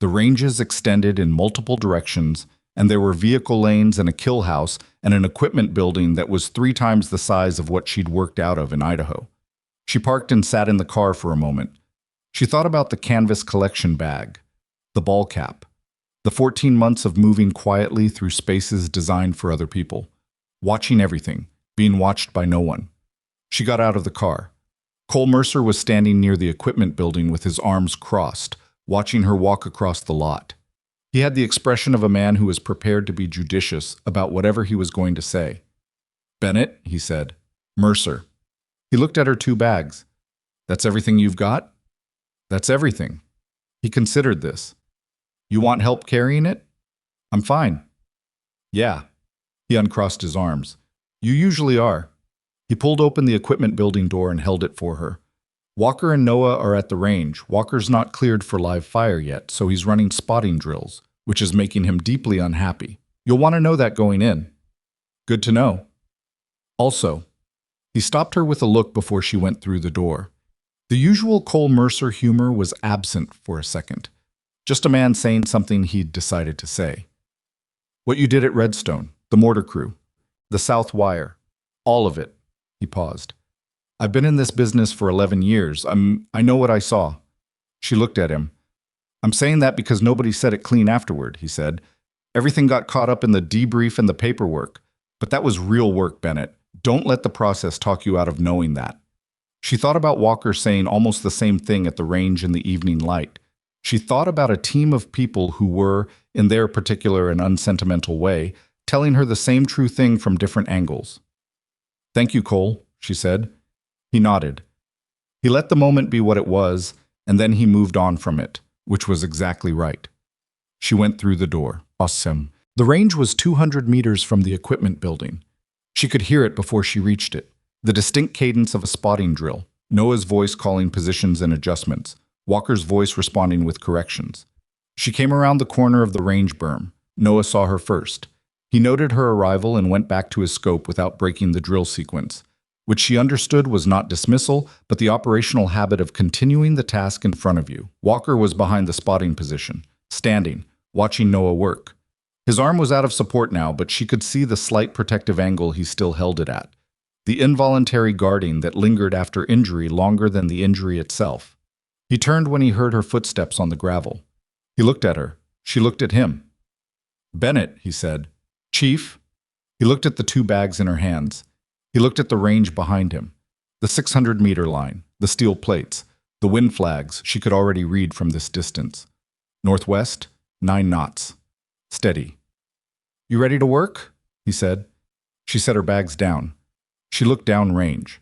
The ranges extended in multiple directions, and there were vehicle lanes and a kill house and an equipment building that was 3 times the size of what she'd worked out of in Idaho. She parked and sat in the car for a moment. She thought about the canvas collection bag, the ball cap, the 14 months of moving quietly through spaces designed for other people, watching everything, being watched by no one. She got out of the car. Cole Mercer was standing near the equipment building with his arms crossed, watching her walk across the lot. He had the expression of a man who was prepared to be judicious about whatever he was going to say. "Bennett," he said. "Mercer." He looked at her 2 bags. "That's everything you've got?" "That's everything." He considered this. "You want help carrying it?" "I'm fine." "Yeah." He uncrossed his arms. "You usually are." He pulled open the equipment building door and held it for her. "Walker and Noah are at the range. Walker's not cleared for live fire yet, so he's running spotting drills, which is making him deeply unhappy. You'll want to know that going in." "Good to know." "Also," he stopped her with a look before she went through the door. The usual Cole Mercer humor was absent for a second. Just a man saying something he'd decided to say. "What you did at Redstone, the mortar crew, the South Wire, all of it." He paused. "I've been in this business for 11 years. I know what I saw." She looked at him. "I'm saying that because nobody said it clean afterward," he said. "Everything got caught up in the debrief and the paperwork. But that was real work, Bennett. Don't let the process talk you out of knowing that." She thought about Walker saying almost the same thing at the range in the evening light. She thought about a team of people who were, in their particular and unsentimental way, telling her the same true thing from different angles. "Thank you, Cole," she said. He nodded. He let the moment be what it was, and then he moved on from it, which was exactly right. She went through the door. Awesome. The range was 200 meters from the equipment building. She could hear it before she reached it. The distinct cadence of a spotting drill, Noah's voice calling positions and adjustments, Walker's voice responding with corrections. She came around the corner of the range berm. Noah saw her first. He noted her arrival and went back to his scope without breaking the drill sequence, which she understood was not dismissal, but the operational habit of continuing the task in front of you. Walker was behind the spotting position, standing, watching Noah work. His arm was out of support now, but she could see the slight protective angle he still held it at. The involuntary guarding that lingered after injury longer than the injury itself. He turned when he heard her footsteps on the gravel. He looked at her. She looked at him. "Bennett," he said. "Chief?" He looked at the 2 bags in her hands. He looked at the range behind him. The 600-meter line, the steel plates, the wind flags she could already read from this distance. Northwest, 9 knots. Steady. "You ready to work?" he said. She set her bags down. She looked down range.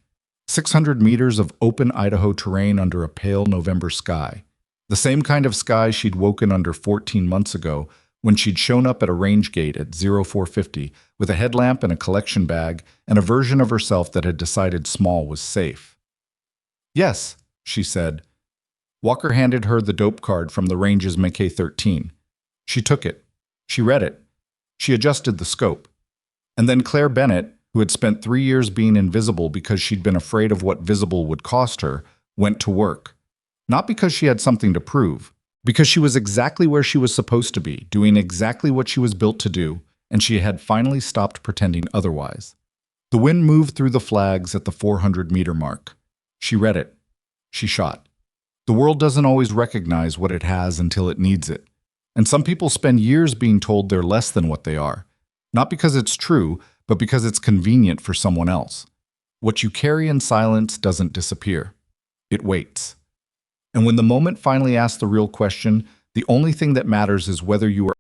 600 meters of open Idaho terrain under a pale November sky. The same kind of sky she'd woken under 14 months ago when she'd shown up at a range gate at 0450 with a headlamp and a collection bag and a version of herself that had decided small was safe. "Yes," she said. Walker handed her the dope card from the range's MK-13. She took it. She read it. She adjusted the scope. And then Claire Bennett, who had spent 3 years being invisible because she'd been afraid of what visible would cost her, went to work. Not because she had something to prove, because she was exactly where she was supposed to be, doing exactly what she was built to do, and she had finally stopped pretending otherwise. The wind moved through the flags at the 400-meter mark. She read it. She shot. The world doesn't always recognize what it has until it needs it. And some people spend years being told they're less than what they are. Not because it's true, but because it's convenient for someone else. What you carry in silence doesn't disappear. It waits. And when the moment finally asks the real question, the only thing that matters is whether you are